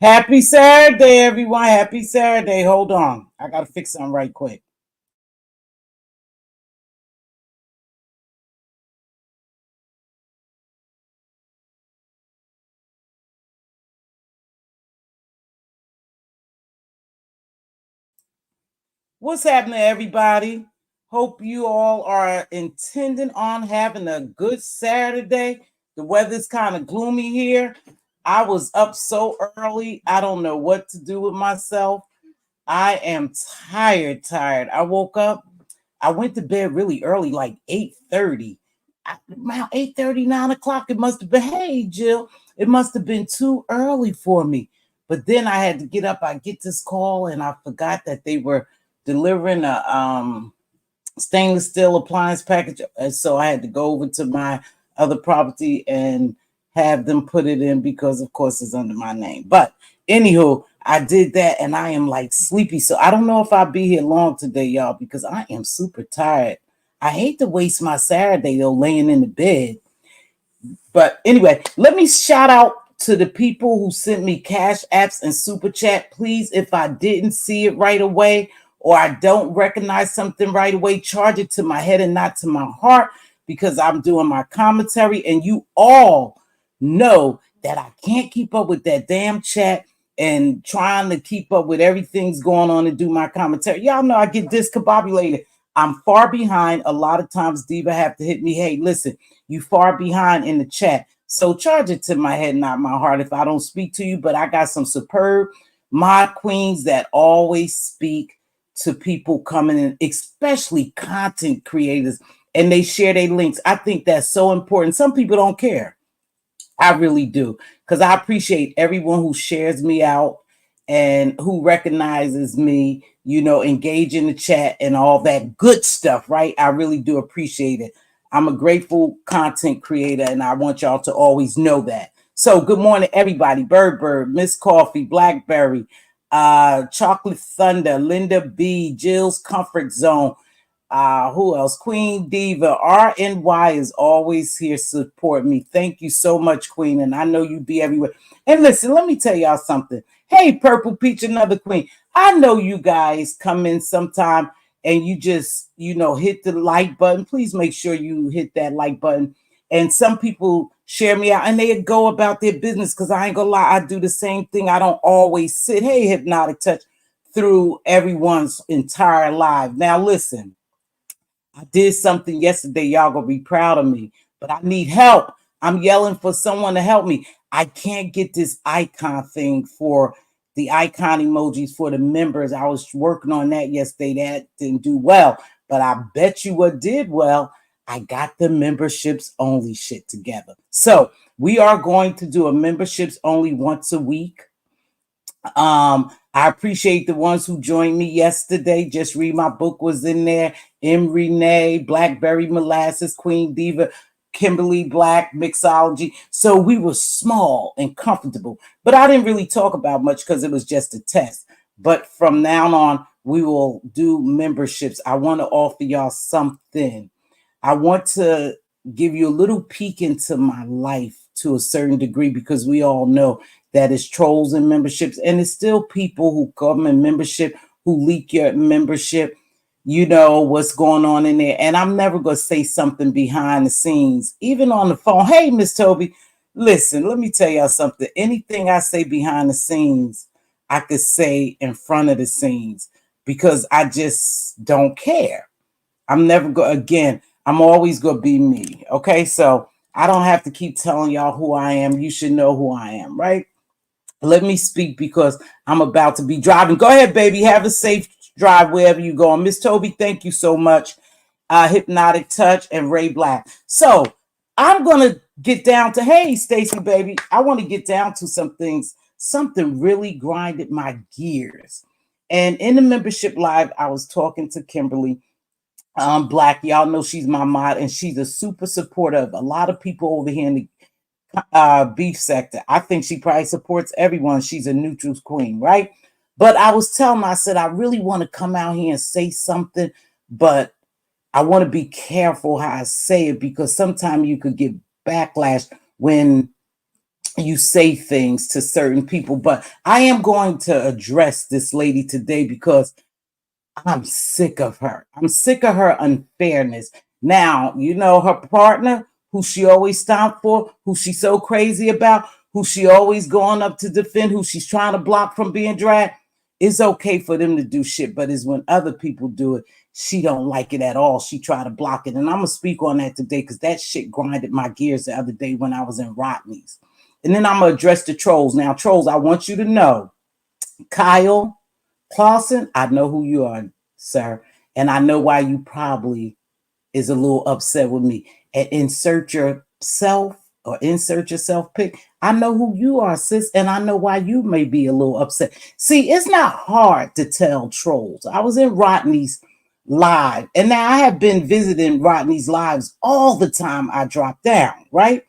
Happy Saturday, everyone. Happy Saturday. Hold on. I got to fix something right quick. What's happening, everybody? Hope you all are intending on having a good Saturday. The weather's kind of gloomy here. I was up so early. I don't know what to do with myself. I am tired. I woke up. I went to bed really early, like 8:30. Around 8:30, 9 o'clock, it must have been, hey, Jill, it must have been too early for me. But then I had to get up. I get this call, and I forgot that they were delivering a stainless steel appliance package. And so I had to go over to my other property and have them put it in because, of course, it's under my name. But anywho, I did that and I am like sleepy. So I don't know if I'll be here long today, y'all, because I am super tired. I hate to waste my Saturday, though, laying in the bed. But anyway, let me shout out to the people who sent me cash apps and super chat. Please, if I didn't see it right away or I don't recognize something right away, charge it to my head and not to my heart, because I'm doing my commentary and you all know that I can't keep up with that damn chat and trying to keep up with everything's going on and do my commentary. Y'all know I get discombobulated. I'm far behind. A lot of times Diva have to hit me. Hey, listen, you far behind in the chat. So charge it to my head, not my heart, if I don't speak to you. But I got some superb mod queens that always speak to people coming in, especially content creators, and they share their links. I think that's so important. Some people don't care. I really do, because I appreciate everyone who shares me out and who recognizes me, engage in the chat and all that good stuff, right? I really do appreciate it. I'm a grateful content creator, and I want y'all to always know that. So good morning, everybody. Bird, Miss Coffee, Blackberry, Chocolate Thunder, Linda B, Jill's Comfort Zone, who else? Queen Diva, RNY is always here to support me. Thank you so much, Queen. And I know you be everywhere. And listen, let me tell y'all something. Hey, Purple Peach, another queen. I know you guys come in sometime and you just, hit the like button. Please make sure you hit that like button. And some people share me out and they go about their business, because I ain't gonna lie, I do the same thing. I don't always sit, hey, Hypnotic Touch, through everyone's entire life. Now, listen. I did something yesterday. Y'all gonna be proud of me, but I need help. I'm yelling for someone to help me. I can't get this icon thing for the icon emojis for the members. I was working on that yesterday. That didn't do well, but I bet you what did well. I got the memberships only shit together. So we are going to do a memberships only once a week. I appreciate the ones who joined me yesterday. Just Read My Book was in there. M. Renee, Blackberry Molasses, Queen Diva, Kimberly Black, Mixology. So we were small and comfortable, but I didn't really talk about much because it was just a test. But from now on, we will do memberships. I want to offer y'all something. I want to give you a little peek into my life to a certain degree, because we all know that it's trolls in memberships, and it's still people who come in membership who leak your membership. You know what's going on in there. And I'm never going to say something behind the scenes, even on the phone. Hey, Miss Toby, listen, let me tell y'all something. Anything I say behind the scenes, I could say in front of the scenes, because I just don't care. I'm never going, again, I'm always going to be me. Okay. So I don't have to keep telling y'all who I am. You should know who I am, right? Let me speak, because I'm about to be driving. Go ahead, baby. Have a safe drive wherever you go. Miss Toby, thank you so much. Hypnotic Touch and Ray Black. So I'm going to get down to, hey, Stacy, baby. I want to get down to some things. Something really grinded my gears. And in the membership live, I was talking to Kimberly Black. Y'all know she's my mod, and she's a super supporter of a lot of people over here in the beef sector. I think she probably supports everyone. She's a neutrals queen, right? But I was telling her, I said, I really want to come out here and say something, but I want to be careful how I say it, because sometimes you could get backlash when you say things to certain people. But I am going to address this lady today, because I'm sick of her. I'm sick of her unfairness. Now, you know, her partner, who she always stomped for, who she's so crazy about, who she always going up to defend, who she's trying to block from being dragged. It's okay for them to do shit, but it's when other people do it, she don't like it at all. She try to block it. And I'm going to speak on that today, because that shit grinded my gears the other day when I was in Rodney's. And then I'm going to address the trolls. Now, trolls, I want you to know, Kyle Clausen, I know who you are, sir. And I know why you probably is a little upset with me. And insert yourself or insert yourself pick. I know who you are, sis. And I know why you may be a little upset. See, it's not hard to tell trolls. I was in Rodney's live, and now I have been visiting Rodney's lives all the time I drop down, right?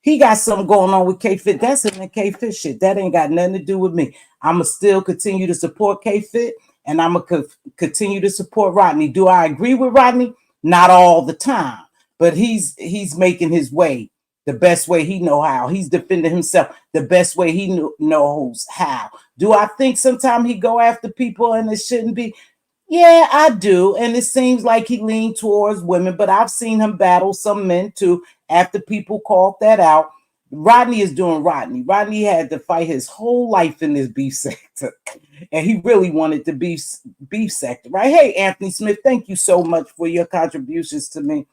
He got something going on with K-Fit. That's him and K-Fit shit. That ain't got nothing to do with me. I'm going to still continue to support K-Fit, and I'm going to continue to support Rodney. Do I agree with Rodney? Not all the time, but he's making his way the best way he know how. He's defending himself the best way he knows how. Do I think sometimes he go after people and it shouldn't be? Yeah, I do. And it seems like he leaned towards women, but I've seen him battle some men too after people called that out. Rodney is doing Rodney. Rodney had to fight his whole life in this beef sector, and he really wanted the beef sector, right? Hey, Anthony Smith, thank you so much for your contributions to me.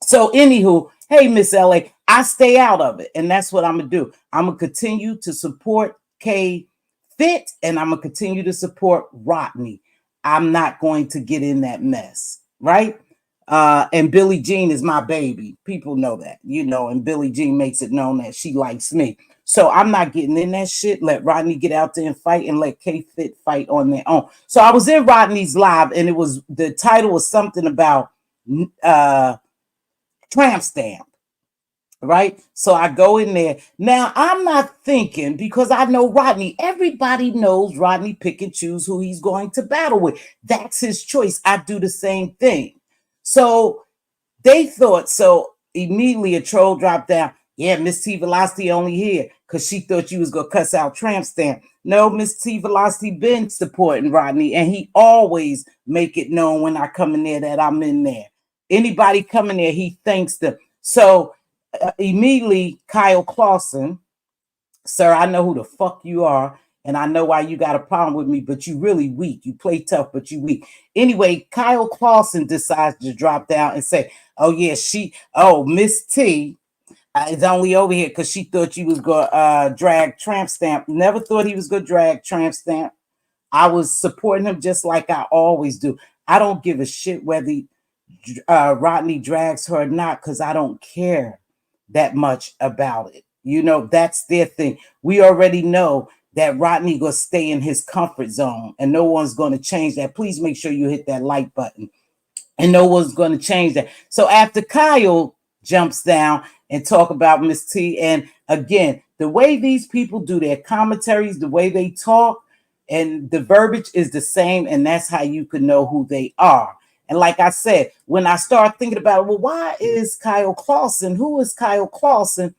So, anywho, hey, Miss LA, I stay out of it, and that's what I'm gonna do. I'm gonna continue to support K-Fit, and I'm gonna continue to support Rodney. I'm not going to get in that mess, right? And Billie Jean is my baby. People know that, you know, and Billie Jean makes it known that she likes me. So I'm not getting in that shit. Let Rodney get out there and fight, and let K-Fit fight on their own. So I was in Rodney's live, and it was, the title was something about tramp stamp, right? So I go in there. Now I'm not thinking, because I know Rodney, everybody knows Rodney pick and choose who he's going to battle with. That's his choice. I do the same thing. So they thought, so immediately a troll dropped down. Yeah, Mz.Teavalocity only here because she thought you was gonna cuss out tramp stamp. No, Mz.Teavalocity been supporting Rodney, and he always make it known when I come in there that I'm in there. Anybody coming there, he thanks them. So immediately Kyle Clausen, sir, I know who the fuck you are, And I know why you got a problem with me, but you really weak. You play tough, but you weak. Anyway, Kyle Clausen decides to drop down and say, oh, yeah, Miss T is only over here because she thought you was going to drag Tramp Stamp. Never thought he was going to drag Tramp Stamp. I was supporting him just like I always do. I don't give a shit whether Rodney drags her or not, because I don't care that much about it. You know, that's their thing. We already know that Rodney gonna stay in his comfort zone and no one's gonna change that. Please make sure you hit that like button. And no one's gonna change that. So after Kyle jumps down and talk about Miss T, and again, the way these people do their commentaries, the way they talk, and the verbiage is the same, and that's how you can know who they are. And like I said, when I start thinking about, well, why is Kyle Clausen? Who is Kyle Clausen?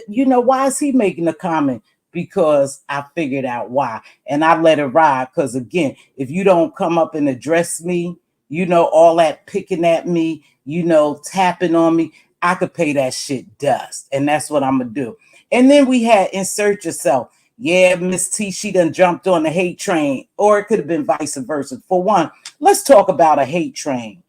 You know, why is he making a comment? Because I figured out why. And I let it ride. Because again, if you don't come up and address me, you know, all that picking at me, you know, tapping on me, I could pay that shit dust. And that's what I'm going to do. And then we had Insert Yourself. Yeah, Miss T, she done jumped on the hate train. Or it could have been vice versa. For one, let's talk about a hate train.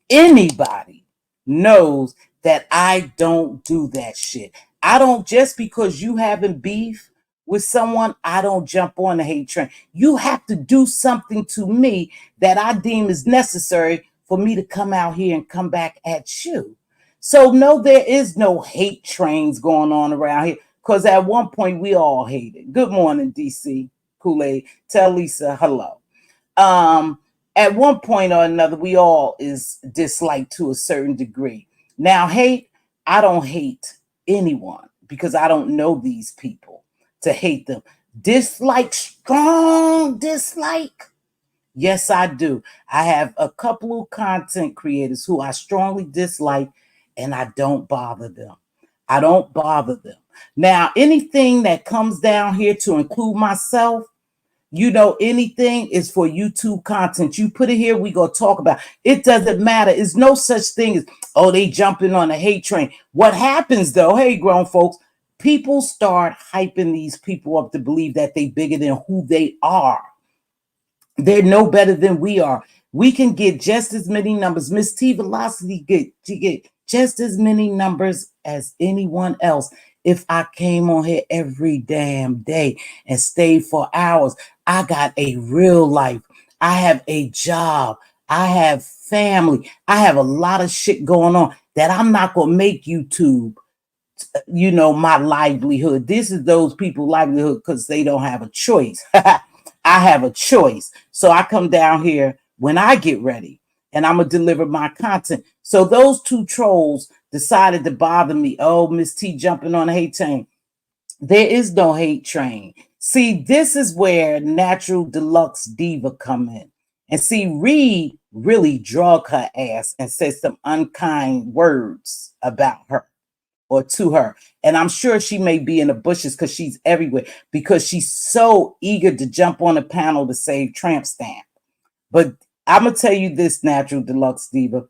Anybody knows that I don't do that shit. I don't, just because you having beef with someone, I don't jump on the hate train. You have to do something to me that I deem is necessary for me to come out here and come back at you. So no, there is no hate trains going on around here, because at one point we all hated. Good morning, DC Kool-Aid. Tell Lisa hello. At one point or another, we all is disliked to a certain degree. Now, hate, I don't hate anyone because I don't know these people to hate them. Dislike, strong dislike. Yes, I do. I have a couple of content creators who I strongly dislike, and I don't bother them. I don't bother them. Now, anything that comes down here to include myself, you know, anything is for YouTube content. You put it here, we go talk about it. It doesn't matter. It's no such thing as, oh, they jumping on a hate train. What happens though, hey, grown folks, people start hyping these people up to believe that they bigger than who they are. They're no better than we are. We can get just as many numbers. Mz.Teavalocity get just as many numbers as anyone else. If I came on here every damn day and stayed for hours, I got a real life. I have a job. I have family. I have a lot of shit going on that I'm not going to make YouTube, you know, my livelihood. This is those people's livelihood because they don't have a choice. I have a choice. So I come down here when I get ready and I'm going to deliver my content. So those two trolls decided to bother me. Oh, Miss T jumping on a hate train. There is no hate train. See, this is where Natural Deluxe Diva come in. And see, Reed really drug her ass and said some unkind words about her or to her. And I'm sure she may be in the bushes because she's everywhere, because she's so eager to jump on a panel to save Tramp Stamp. But I'm going to tell you this, Natural Deluxe Diva.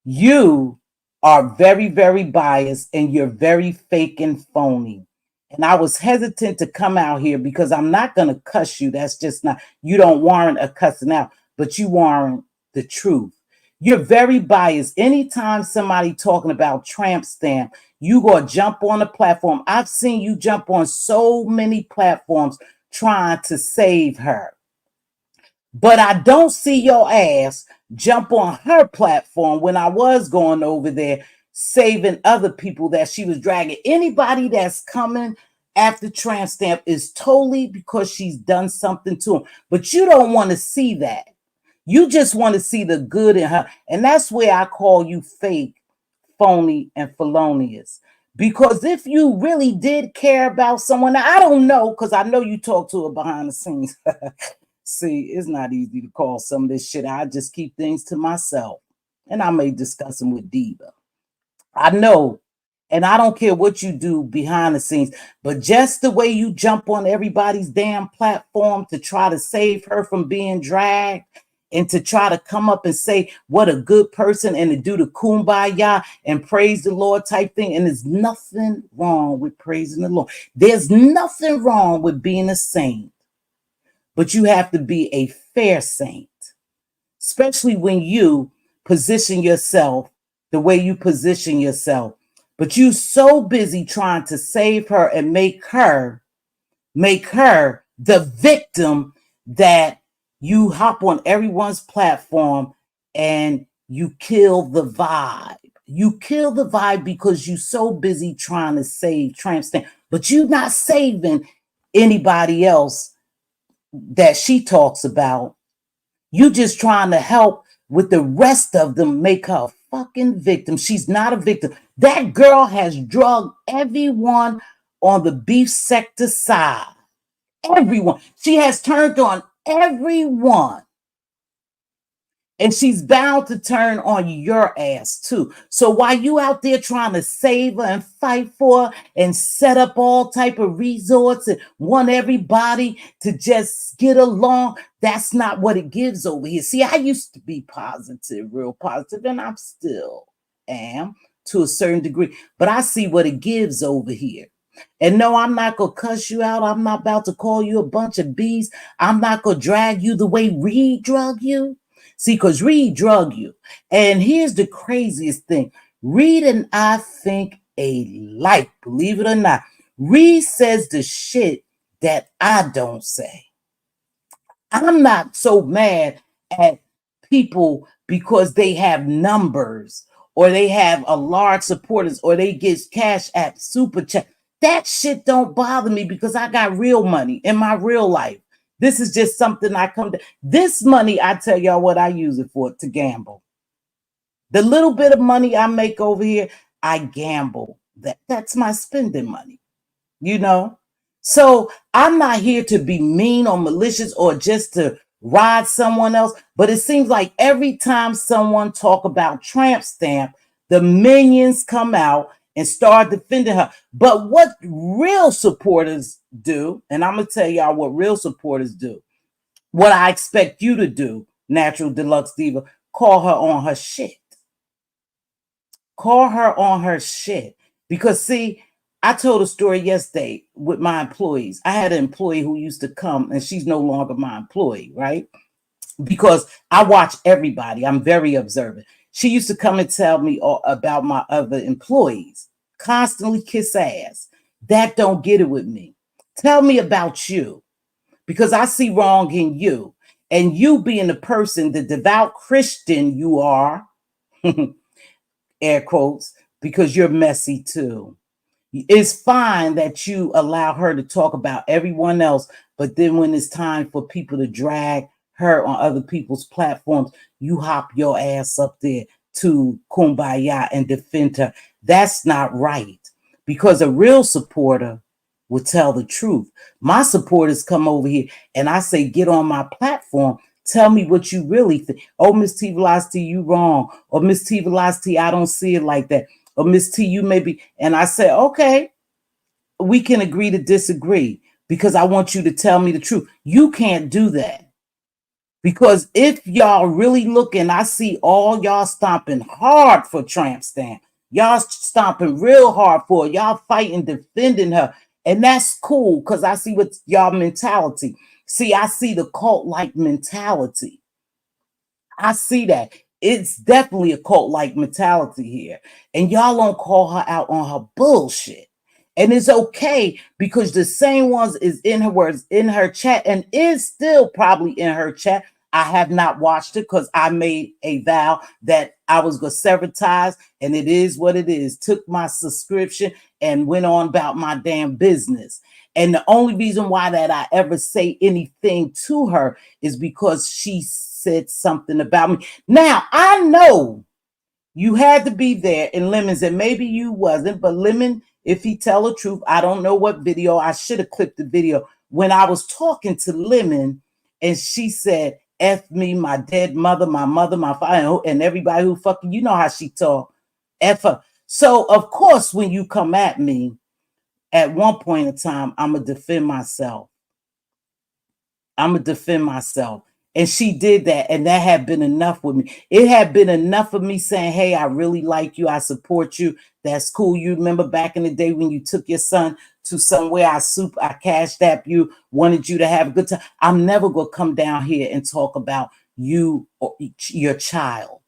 You are very, very biased and you're very fake and phony. And I was hesitant to come out here because I'm not going to cuss you. That's just not, you don't warrant a cussing out, but you warrant the truth. You're very biased. Anytime somebody talking about Tramp Stamp, you go jump on a platform. I've seen you jump on so many platforms trying to save her. But I don't see your ass jump on her platform when I was going over there saving other people that she was dragging. Anybody that's coming after Tramp Stamp is totally because she's done something to them. But you don't want to see that. You just want to see the good in her. And that's where I call you fake, phony, and felonious. Because if you really did care about someone, I don't know, because I know you talk to her behind the scenes. See, it's not easy to call some of this shit. I just keep things to myself. And I may discuss them with Diva. I know. And I don't care what you do behind the scenes. But just the way you jump on everybody's damn platform to try to save her from being dragged and to try to come up and say what a good person and to do the kumbaya and praise the Lord type thing. And there's nothing wrong with praising the Lord. There's nothing wrong with being a saint, but you have to be a fair saint, especially when you position yourself the way you position yourself. But you so busy trying to save her and make her the victim that you hop on everyone's platform and you kill the vibe. You kill the vibe because you so busy trying to save Tramp Stamp, but you're not saving anybody else that she talks about. You just trying to help with the rest of them make her a fucking victim. She's not a victim. That girl has drugged everyone on the beef sector side. Everyone. She has turned on everyone. And she's bound to turn on your ass too. So while you out there trying to save her and fight for her and set up all type of resorts and want everybody to just get along, that's not what it gives over here. See, I used to be positive, real positive, and I'm still am to a certain degree, but I see what it gives over here. And no, I'm not going to cuss you out. I'm not about to call you a bunch of bees. I'm not going to drag you the way Reed drug you. See, because Reed drug you. And here's the craziest thing. Reed and I think alike, believe it or not. Reed says the shit that I don't say. I'm not so mad at people because they have numbers or they have a large supporters or they get cash app super chat. That shit don't bother me because I got real money in my real life. This is just something I come to. This money, I tell y'all what I use it for, to gamble. The little bit of money I make over here, I gamble. That's my spending money, you know? So I'm not here to be mean or malicious or just to ride someone else. But it seems like every time someone talk about Tramp Stamp, the minions come out and start defending her. But what real supporters do, and I'm going to tell y'all what real supporters do, what I expect you to do, Natural Deluxe Diva, call her on her shit. Call her on her shit. Because see, I told a story yesterday with my employees. I had an employee who used to come, and she's no longer my employee, right? Because I watch everybody. I'm very observant. She used to come and tell me about my other employees, constantly kiss ass. That don't get it with me. Tell me about you, because I see wrong in you. And you being the person, the devout Christian you are, air quotes, because you're messy too. It's fine that you allow her to talk about everyone else, but then when it's time for people to drag her on other people's platforms, you hop your ass up there to kumbaya and defend her. That's not right, because a real supporter will tell the truth. My supporters come over here and I say, get on my platform. Tell me what you really think. Oh, Mz.Teavalocity, you wrong. Or Mz.Teavalocity, I don't see it like that. Or Miss T, you may be. And I say, okay, we can agree to disagree because I want you to tell me the truth. You can't do that. Because if y'all really looking, I see all y'all stomping hard for Tramp Stamp. Y'all stomping real hard for it. Y'all fighting, defending her. And that's cool because I see what y'all mentality. See, I see the cult-like mentality. I see that. It's definitely a cult-like mentality here. And y'all don't call her out on her bullshit. And it's okay because the same ones is in her words, in her chat, and is still probably in her chat. I have not watched it because I made a vow that I was going to sever ties, and it is what it is. Took my subscription and went on about my damn business. And the only reason why that I ever say anything to her is because she said something about me. Now, I know you had to be there in Lemon's, and maybe you wasn't, but Lemon, if he tell the truth, I don't know what video. I should have clipped the video when I was talking to Lemon, and she said, F me, my dead mother, my father, and everybody who fucking, you know how she talk. F her. So, of course, when you come at me, at one point in time, I'm going to defend myself. I'm going to defend myself. And she did that, and that had been enough with me. It had been enough of me saying, hey, I really like you. I support you. That's cool. You remember back in the day when you took your son to somewhere, I cashed app you, wanted you to have a good time. I'm never going to come down here and talk about you or your child.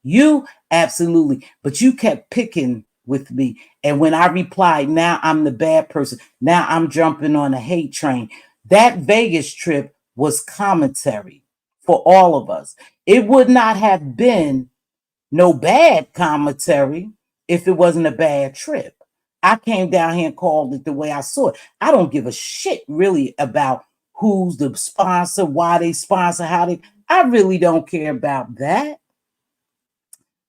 You, absolutely. But you kept picking with me. And when I replied, now I'm the bad person. Now I'm jumping on a hate train. That Vegas trip was commentary for all of us. It would not have been no bad commentary if it wasn't a bad trip. I came down here and called it the way I saw it. I don't give a shit really about who's the sponsor, why they sponsor, how they. I really don't care about that.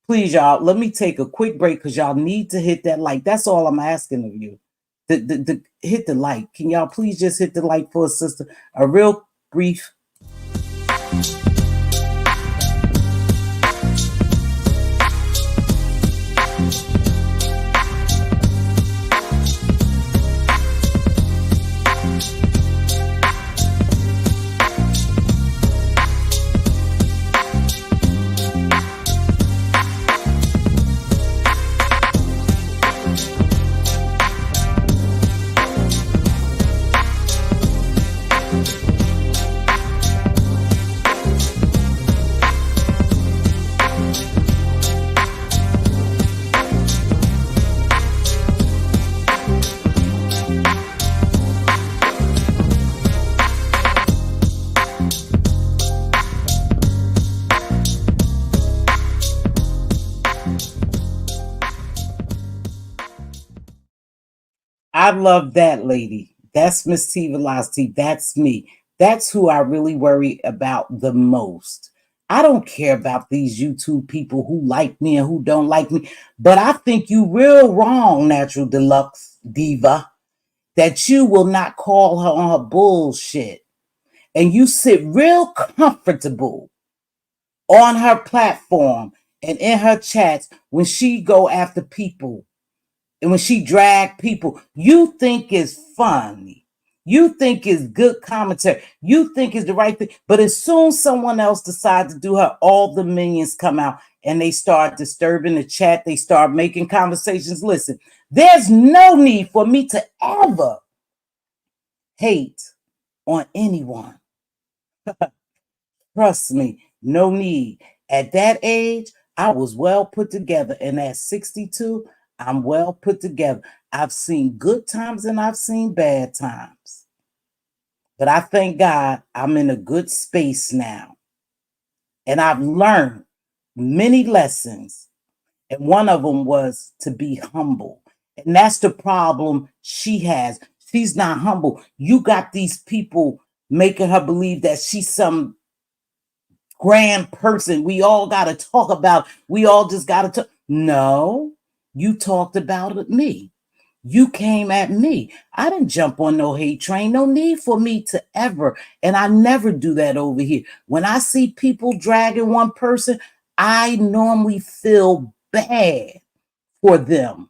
Please, y'all, let me take a quick break because y'all need to hit that like. That's all I'm asking of you. Hit the like. Can y'all please just hit the like for a sister? A real brief. I love that lady. That's Mz.Teavalocity. That's me. That's who I really worry about the most. I don't care about these YouTube people who like me and who don't like me, but I think you real wrong, Natural Deluxe Diva, that you will not call her on her bullshit. And you sit real comfortable on her platform and in her chats when she go after people and when she drag people, you think it's funny. You think it's good commentary. You think it's the right thing. But as soon as someone else decides to do her, all the minions come out and they start disturbing the chat. They start making conversations. Listen, there's no need for me to ever hate on anyone. Trust me, no need. At that age, I was well put together. And at 62, I'm well put together. I've seen good times and I've seen bad times. But I thank God I'm in a good space now. And I've learned many lessons. And one of them was to be humble. And that's the problem she has. She's not humble. You got these people making her believe that she's some grand person. We all got to talk about. We all just got to talk. No, you talked about me. You came at me. I didn't jump on no hate train. No need for me to ever. And I never do that over here. When I see people dragging one person, I normally feel bad for them.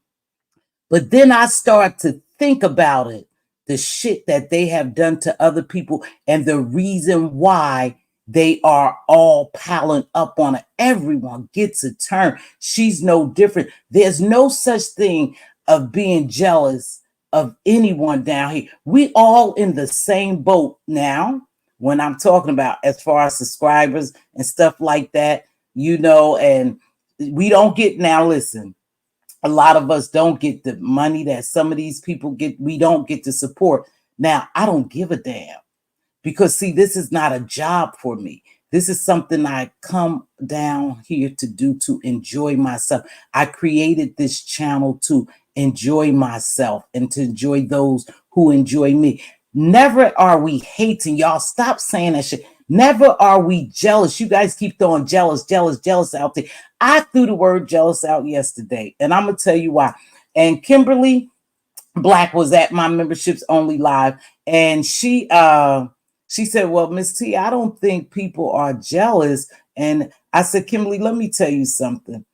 But then I start to think about it, the shit that they have done to other people and the reason why they are all piling up on it. Everyone gets a turn. She's no different. There's no such thing of being jealous of anyone down here. We all in the same boat now. When I'm talking about as far as subscribers and stuff like that, and we don't get, now listen, a lot of us don't get the money that some of these people get. We don't get the support. Now, I don't give a damn because, see, this is not a job for me. This is something I come down here to do, to enjoy myself. I created this channel to enjoy myself and to enjoy those who enjoy me. Never are we hating. Y'all stop saying that shit. Never are we jealous. You guys keep throwing jealous out there. I threw the word jealous out yesterday, and I'm going to tell you why. And Kimberly Black was at my memberships only live, and she said, well, Miss T, I don't think people are jealous. And I said, Kimberly, let me tell you something.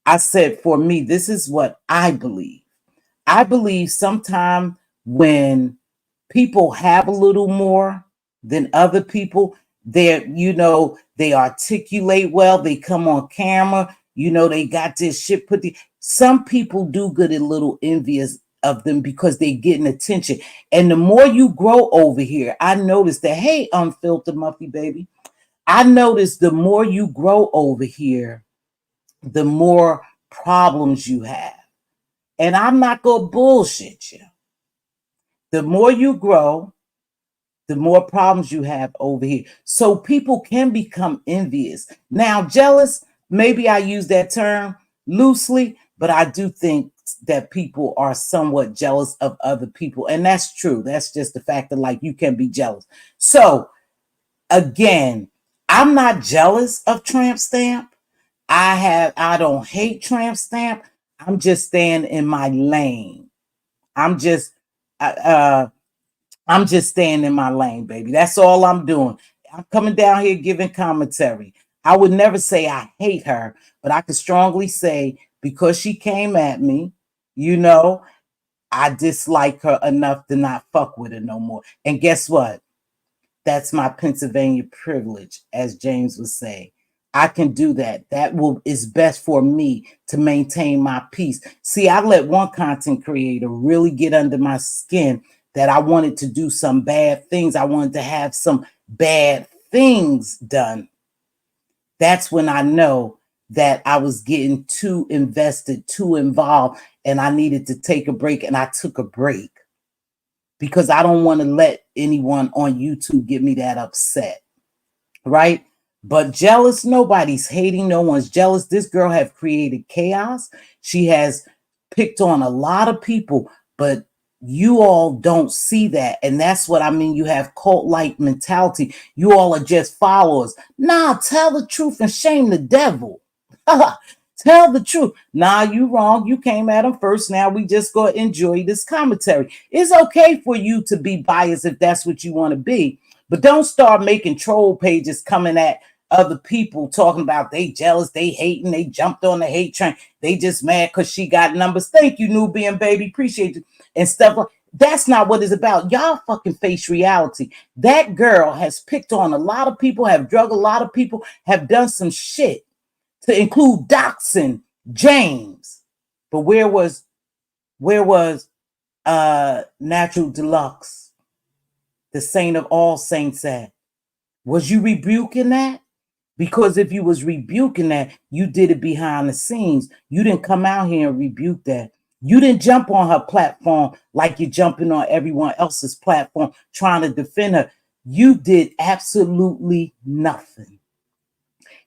I said, for me, this is what I believe. I believe sometimes when people have a little more than other people, They articulate well, they come on camera, they got this shit some people do get a little envious of them because they're getting attention. And the more you grow over here, I noticed that, hey, unfiltered Muffy baby, I noticed the more you grow over here, the more problems you have. And I'm not gonna bullshit you. The more you grow, the more problems you have over here. So people can become envious. Now, jealous, maybe I use that term loosely, but I do think that people are somewhat jealous of other people. And that's true. That's just the fact that, like, you can be jealous. So, again, I'm not jealous of Tramp Stamp. I don't hate Tramp Stamp. I'm just staying in my lane. I'm just I'm just staying in my lane, baby. That's all I'm doing. I'm coming down here giving commentary. I would never say I hate her, but I could strongly say because she came at me, I dislike her enough to not fuck with her no more. And guess what? That's my Pennsylvania privilege, as James would say. I can do that. Is best for me to maintain my peace. See, I let one content creator really get under my skin that I wanted to do some bad things. I wanted to have some bad things done. That's when I know that I was getting too invested, too involved, and I needed to take a break, and I took a break because I don't want to let anyone on YouTube get me that upset, right? But jealous, nobody's hating, no one's jealous. This girl have created chaos. She has picked on a lot of people, but you all don't see that. And that's what I mean. You have cult-like mentality. You all are just followers. Nah, tell the truth and shame the devil. Tell the truth. Nah, you wrong. You came at him first. Now we just go enjoy this commentary. It's okay for you to be biased if that's what you want to be. But don't start making troll pages coming at other people talking about they jealous, they hating, they jumped on the hate train. They just mad because she got numbers. Thank you, Nubian baby. Appreciate you. And stuff like that's not what it's about. Y'all fucking face reality. That girl has picked on a lot of people, have drugged a lot of people, have done some shit to include Doxson, James. But where was Natural Deluxe, the saint of all saints at? Was you rebuking that? Because if you was rebuking that, you did it behind the scenes. You didn't come out here and rebuke that. You didn't jump on her platform like you're jumping on everyone else's platform trying to defend her. You did absolutely nothing.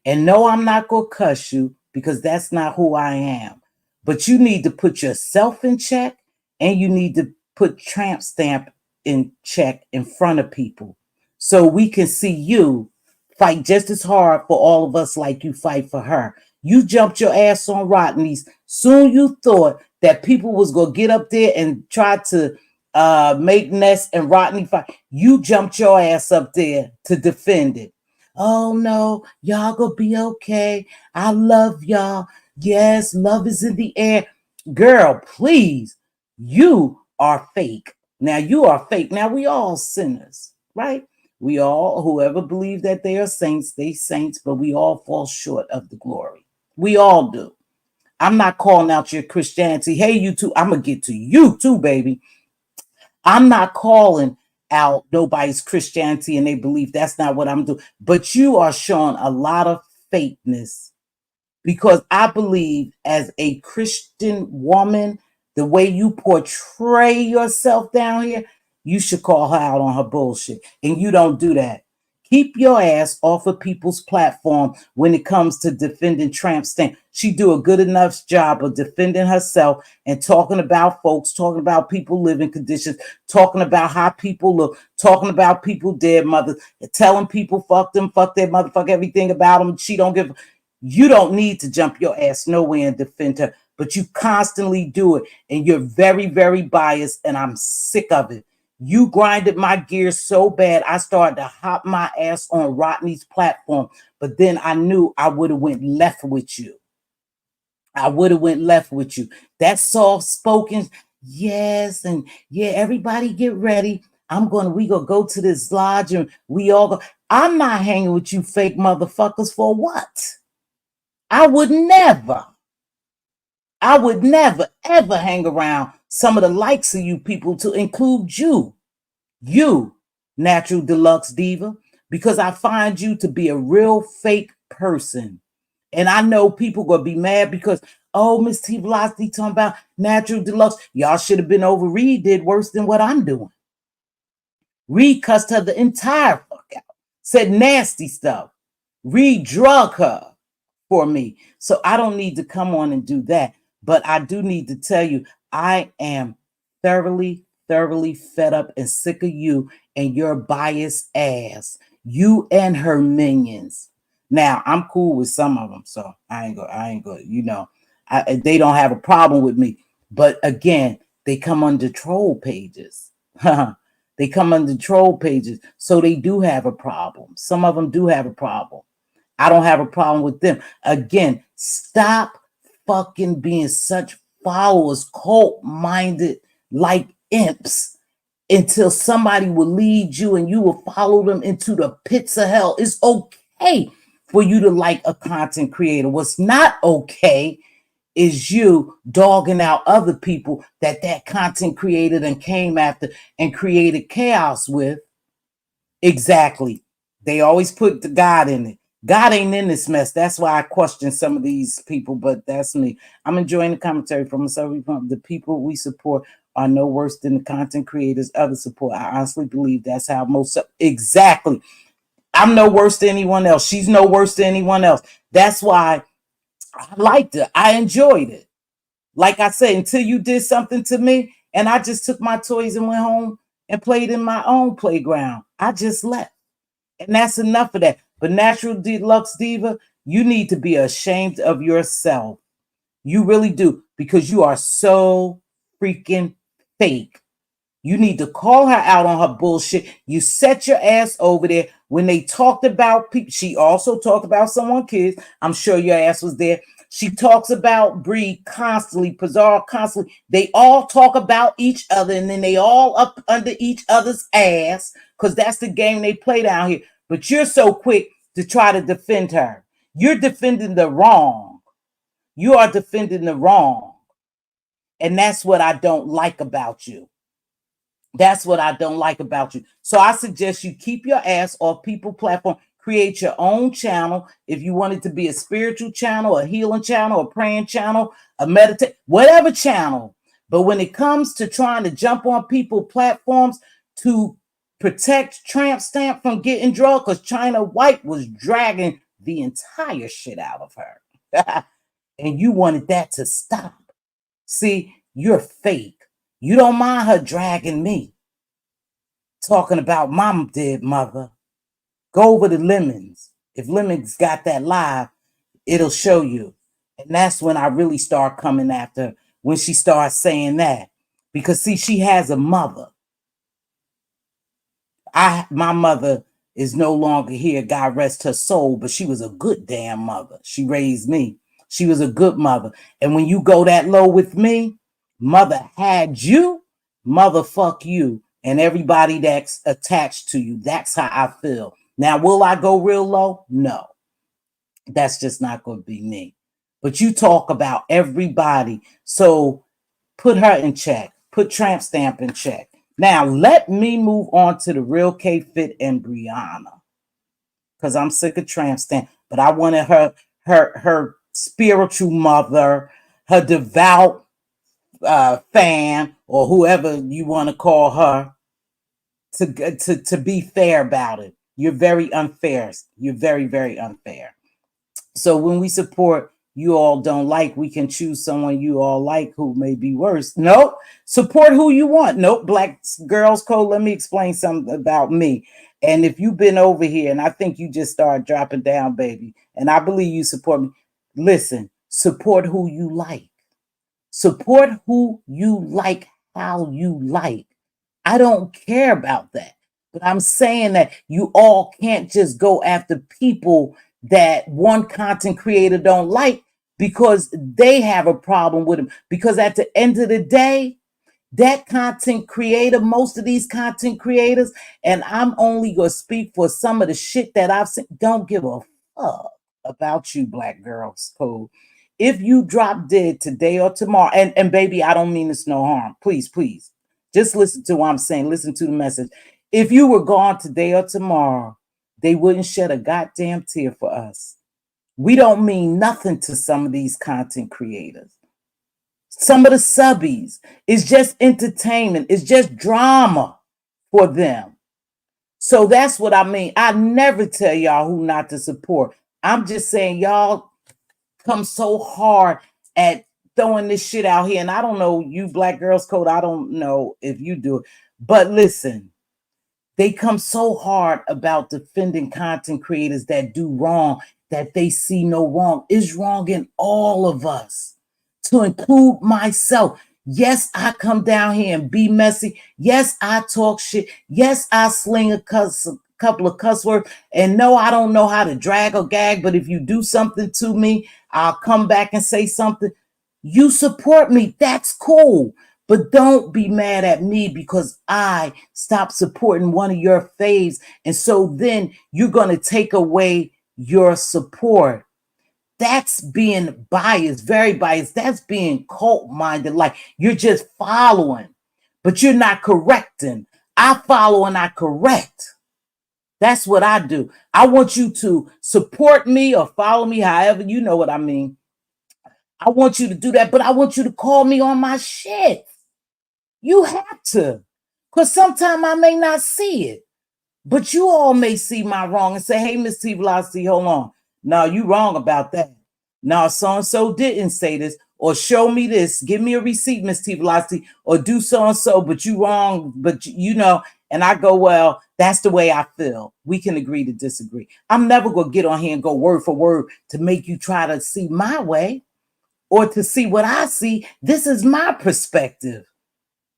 And no, I'm not going to cuss you because that's not who I am. But you need to put yourself in check and you need to put Tramp Stamp in check in front of people so we can see you fight just as hard for all of us like you fight for her. You jumped your ass on Rodney's. Soon you thought that people was going to get up there and try to make Ness and Rodney fight. You jumped your ass up there to defend it. Oh no, y'all gonna be okay. I love y'all. Yes, love is in the air. Girl, please. You are fake. Now you are fake. Now we all sinners, right? We all, whoever believe that they are saints, they saints, but we all fall short of the glory. We all do. I'm not calling out your Christianity. Hey, you too. I'm gonna get to you too, baby. I'm not calling out nobody's Christianity and they believe. That's not what I'm doing. But you are showing a lot of fakeness because I believe as a Christian woman, the way you portray yourself down here, you should call her out on her bullshit. And you don't do that. Keep your ass off of people's platform when it comes to defending Tramp Stamp. She do a good enough job of defending herself and talking about folks, talking about people living conditions, talking about how people look, talking about people dead mothers, telling people fuck them, fuck their mother, fuck everything about them. She don't give. You don't need to jump your ass nowhere and defend her, but you constantly do it, and you're very, very biased, and I'm sick of it. You grinded my gears so bad, I started to hop my ass on Rodney's platform, but then I knew I would have went left with you. I would have went left with you. That soft spoken, yes, and yeah, everybody get ready. We gonna go to this lodge and we all go. I'm not hanging with you fake motherfuckers for what? I would never ever hang around some of the likes of you people, to include you, Natural Deluxe Diva, because I find you to be a real fake person. And I know people gonna be mad because, oh, Mz.Teavalocity talking about Natural Deluxe. Y'all should have been over. Reed did worse than what I'm doing. Reed cussed her the entire fuck out, said nasty stuff. Reed drug her for me. So I don't need to come on and do that. But I do need to tell you, I am thoroughly fed up and sick of you and your biased ass. You and her minions. Now, I'm cool with some of them, so I ain't go, they don't have a problem with me. But again, they come under troll pages. They come under troll pages, so they do have a problem. Some of them do have a problem. I don't have a problem with them. Again, stop fucking being such followers, cult-minded like imps, until somebody will lead you and you will follow them into the pits of hell. It's okay for you to like a content creator. What's not okay is you dogging out other people that content creator then came after and created chaos with. Exactly. They always put the God in it. God ain't in this mess. That's why I question some of these people, but that's me. I'm enjoying the commentary from the people we support are no worse than the content creators others support. I honestly believe that's how most exactly. I'm no worse than anyone else. She's no worse than anyone else. That's why I liked it. I enjoyed it. Like I said, until you did something to me and I just took my toys and went home and played in my own playground, I just left. And that's enough of that. But Natural Deluxe Diva, you need to be ashamed of yourself. You really do, because you are so freaking fake. You need to call her out on her bullshit. You set your ass over there. When they talked about people, she also talked about someone's kids. I'm sure your ass was there. She talks about Bri constantly, Pizarro constantly. They all talk about each other, and then they all up under each other's ass, because that's the game they play down here. But you're so quick to try to defend her. You're defending the wrong. You are defending the wrong. And that's what I don't like about you. That's what I don't like about you. So I suggest you keep your ass off people platform. Create your own channel. If you want it to be a spiritual channel, a healing channel, a praying channel, a meditate, whatever channel. But when it comes to trying to jump on people platforms to protect Tramp Stamp from getting drugged, because China White was dragging the entire shit out of her. And you wanted that to stop. See, you're fake. You don't mind her dragging me. Talking about mom dead mother. Go over to Lemons. If Lemons got that live, it'll show you. And that's when I really start coming after her, when she starts saying that. Because see, she has a mother. My mother is no longer here, God rest her soul, but she was a good damn mother. She raised me. She was a good mother. And when you go that low with me, mother had you, mother fuck you, and everybody that's attached to you. That's how I feel. Now, will I go real low? No. That's just not going to be me. But you talk about everybody. So put her in check. Put Tramp Stamp in check. Now, let me move on to the real K-Fit and Brianna, because I'm sick of Tramp Stamp. But I wanted her spiritual mother, her devout fan, or whoever you want to call her, to be fair about it. You're very unfair. You're very, very unfair. So when we support you all don't like, we can choose someone you all like who may be worse. Nope. Support who you want. Nope. Black Girls Code. Let me explain something about me. And if you've been over here, and I think you just started dropping down, baby, and I believe you support me, listen, support who you like. Support who you like, how you like. I don't care about that. But I'm saying that you all can't just go after people that one content creator don't like because they have a problem with them. Because at the end of the day, That content creator, most of these content creators, and I'm only gonna speak for some of the shit that I've seen, don't give a fuck about you, Black Girls Code. If you drop dead today or tomorrow, and baby, I don't mean this no harm. Please, please, just listen to what I'm saying. Listen to the message. If you were gone today or tomorrow, they wouldn't shed a goddamn tear for us. We don't mean nothing to some of these content creators. Some of the subbies, it's just entertainment, it's just drama for them. So that's what I mean. I never tell y'all who not to support. I'm just saying y'all come so hard at throwing this shit out here. And I don't know, you Black Girls Code, I don't know if you do it. But listen, they come so hard about defending content creators that do wrong, that they see no wrong. Is wrong in all of us, to include myself. Yes, I come down here and be messy. Yes, I talk shit. Yes, I sling a couple of cuss words. And no, I don't know how to drag or gag, but if you do something to me, I'll come back and say something. You support me. That's cool. But don't be mad at me because I stopped supporting one of your faves. And so then you're going to take away your support. That's being biased, very biased. That's being cult-minded. Like you're just following, but you're not correcting. I follow and I correct. That's what I do. I want you to support me or follow me, however, you know what I mean. I want you to do that, but I want you to call me on my shit. You have to. Because sometimes I may not see it. But you all may see my wrong and say, hey, Mz.Teavalocity, hold on. No, you wrong about that. No, so-and-so didn't say this. Or show me this. Give me a receipt, Mz.Teavalocity. Or do so-and-so, but you wrong. But you know, and I go, well, that's the way I feel. We can agree to disagree. I'm never going to get on here and go word for word to make you try to see my way or to see what I see. This is my perspective.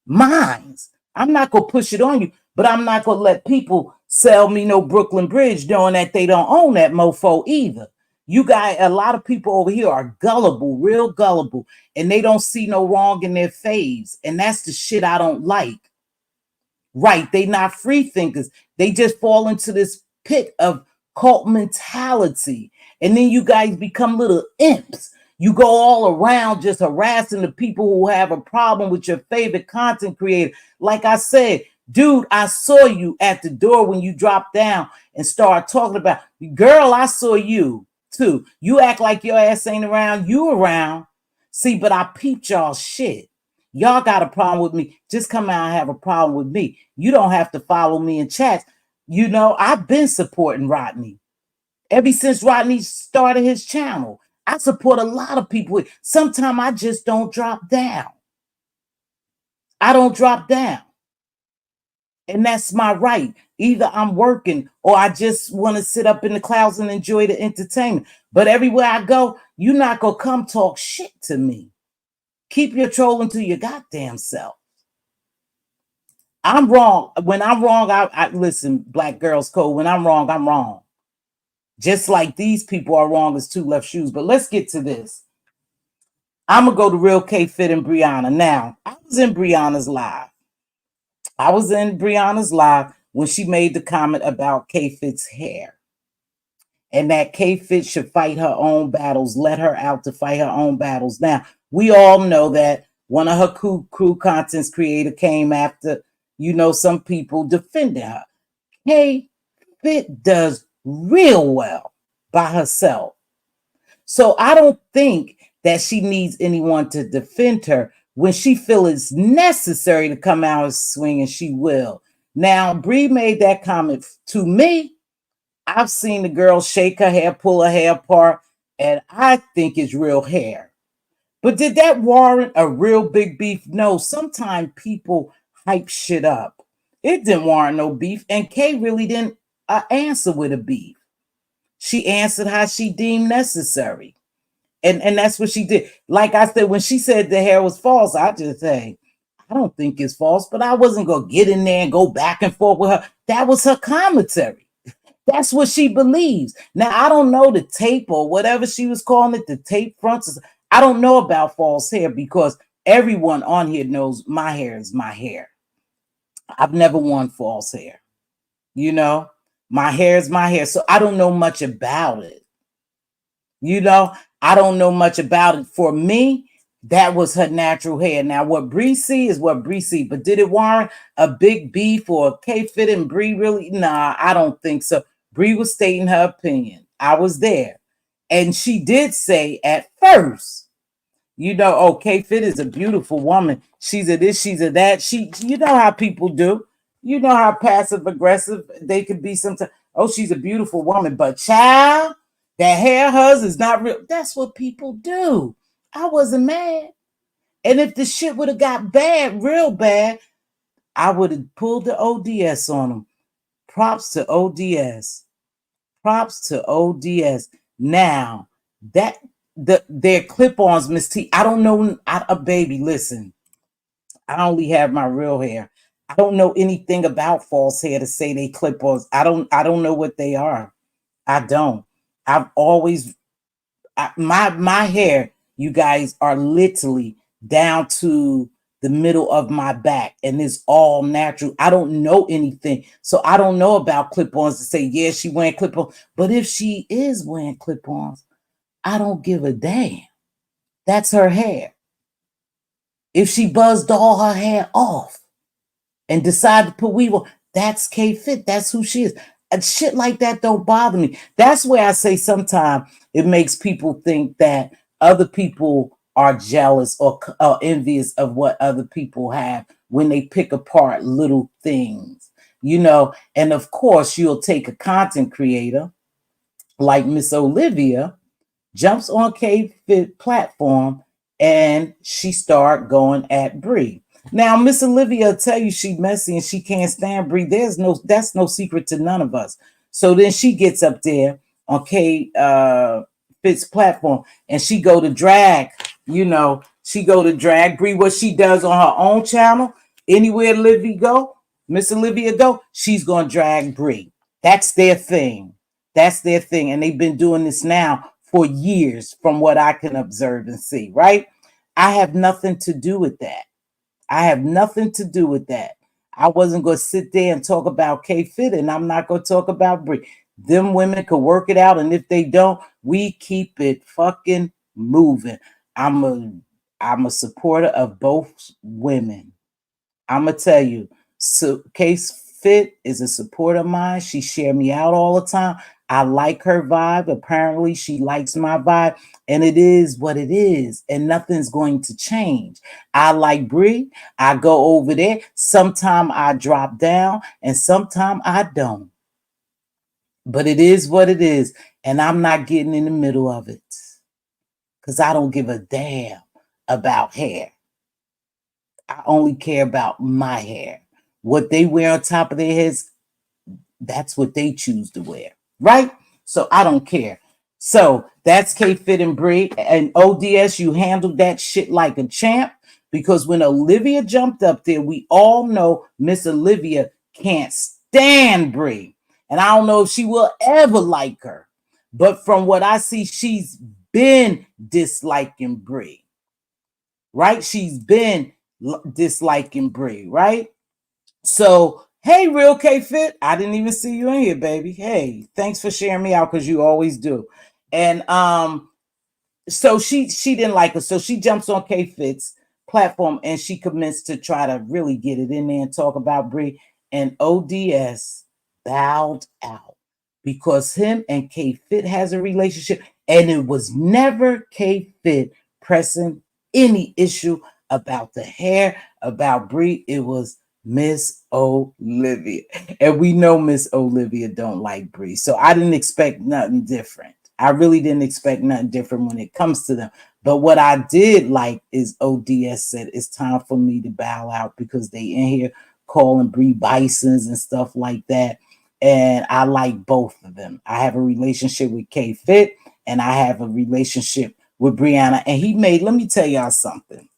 Mine's. I'm not going to push it on you, but I'm not going to let people sell me no Brooklyn Bridge knowing that they don't own that mofo either. You guys, a lot of people over here are gullible, real gullible, and they don't see no wrong in their faves. And that's the shit I don't like. Right. They not free thinkers. They just fall into this pit of cult mentality. And then you guys become little imps. You go all around just harassing the people who have a problem with your favorite content creator. Like I said, dude, I saw you at the door when you dropped down and started talking about, girl, I saw you too. You act like your ass ain't around. You around. See, but I peeped y'all shit. Y'all got a problem with me. Just come out and have a problem with me. You don't have to follow me in chats. You know, I've been supporting Rodney. Ever since Rodney started his channel, I support a lot of people. Sometimes I just don't drop down. I don't drop down. And that's my right. Either I'm working or I just want to sit up in the clouds and enjoy the entertainment. But everywhere I go, you're not going to come talk shit to me. Keep your trolling to your goddamn self. I'm wrong. When I'm wrong, I listen, Black Girls Code. When I'm wrong, I'm wrong. Just like these people are wrong as two left shoes. But let's get to this. I'm going to go to real K-Fit and Brianna. Now, I was in Brianna's live. When she made the comment about K-Fit's hair. And that K-Fit should fight her own battles. Let her out to fight her own battles. Now, we all know that one of her crew contents creator came after, you know, some people defending her. K-Fit does real well by herself. So I don't think that she needs anyone to defend her. When she feels it's necessary to come out and swing, and she will. Now, Bri made that comment to me. I've seen the girl shake her hair, pull her hair apart, and I think it's real hair. But did that warrant a real big beef? No, sometimes people hype shit up. It didn't warrant no beef, and Kay really didn't answer with a beef. She answered how she deemed necessary. And that's what she did. Like I said, when she said the hair was false, I just say, I don't think it's false, but I wasn't going to get in there and go back and forth with her. That was her commentary. That's what she believes. Now, I don't know the tape or whatever she was calling it, the tape fronts. I don't know about false hair because everyone on here knows my hair is my hair. I've never worn false hair. You know, my hair is my hair. So I don't know much about it. You know, I don't know much about it. For me, that was her natural hair. Now, what Bri see is what Bri see. But did it warrant a big beef or K-Fit and Bri really? Nah, I don't think so. Bri was stating her opinion. I was there. And she did say at first, you know, oh, K-Fit is a beautiful woman. She's a this, she's a that. You know how people do. You know how passive aggressive they could be sometimes. Oh, she's a beautiful woman, but child, that hair hers is not real. That's what people do. I wasn't mad. And if the shit would have got bad, real bad, I would have pulled the ODS on them. Props to ODS. Props to ODS. Now, that their clip-ons, Miss T. I don't know, a baby. Listen, I only have my real hair. I don't know anything about false hair to say they clip-ons. I don't know what they are. I don't. I've always my hair, you guys, are literally down to the middle of my back, and it's all natural. I don't know anything, so I don't know about clip-ons to say, yeah, she wearing clip-ons. But if she is wearing clip-ons, I don't give a damn. That's her hair. If she buzzed all her hair off and decided to put weave on, that's K-Fit. That's who she is. And shit like that don't bother me. That's where I say sometimes it makes people think that other people are jealous or envious of what other people have when they pick apart little things, you know. And of course, you'll take a content creator like Miss Olivia, jumps on K-Fit platform, and she start going at Bri. Now, Miss Olivia will tell you she messy and she can't stand Bri. That's no secret to none of us. So then she gets up there on K-Fit's platform and she go to drag, you know, she go to drag Bri, what she does on her own channel. Anywhere Olivia go, Miss Olivia go, she's gonna drag Bri. That's their thing. That's their thing. And they've been doing this now for years, from what I can observe and see, right? I have nothing to do with that. I have nothing to do with that. I wasn't going to sit there and talk about K-Fit, and I'm not going to talk about Bri. Them women could work it out, and if they don't, we keep it fucking moving. I'm a supporter of both women. I'm gonna tell you, so K-Fit is a supporter of mine. She share me out all the time. I like her vibe. Apparently, she likes my vibe, and it is what it is, and nothing's going to change. I like Bri. I go over there. Sometime I drop down, and sometime I don't. But it is what it is, and I'm not getting in the middle of it because I don't give a damn about hair. I only care about my hair. What they wear on top of their heads, that's what they choose to wear, right? So I don't care. So that's K-Fit and Bri. And ODS, you handled that shit like a champ, because when Olivia jumped up there, we all know Miss Olivia can't stand Bri. And I don't know if she will ever like her. But from what I see, she's been disliking Bri, right? She's been disliking Bri, right? So, hey, real K-Fit, I didn't even see you in here, baby. Hey, thanks for sharing me out, because you always do. And so she didn't like her, so she jumps on K-Fit's platform and she commenced to try to really get it in there and talk about Bri. And ODS bowed out because him and K-Fit has a relationship, and it was never K-Fit pressing any issue about the hair, about Bri. It was Miss Olivia. And we know Miss Olivia don't like Bri. So I didn't expect nothing different. I really didn't expect nothing different when it comes to them. But what I did like is ODS said it's time for me to bow out, because they in here calling Bri bisons and stuff like that. And I like both of them. I have a relationship with K-Fit, and I have a relationship with Brianna. And he made, let me tell y'all something.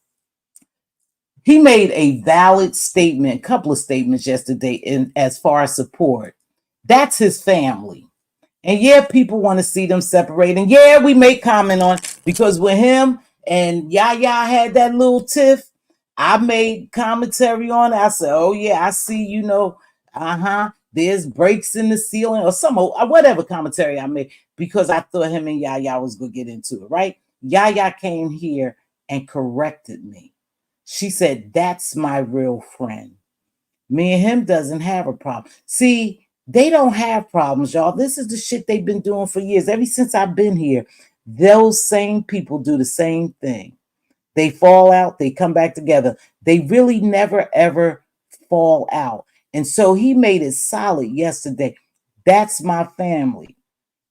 He made a valid statement, a couple of statements yesterday in as far as support. That's his family. And yeah, people want to see them separate. And yeah, we may comment on, because with him and Yaya had that little tiff. I made commentary on it. I said, "Oh yeah, I see. There's breaks in the ceiling or some whatever commentary I made because I thought him and Yaya was gonna get into it, right?" Yaya came here and corrected me. She said, "That's my real friend. Me and him doesn't have a problem." See, they don't have problems, y'all. This is the shit they've been doing for years. Ever since I've been here, those same people do the same thing. They fall out, they come back together. They really never ever fall out. And so he made it solid yesterday. That's my family.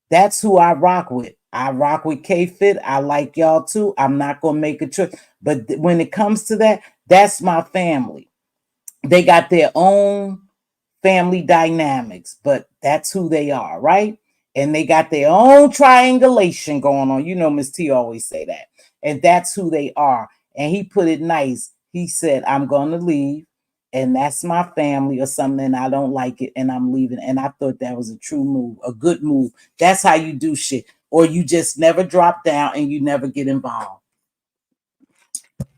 That's who I rock with. I rock with K-Fit. I like y'all too. I'm not going to make a choice. But when it comes to that, that's my family. They got their own family dynamics, but that's who they are, right? And they got their own triangulation going on. You know, Miss T always say that. And that's who they are. And he put it nice. He said, "I'm going to leave, and that's my family," or something, and I don't like it, and I'm leaving. And I thought that was a true move, a good move. That's how you do shit. Or you just never drop down and you never get involved.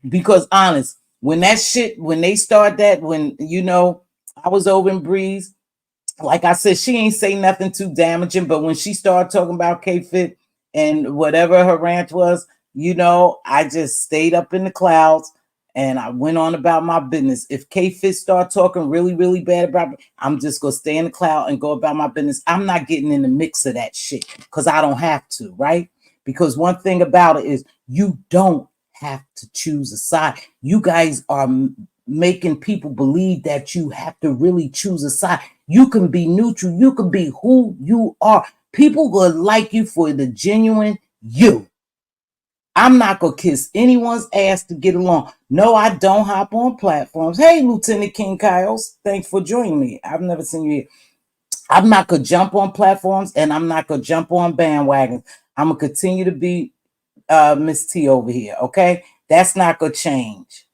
Because honest, when that shit, when they start that, I was over in Breeze, like I said, she ain't say nothing too damaging, but when she started talking about K-Fit and whatever her rant was, I just stayed up in the clouds and I went on about my business. If K-Fit start talking really, really bad about me, I'm just gonna stay in the cloud and go about my business. I'm not getting in the mix of that shit because I don't have to, right? Because one thing about it is you don't have to choose a side. You guys are making people believe that you have to really choose a side. You can be neutral. You can be who you are. People will like you for the genuine you. I'm not going to kiss anyone's ass to get along. No, I don't hop on platforms. Hey, Lieutenant King Kyles, thanks for joining me. I've never seen you here. I'm not going to jump on platforms and I'm not going to jump on bandwagons. I'm going to continue to be Miss T over here, okay? That's not going to change.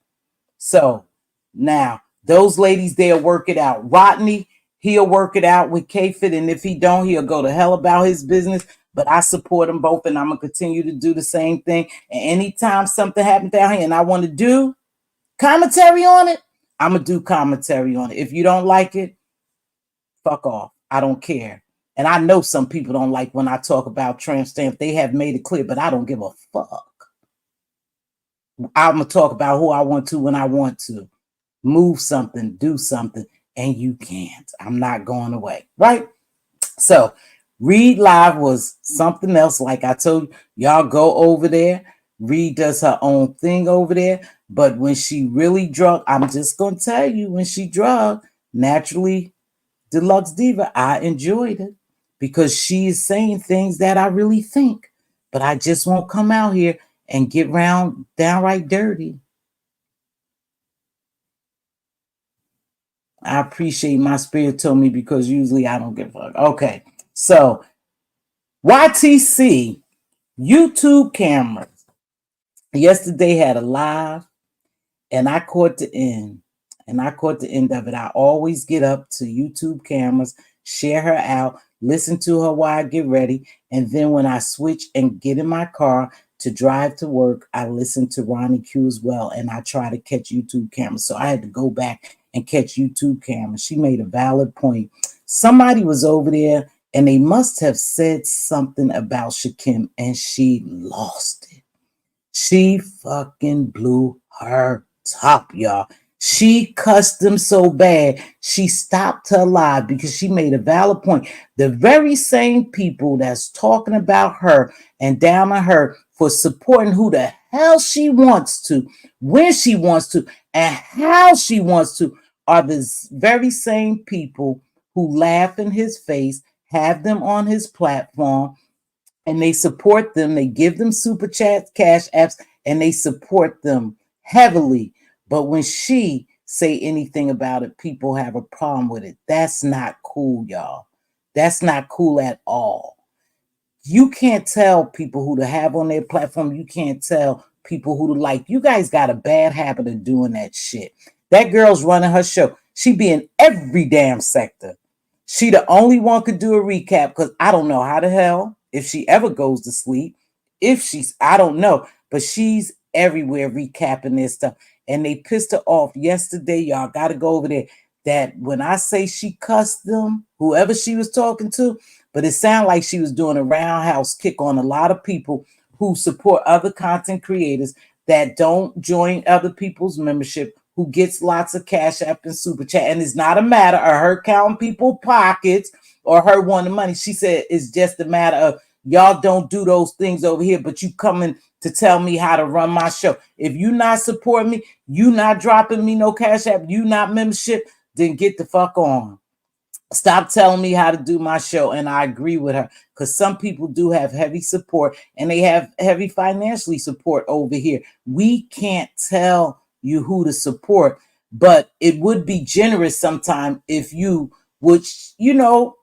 So now those ladies, they'll work it out. Rodney, he'll work it out with K-Fit, and if he don't, he'll go to hell about his business. But I support them both, and I'm gonna continue to do the same thing. And anytime something happens down here, and I want to do commentary on it, I'm gonna do commentary on it. If you don't like it, fuck off. I don't care. And I know some people don't like when I talk about tramp stamp. They have made it clear, but I don't give a fuck. I'm gonna talk about who I want to when I want to. Move something, do something, and you can't. I'm not going away, right? So, Reed Live was something else. Like I told you, y'all go over there. Reed does her own thing over there. But when she really drunk, I'm just going to tell you, when she drunk, naturally, Deluxe Diva, I enjoyed it because she is saying things that I really think. But I just won't come out here and get round downright dirty. I appreciate my spirit told me because usually I don't give a fuck. Okay, so YTC YouTube cameras yesterday had a live, and I caught the end. And I caught the end of it. I always get up to YouTube cameras, share her out, listen to her while I get ready. And then when I switch and get in my car to drive to work, I listen to Ronnie Q as well. And I try to catch YouTube cameras. So I had to go back and catch YouTube cameras. She made a valid point. Somebody was over there and they must have said something about Shakim and she lost it. She fucking blew her top, y'all. She cussed them so bad, she stopped her live because she made a valid point. The very same people that's talking about her and down on her for supporting who the hell she wants to, when she wants to, and how she wants to, are the very same people who laugh in his face, have them on his platform, and they support them. They give them super chats, cash apps, and they support them heavily. But when she say anything about it, people have a problem with it. That's not cool, y'all. That's not cool at all. You can't tell people who to have on their platform. You can't tell people who to like. You guys got a bad habit of doing that shit. That girl's running her show. She be in every damn sector. She the only one could do a recap because I don't know how the hell if she ever goes to sleep. If she's, I don't know. but she's everywhere recapping this stuff. And they pissed her off yesterday. Y'all got to go over there. That when I say she cussed them, whoever she was talking to, but it sounded like she was doing a roundhouse kick on a lot of people who support other content creators that don't join other people's membership, who gets lots of cash app and super chat. And it's not a matter of her counting people's pockets or her wanting money. She said it's just a matter of y'all don't do those things over here, but you coming to tell me how to run my show. If you not supporting me, you not dropping me no cash app, you not membership, then get the fuck on. Stop telling me how to do my show. And I agree with her, because some people do have heavy support and they have heavy financially support over here. We can't tell you who to support, but it would be generous sometime if you would,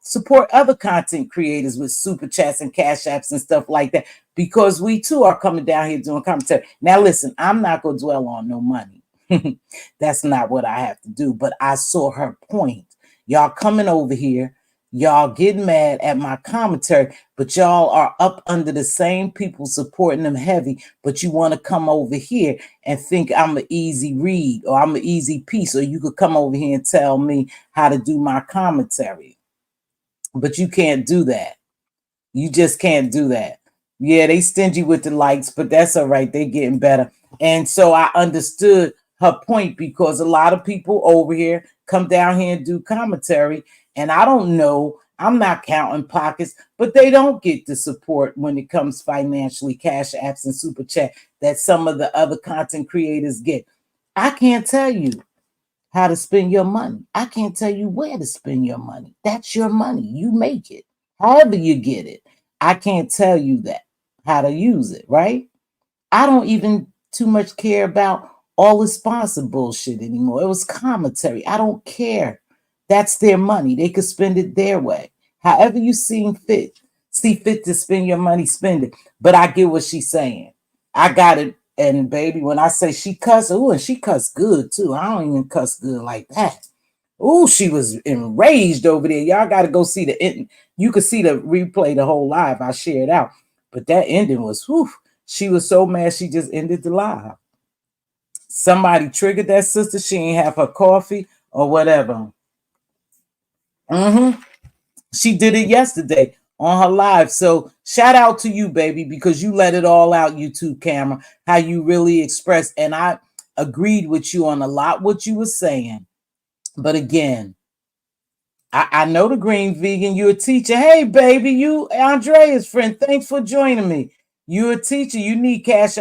support other content creators with super chats and cash apps and stuff like that, because we too are coming down here doing commentary. Now, listen, I'm not going to dwell on no money. That's not what I have to do, but I saw her point. Y'all coming over here, y'all getting mad at my commentary, but y'all are up under the same people supporting them heavy, but you want to come over here and think I'm an easy read or I'm an easy piece, or you could come over here and tell me how to do my commentary. But you can't do that. You just can't do that. Yeah, they stingy with the likes, but that's all right. They're getting better. And so I understood her point, because a lot of people over here come down here and do commentary. And I don't know, I'm not counting pockets, but they don't get the support when it comes financially, cash apps and super chat, that some of the other content creators get. I can't tell you how to spend your money. I can't tell you where to spend your money. That's your money. You make it. However you get it. I can't tell you that, how to use it, right? I don't even too much care about all the sponsor bullshit anymore. It was commentary. I don't care. That's their money. They could spend it their way. However you see fit to spend your money, spend it. But I get what she's saying. I got it. And baby, when I say she cussed, and she cussed good too. I don't even cuss good like that. Oh, she was enraged over there. Y'all got to go see you could see the replay, the whole live I shared out. But that ending was, whew, she was so mad she just ended the live. Somebody triggered that sister. She ain't have her coffee or whatever. She did it yesterday on her live. So shout out to you, baby, because you let it all out, YouTube camera, how you really expressed. And I agreed with you on a lot what you were saying. But again, I know the green vegan. You're a teacher. Hey, baby, you Andrea's friend. Thanks for joining me. You're a teacher. You need cash.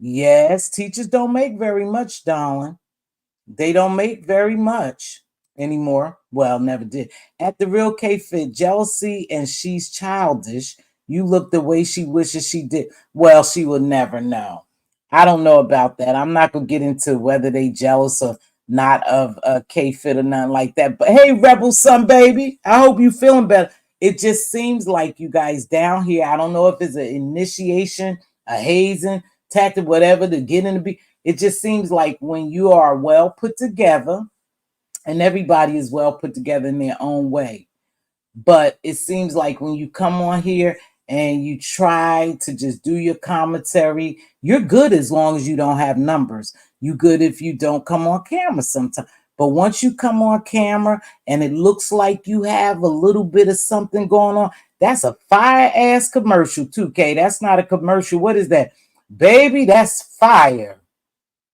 Yes, teachers don't make very much, darling. They don't make very much anymore. Well, never did. At the real K-Fit, jealousy and she's childish. You look the way she wishes she did. Well, she will never know. I don't know about that. I'm not going to get into whether they jealous or not of K-Fit or nothing like that. But hey, Rebel Son, baby, I hope you feeling better. It just seems like you guys down here, I don't know if it's an initiation, a hazing tactic, whatever, to get in the beat. It just seems like when you are well put together, and everybody is well put together in their own way, but it seems like when you come on here and you try to just do your commentary, you're good as long as you don't have numbers. You good if you don't come on camera sometimes. But once you come on camera and it looks like you have a little bit of something going on, that's a fire ass commercial too, K. That's not a commercial. What is that? Baby, that's fire.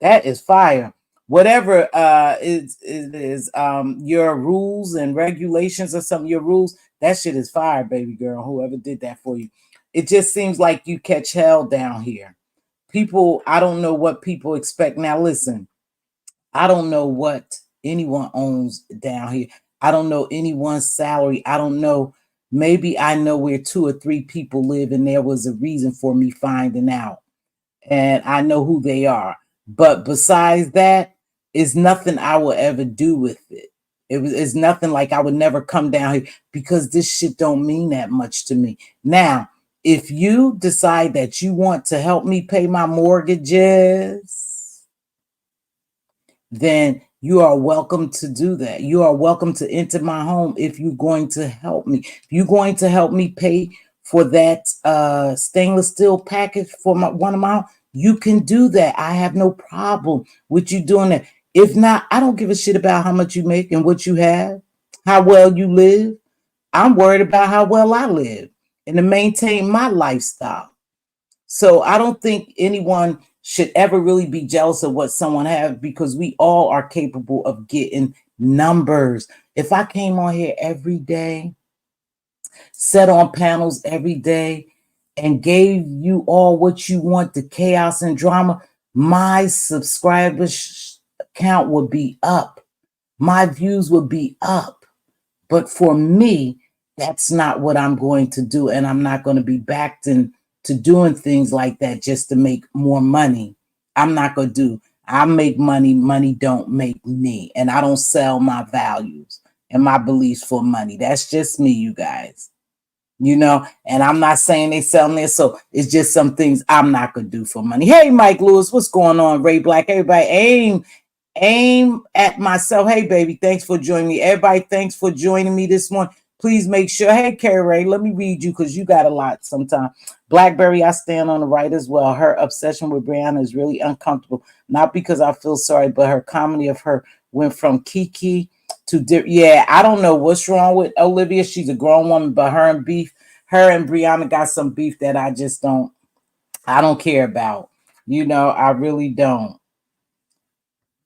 That is fire. Whatever is your rules and regulations or something, your rules, that shit is fire, baby girl. Whoever did that for you. It just seems like you catch hell down here. People, I don't know what people expect. Now listen, I don't know what anyone owns down here. I don't know anyone's salary. I don't know. Maybe I know where 2 or 3 people live, and there was a reason for me finding out. And I know who they are. But besides that, it's nothing I will ever do with it. It's nothing like I would never come down here, because this shit don't mean that much to me. Now, if you decide that you want to help me pay my mortgages, then you are welcome to do that. You are welcome to enter my home if you're going to help me. If you're going to help me pay for that stainless steel package for one of my homes, You can do that. I have no problem with you doing that. If not, I don't give a shit about how much you make and what you have, how well you live. I'm worried about how well I live and to maintain my lifestyle. So I don't think anyone should ever really be jealous of what someone has, because we all are capable of getting numbers. If I came on here every day, sat on panels every day, and gave you all what you want, the chaos and drama, my subscribers count would be up. My views would be up. But for me, that's not what I'm going to do. And I'm not going to be backed into doing things like that just to make more money. I'm not going to do. I make money. Money don't make me. And I don't sell my values and my beliefs for money. That's just me, you guys. And I'm not saying they sell me. So it's just some things I'm not going to do for money. Hey, Mike Lewis, what's going on? Ray Black, everybody, aim at myself. Hey, baby, thanks for joining me. Everybody, thanks for joining me this morning. Please make sure. Hey, Carrie Ray, let me read you because you got a lot sometimes. Blackberry, I stand on the right as well. Her obsession with Brianna is really uncomfortable. Not because I feel sorry, but her comedy of her went from Kiki to yeah, I don't know what's wrong with Olivia. She's a grown woman, but her and Brianna got some beef that I don't care about. I really don't.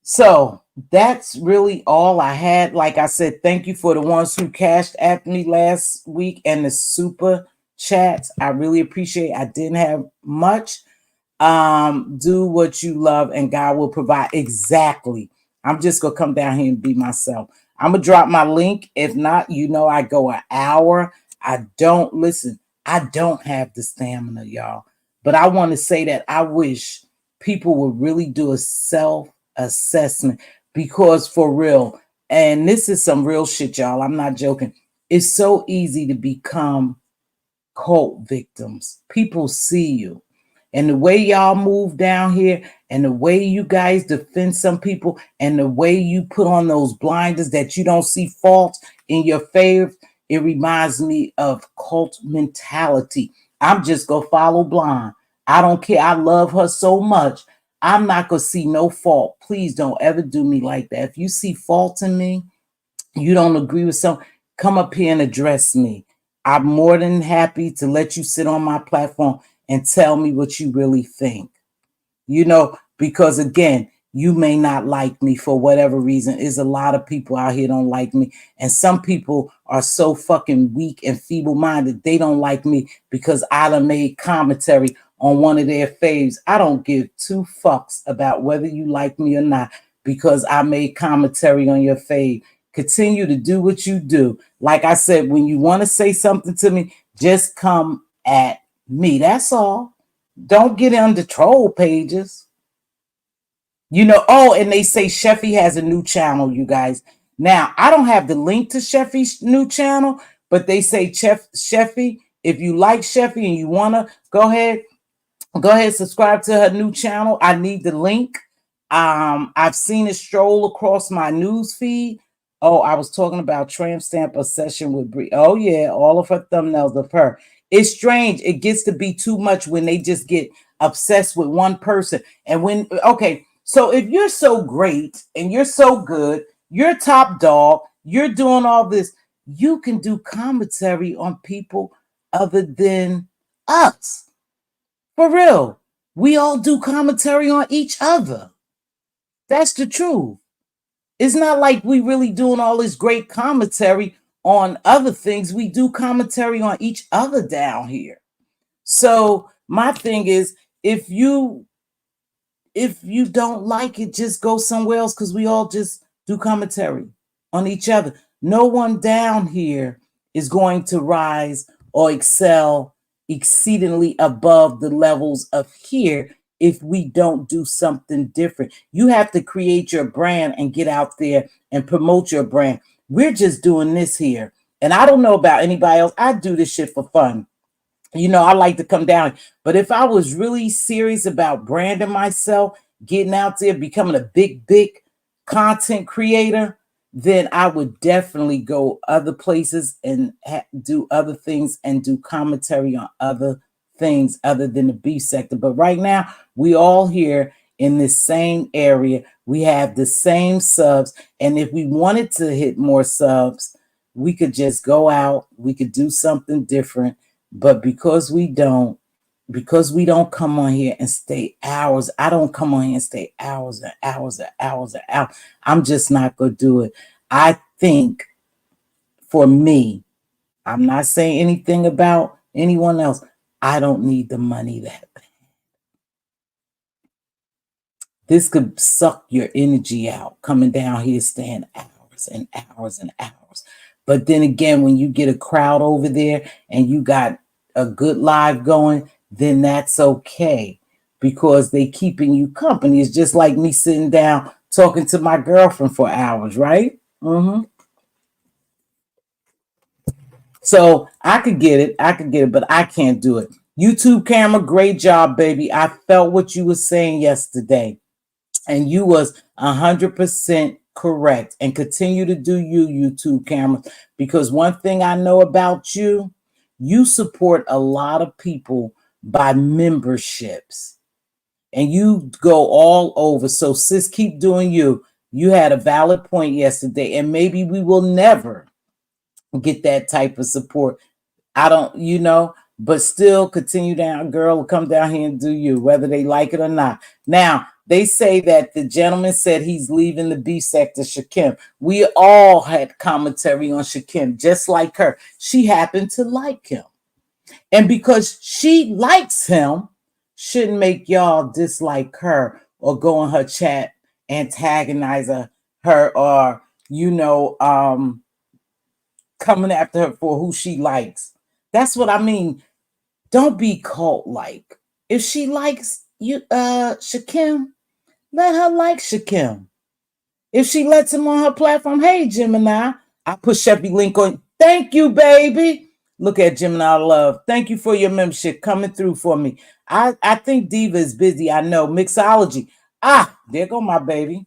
So that's really all I had. Like I said, thank you for the ones who cashed at me last week and the super chats. I really appreciate it. I didn't have much. Do what you love and God will provide. Exactly. I'm just gonna come down here and be myself. I'm gonna drop my link. If not, I go an hour. I don't have the stamina, y'all. But I want to say that I wish people would really do a self-assessment, because for real, and this is some real shit, y'all. I'm not joking. It's so easy to become cult victims. People see you. And the way y'all move down here, and the way you guys defend some people, and the way you put on those blinders that you don't see faults in your favor, it reminds me of cult mentality. I'm just gonna follow blind. I don't care. I love her so much. I'm not gonna see no fault. Please don't ever do me like that. If you see fault in me, you don't agree with something, come up here and address me. I'm more than happy to let you sit on my platform and tell me what you really think. Because again, you may not like me for whatever reason. There's a lot of people out here don't like me. And some people are so fucking weak and feeble-minded, they don't like me because I done made commentary on one of their faves. I don't give two fucks about whether you like me or not because I made commentary on your fave. Continue to do what you do. Like I said, when you want to say something to me, just come at me. That's all. Don't get on the troll pages. And they say Sheffy has a new channel, you guys. Now, I don't have the link to Sheffy's new channel, but they say Sheffy, if you like Sheffy and you want to go ahead, subscribe to her new channel. I need the link. I've seen it stroll across my news feed. Oh, I was talking about tramp stamp a session with Bri. Oh yeah, all of her thumbnails of her. It's strange. It gets to be too much when they just get obsessed with one person. And so if you're so great and you're so good, you're top dog, you're doing all this, you can do commentary on people other than us. For real. We all do commentary on each other. That's the truth. It's not like we really doing all this great commentary on other things. We do commentary on each other down here. So my thing is, if you don't like it, just go somewhere else, because we all just do commentary on each other. No one down here is going to rise or excel exceedingly above the levels of here if we don't do something different. You have to create your brand and get out there and promote your brand. We're just doing this here. And I don't know about anybody else. I do this shit for fun. I like to come down. But if I was really serious about branding myself, getting out there, becoming a big content creator, then I would definitely go other places and do other things and do commentary on other things other than the beef sector. But right now, we all here in this same area. We have the same subs. And if we wanted to hit more subs, we could just go out. We could do something different. But because we don't come on here and stay hours. I don't come on here and stay hours and hours and hours and hours. I'm just not going to do it. I think for me, I'm not saying anything about anyone else. I don't need the money that bad. This could suck your energy out, coming down here, staying hours and hours and hours. But then again, when you get a crowd over there and you got a good live going, then that's okay because they keeping you company. It's just like me sitting down talking to my girlfriend for hours, right? So I could get it, but I can't do it. YouTube camera, great job, baby. I felt what you were saying yesterday, and you was 100% correct. And continue to do you, YouTube camera, because one thing I know about you, you support a lot of people by memberships, and you go all over. So sis, keep doing you. You had a valid point yesterday, and maybe we will never get that type of support. I don't, but still continue down, girl. Come down here and do you, whether they like it or not. Now, they say that the gentleman said he's leaving the B sector, Shakim. We all had commentary on Shakim, just like her. She happened to like him. And because she likes him, shouldn't make y'all dislike her or go in her chat, antagonize her or, coming after her for who she likes. That's what I mean. Don't be cult-like. If she likes you, Shakim, let her like Shakim. If she lets him on her platform, hey, Gemini, I put Chevy link on. Thank you, baby. Look at Gemini Love. Thank you for your membership coming through for me. I think Diva is busy. I know. Mixology. There go my baby.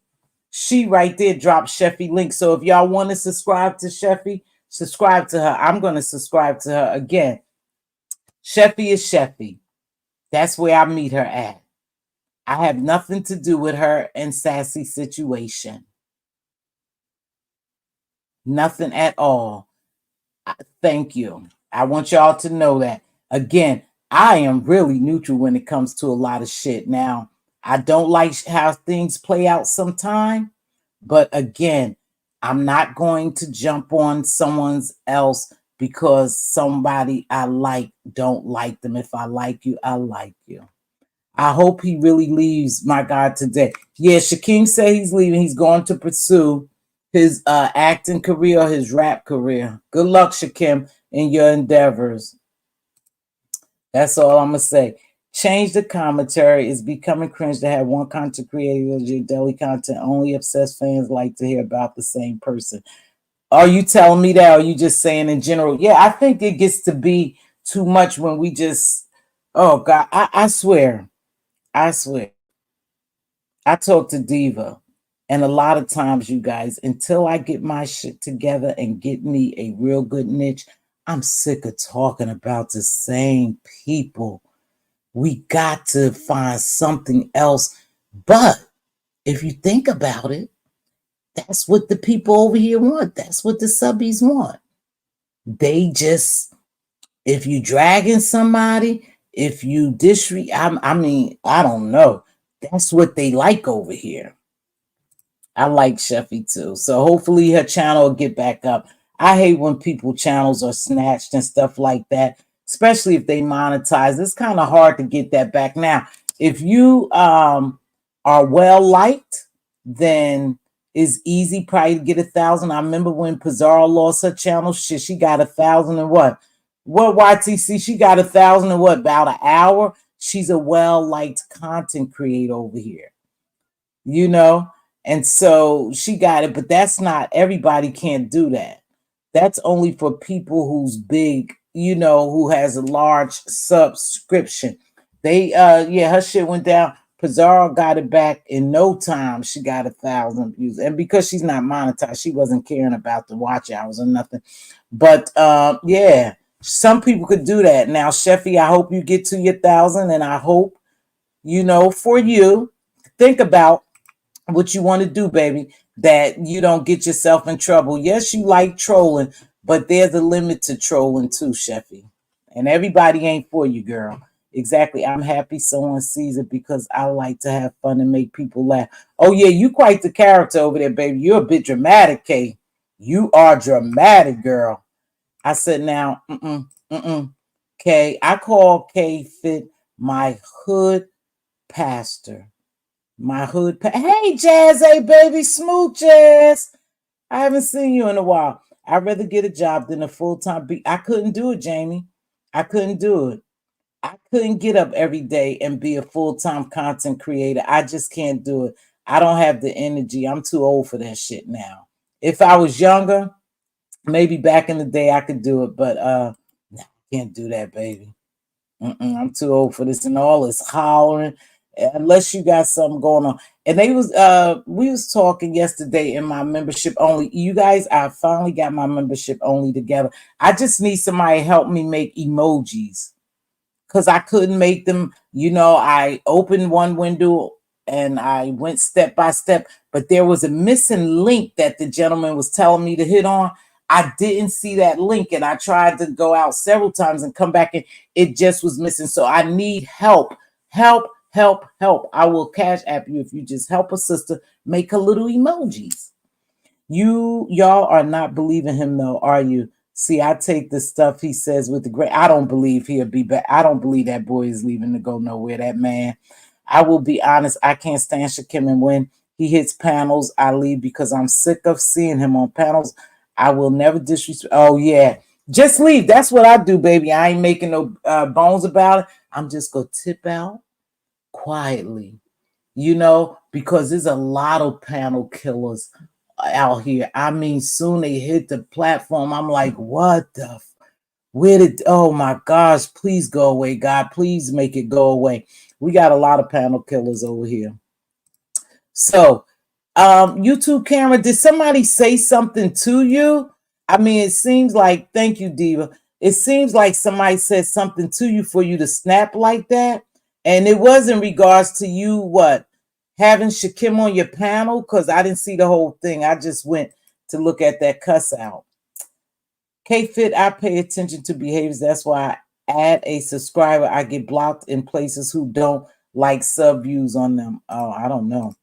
She right there dropped Sheffy link. So if y'all want to subscribe to Sheffy, subscribe to her. I'm going to subscribe to her again. Sheffy is Sheffy. That's where I meet her at. I have nothing to do with her and Sassy situation. Nothing at all. Thank you. I want y'all to know that. Again, I am really neutral when it comes to a lot of shit. Now, I don't like how things play out sometime, but again, I'm not going to jump on someone's else because somebody I like don't like them. If I like you, I like you. I hope he really leaves, my God, today. Yeah, Shakim said he's leaving. He's going to pursue his acting career or his rap career. Good luck, Shakim, in your endeavors. That's all I'm going to say. Change the commentary. It's becoming cringe to have one content creator as your daily content. Only obsessed fans like to hear about the same person. Are you telling me that, or are you just saying in general? Yeah, I think it gets to be too much when we just, oh, God, I swear. I talk to Diva, and a lot of times, you guys, until I get my shit together and get me a real good niche, I'm sick of talking about the same people. We got to find something else. But if you think about it, that's what the people over here want. That's what the subbies want. They just, if you dragging somebody, if you disrespect, I don't know. That's what they like over here. I like Sheffy too. So hopefully her channel will get back up. I hate when people channels are snatched and stuff like that, especially if they monetize. It's kind of hard to get that back. Now, if you are well liked, then it's easy probably to get 1,000. I remember when Pizarro lost her channel, shit, she got 1,000 and what? What YTC? She got 1,000 and what? About an hour. She's a well-liked content creator over here, and so she got it. But that's not everybody can't do that. That's only for people who's big, who has a large subscription. They her shit went down. Pizarro got it back in no time. She got 1,000 views, and because she's not monetized, she wasn't caring about the watch hours or nothing. But yeah, Some people could do that. Now, Sheffy, I hope you get to your 1,000, and I hope, for you, think about what you want to do, baby, that you don't get yourself in trouble. Yes, you like trolling, but there's a limit to trolling too, Sheffy. And everybody ain't for you, girl. Exactly. I'm happy someone sees it because I like to have fun and make people laugh. Oh, yeah, you quite the character over there, baby. You're a bit dramatic, Kay. You are dramatic, girl. I said, now, Kay, I call K-Fit my hood pastor. Hey, Jazz, hey, baby, smooth Jazz. I haven't seen you in a while. I'd rather get a job than a full-time beat. I couldn't do it, Jamie. I couldn't do it. I couldn't get up every day and be a full-time content creator. I just can't do it. I don't have the energy. I'm too old for that shit now. If I was younger, maybe back in the day I could do it, but nah, I can't do that, baby. I'm too old for this and all this hollering. Unless you got something going on. And we was talking yesterday in my membership only. You guys, I finally got my membership only together. I just need somebody to help me make emojis because I couldn't make them. I opened one window and I went step by step, but there was a missing link that the gentleman was telling me to hit on. I didn't see that link, and I tried to go out several times and come back, and it just was missing. So I need help. Help, help, help. I will cash app you if you just help a sister make her little emojis. Y'all are not believing him though, are you? See, I take the stuff he says with the great. I don't believe he'll be back. I don't believe that boy is leaving to go nowhere. That man. I will be honest. I can't stand Shakim, and when he hits panels, I leave because I'm sick of seeing him on panels. I will never disrespect. Oh yeah, just leave. That's what I do, baby. I ain't making no bones about it. I'm just gonna tip out quietly, because there's a lot of panel killers out here. I mean, soon they hit the platform. I'm like, what the? Oh my gosh, please go away, God. Please make it go away. We got a lot of panel killers over here. So, YouTube camera, did somebody say something to you? I mean, it seems like, thank you, Diva. It seems like somebody said something to you for you to snap like that. And it was in regards to you, what? Having Shakim on your panel? Because I didn't see the whole thing. I just went to look at that cuss out. K-Fit, I pay attention to behaviors. That's why I add a subscriber. I get blocked in places who don't like sub views on them. Oh, I don't know.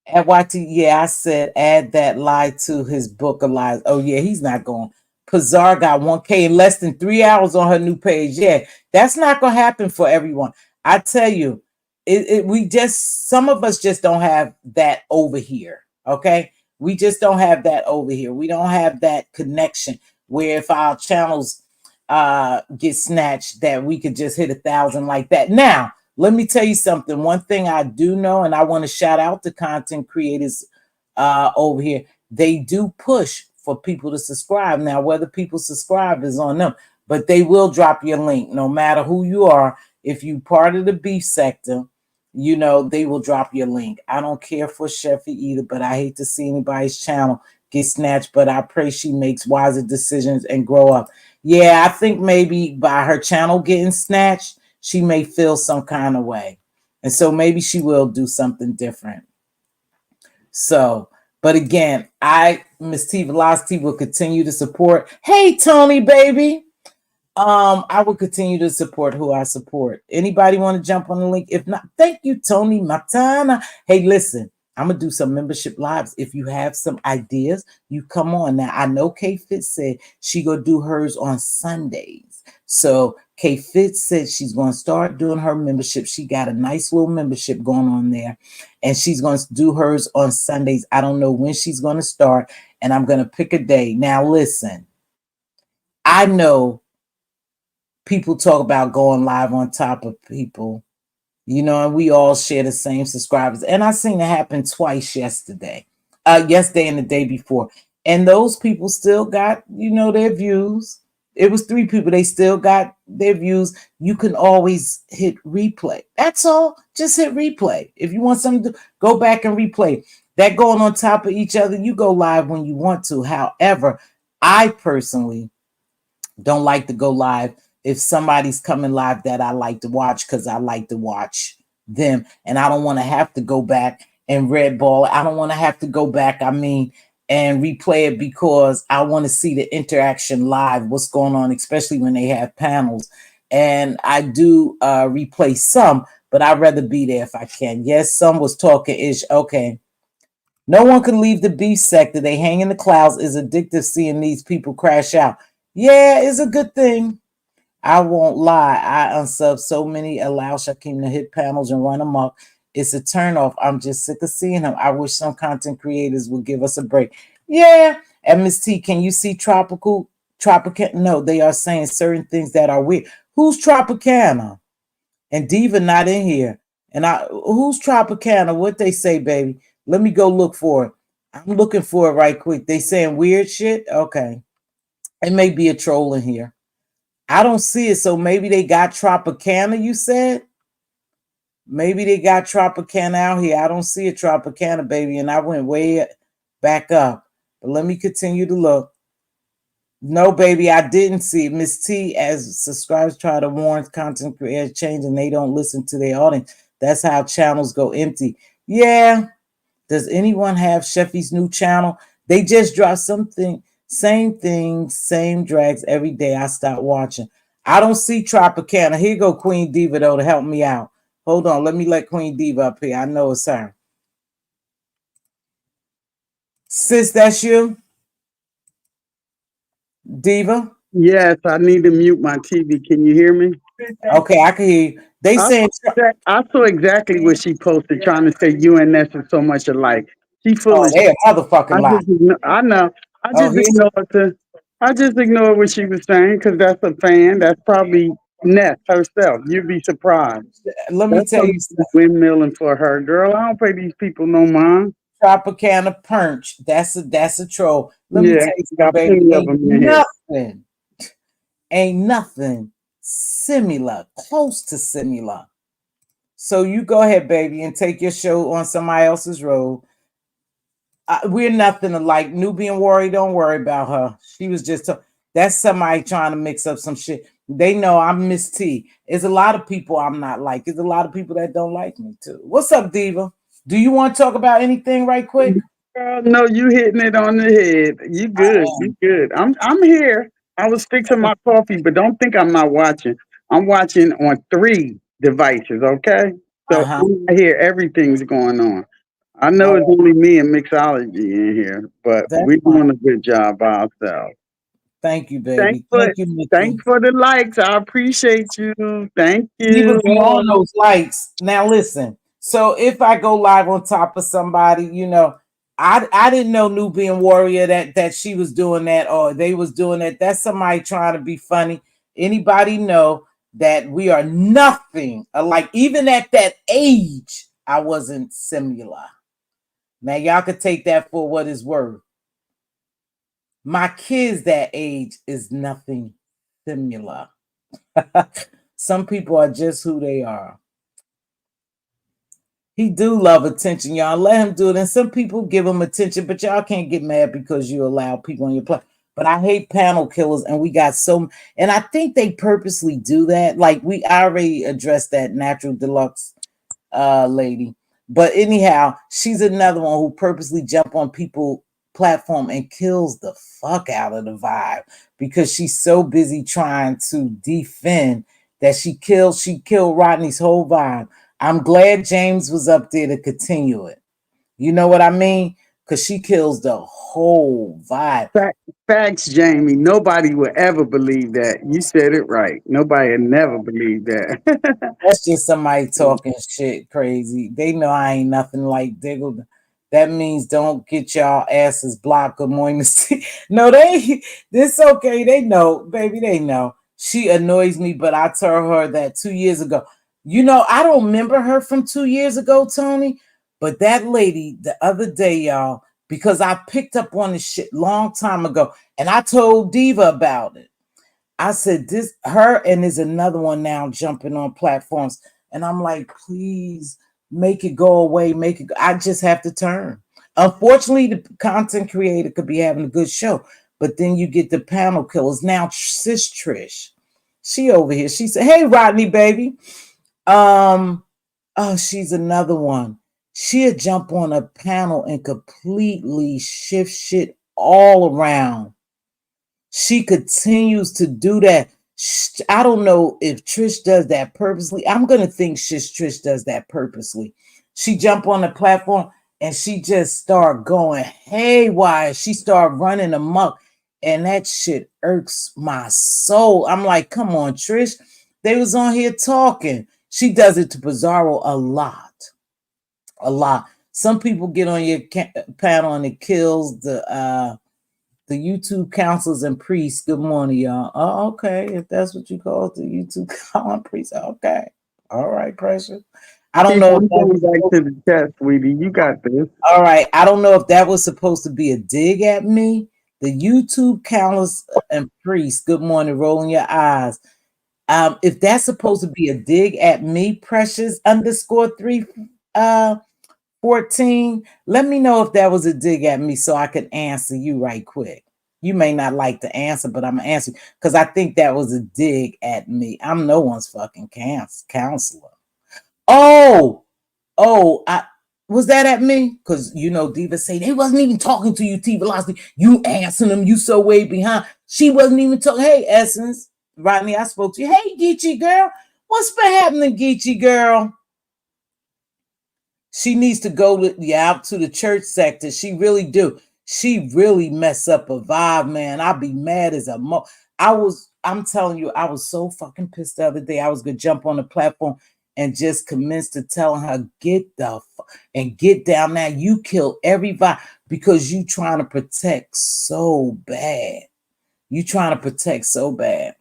At YT, yeah, I said add that lie to his book of lies. Oh, yeah, he's not going. Pazar got 1K in less than 3 hours on her new page. Yeah, that's not going to happen for everyone. I tell you, some of us just don't have that over here. Okay. We just don't have that over here. We don't have that connection where if our channels get snatched, that we could just hit 1,000 like that. Now, let me tell you something. One thing I do know, and I want to shout out the content creators over here. They do push for people to subscribe. Now, whether people subscribe is on them, but they will drop your link no matter who you are. If you part of the beef sector, they will drop your link. I don't care for Sheffy either, but I hate to see anybody's channel get snatched, but I pray she makes wiser decisions and grow up. Yeah, I think maybe by her channel getting snatched, she may feel some kind of way. And so maybe she will do something different. So, but again, Mz.Teavalocity will continue to support. Hey, Tony, baby. I will continue to support who I support. Anybody want to jump on the link? If not, thank you, Tony Matana. Hey, listen, I'm gonna do some membership lives. If you have some ideas, you come on. Now, I know K-Fit said she gonna do hers on Sundays. So K-Fit said she's gonna start doing her membership. She got a nice little membership going on there, and she's gonna do hers on Sundays. I don't know when she's gonna start, and I'm gonna pick a day. Now, listen, I know people talk about going live on top of people, and we all share the same subscribers. And I seen it happen twice yesterday and the day before. And those people still got, their views. It was 3 people. They still got their views. You can always hit replay. That's all. Just hit replay. If you want something to go back and replay. That going on top of each other, you go live when you want to. However, I personally Don't like to go live if somebody's coming live that I like to watch, because I like to watch them and I don't want to have to go back and red ball. I don't want to have to go back, and replay it, because I want to see the interaction live, what's going on, especially when they have panels. And I do replay some, but I'd rather be there if I can. Yes, some was talking ish. Okay. No one can leave the beef sector. They hang in the clouds. It's addictive seeing these people crash out. Yeah, it's a good thing. I won't lie. I unsub so many, allow Shakim to hit panels and run amok. It's a turnoff. I'm just sick of seeing him. I wish some content creators would give us a break. Yeah. And Miss T, can you see Tropical? No, they are saying certain things that are weird. Who's Tropicana? And Diva not in here. And who's Tropicana? What they say, baby? Let me go look for it. I'm looking for it right quick. They saying weird shit? Okay. It may be a troll in here. I don't see it, so maybe they got Tropicana, you said? Maybe they got Tropicana out here. I don't see a Tropicana, baby, and I went way back up. But let me continue to look. No, baby, I didn't see it. Miss T, as subscribers try to warn content creators change and they don't listen to their audience. That's how channels go empty. Yeah. Does anyone have Sheffy's new channel? They just dropped something, same thing, same drags every day. I stopped watching. I don't see Tropicana. Here go Queen Diva, though, to help me out. Hold on. Let me let Queen Diva up here. I know it's her. Sis, that's you? Diva? Yes, I need to mute my TV. Can you hear me? Okay, I can hear you. They I saying, I saw exactly what she posted, trying to say UNS is so much alike. She full oh, of they a shit. motherfucking lie. I know. I Oh, just here. ignored the. I just ignored what she was saying because that's a fan. That's probably Ness herself. You'd be surprised. Let me That's tell you something something. windmilling for her, girl. I don't pay these people no mind. Tropicana Punch. That's a troll. Let me Yeah, tell you something, got baby. plenty of them in here. Ain't nothing similar, close to similar. So you go ahead, baby, and take your show on somebody else's road. We're nothing alike. Nubian Warrior, don't worry about her. She was just that's somebody trying to mix up some shit. They know I'm Miss T. There's a lot of people I'm not like. There's a lot of people that don't like me too. What's up, Diva? Do you want to talk about anything right quick? Girl, no, you hitting it on the head. You I good. am. You good. I'm here. I was fixing my coffee, but don't think I'm not watching. I'm watching on 3 devices, okay? So Uh-huh. I hear everything's going on. I know All it's right. only me and Mixology in here, but That's we're fine. doing a good job by ourselves. Thank you, Thanks baby. for Thank you, Nikki. thanks for the likes. I appreciate you. Thank People you. be on those likes. Now listen. So if I go live on top of somebody, I didn't know Nubian Warrior that she was doing that or they was doing that. That's somebody trying to be funny. Anybody know that we are nothing alike? Even at that age, I wasn't similar. Now y'all could take that for what it's worth. My kids that age is nothing similar. Some people are just who they are. He do love attention, y'all. Let him do it. And some people give him attention, but y'all can't get mad because you allow people on your platform. But I hate panel killers, and we got and I think they purposely do that. Like we already addressed that natural deluxe lady. But anyhow, she's another one who purposely jump on people platform and kills the fuck out of the vibe because she's so busy trying to defend that she killed Rodney's whole vibe. I'm glad James was up there to continue it. You know what I mean? Because she kills the whole vibe. Facts, Jamie. Nobody would ever believe that. You said it right. Nobody would never believe that. That's just somebody talking shit crazy. They know I ain't nothing like Diggle. That means don't get y'all asses blocked. Good morning. No, this okay. They know, baby. They know. She annoys me, but I told her that 2 years ago. I don't remember her from 2 years ago, Tony. But that lady the other day, y'all, because I picked up on this shit long time ago, and I told Diva about it. I said this her and there's another one now jumping on platforms. And I'm like, please make it go away. I just have to turn. Unfortunately, the content creator could be having a good show, But then you get the panel killers. Now, sis Trish, she over here. She said, "Hey, Rodney, baby." Um, oh, she's another one. She'll jump on a panel and completely shift shit all around. She continues to do that. I don't know if Trish does that purposely. I'm gonna think Trish does that purposely. She jump on the platform and she just start going haywire. She start running amok, and that shit irks my soul. I'm like, come on, Trish. They was on here talking. She does it to Bizarro a lot, a lot. Some people get on your panel and it kills the YouTube counselors and priests. Good morning, y'all. Oh, okay. If that's what you call it, the YouTube priests. Okay. All right, Precious. I don't Keep know if on that going was back supposed, to the chat, sweetie. You got this. all right. I don't know if that was supposed to be a dig at me. The YouTube counselors and priests. Good morning. Rolling your eyes. If that's supposed to be a dig at me, Precious underscore 314, let me know if that was a dig at me so I could answer you right quick. You may not like the answer, but I'm answering because I think that was a dig at me. I'm no one's fucking counselor. Oh, I was that at me? Because you know, Diva say they wasn't even talking to you, T-Velocity. You answering them, you so way behind. She wasn't even talking. Hey, Essence, Rodney, I spoke to you. Hey, Geechee girl, what's been happening, Geechee girl? She needs to go out to the church sector. She really do. She really mess up a vibe, man. I'd be mad as a I'm telling you, I was so fucking pissed the other day. I was gonna jump on the platform and just commence to telling her, get the and get down now. You kill every vibe because you trying to protect so bad. You trying to protect so bad.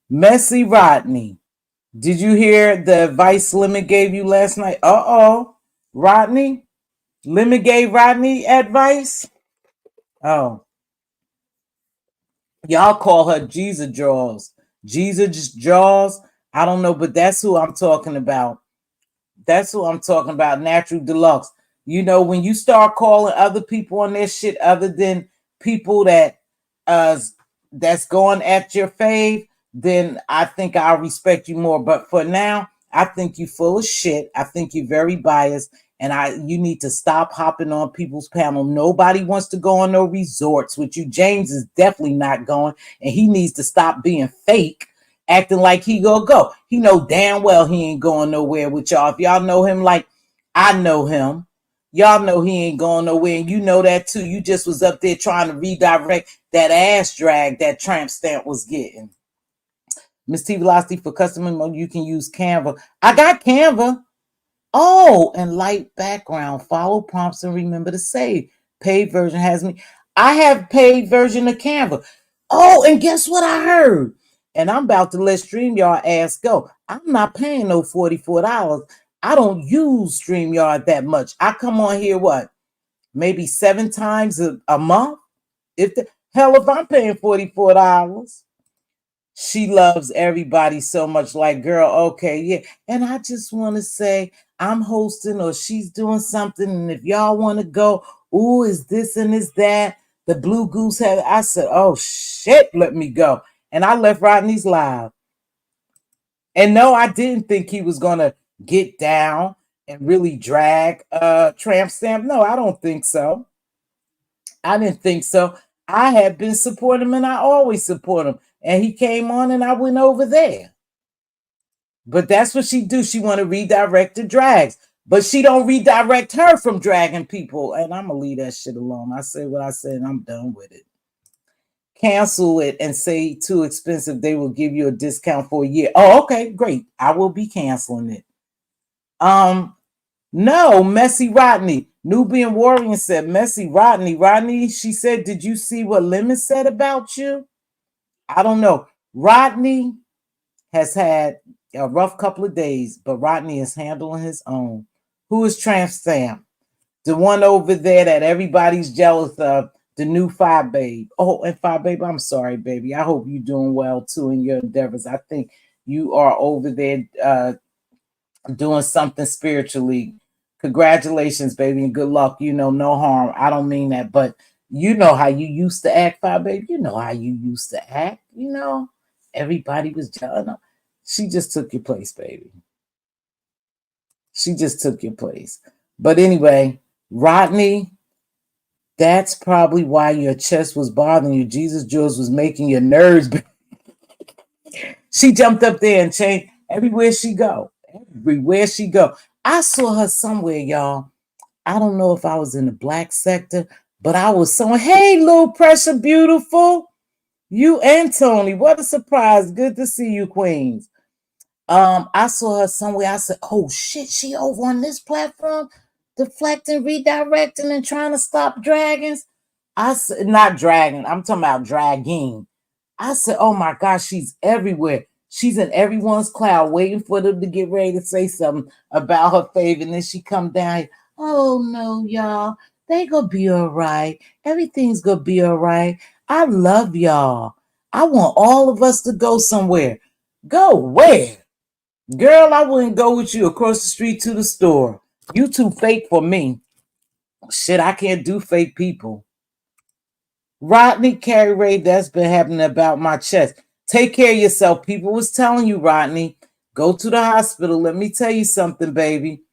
Messy Rodney. Did you hear the advice Lemon gave you last night? Rodney? Lemon gave Rodney advice? Oh, y'all call her Jesus Jaws. Jesus Jaws? I don't know, but that's who I'm talking about. That's who I'm talking about. Natural Deluxe. You know, when you start calling other people on their shit other than people uh that's going at your fave, then I think I'll respect you more. But for now, I think you full of shit. I think you're very biased. And you need to stop hopping on people's panel. Nobody wants to go on no resorts with you. James is definitely not going, and he needs to stop being fake, acting like he gonna go. He know damn well he ain't going nowhere with y'all. If y'all know him like I know him, y'all know he ain't going nowhere, and you know that too. You just was up there trying to redirect that ass drag that tramp stamp was getting. Mz.Teavalocity for customer mode, you can use Canva. I got Canva. Oh, and light background. Follow prompts and remember to save. Paid version has me. I have paid version of Canva. Oh, and guess what I heard? And I'm about to let StreamYard ass go. I'm not paying no $44. I don't use StreamYard that much. I come on here, what? Maybe 7 times a month? If I'm paying $44. She loves everybody so much. Like, girl, okay, yeah. And I just want to say I'm hosting or she's doing something. And if y'all want to go, ooh, is this and is that? The Blue Goose had, I said, oh shit, let me go. And I left Rodney's live. And no, I didn't think he was gonna get down and really drag Tramp Stamp. No, I don't think so. I didn't think so. I had been supporting him and I always support him. And he came on and I went over there. But that's what she do. She want to redirect the drags. But she don't redirect her from dragging people. And I'm going to leave that shit alone. I said what I said and I'm done with it. Cancel it and say too expensive. They will give you a discount for a year. Oh, okay, great. I will be canceling it. No, Messy Rodney. Nubian Warrior said, Messy Rodney. Rodney, she said, did you see what Lemon said about you? I don't know. Rodney has had a rough couple of days, but Rodney is handling his own. Who is Tramp Stamp? The one over there that everybody's jealous of, the new Fi Babe. Oh, and Fi Babe, I'm sorry, baby. I hope you're doing well too in your endeavors. I think you are over there doing something spiritually. Congratulations, baby, and good luck. You know, no harm. I don't mean that, but You know how you used to act, Five Baby. You know how you used to act. You know, everybody was jealous. She just took your place, baby. She just took your place. But anyway, Rodney, that's probably why your chest was bothering you. Jesus Jules was making your nerves. She jumped up there and changed everywhere she go. Everywhere she go. I saw her somewhere, y'all. I don't know if I was in the black sector, but I was somewhere. Hey, little pressure, beautiful. You and Tony. What a surprise. Good to see you, Queens. I saw her somewhere. I said, oh shit, she over on this platform, deflecting, redirecting, and trying to stop dragons. I said, not dragon, I'm talking about dragging. I said, oh my gosh, she's everywhere. She's in everyone's cloud, waiting for them to get ready to say something about her favor. And then she come down here, oh no, y'all. They gonna be all right. Everything's gonna be all right. I love y'all. I want all of us to go somewhere. Go where? Girl, I wouldn't go with you across the street to the store. You too fake for me. Shit, I can't do fake people. Rodney Carey Ray, that's been happening about my chest. Take care of yourself. People was telling you, Rodney, go to the hospital. Let me tell you something, baby.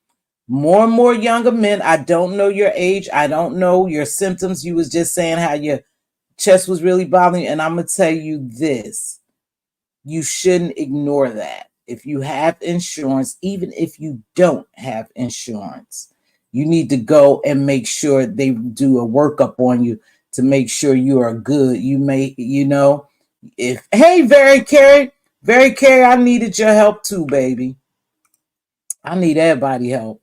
More and more younger men, I don't know your age. I don't know your symptoms. You was just saying how your chest was really bothering you. And I'm going to tell you this. You shouldn't ignore that. If you have insurance, even if you don't have insurance, you need to go and make sure they do a workup on you to make sure you are good. You may, if, hey, Very Carey, I needed your help too, baby. I need everybody help.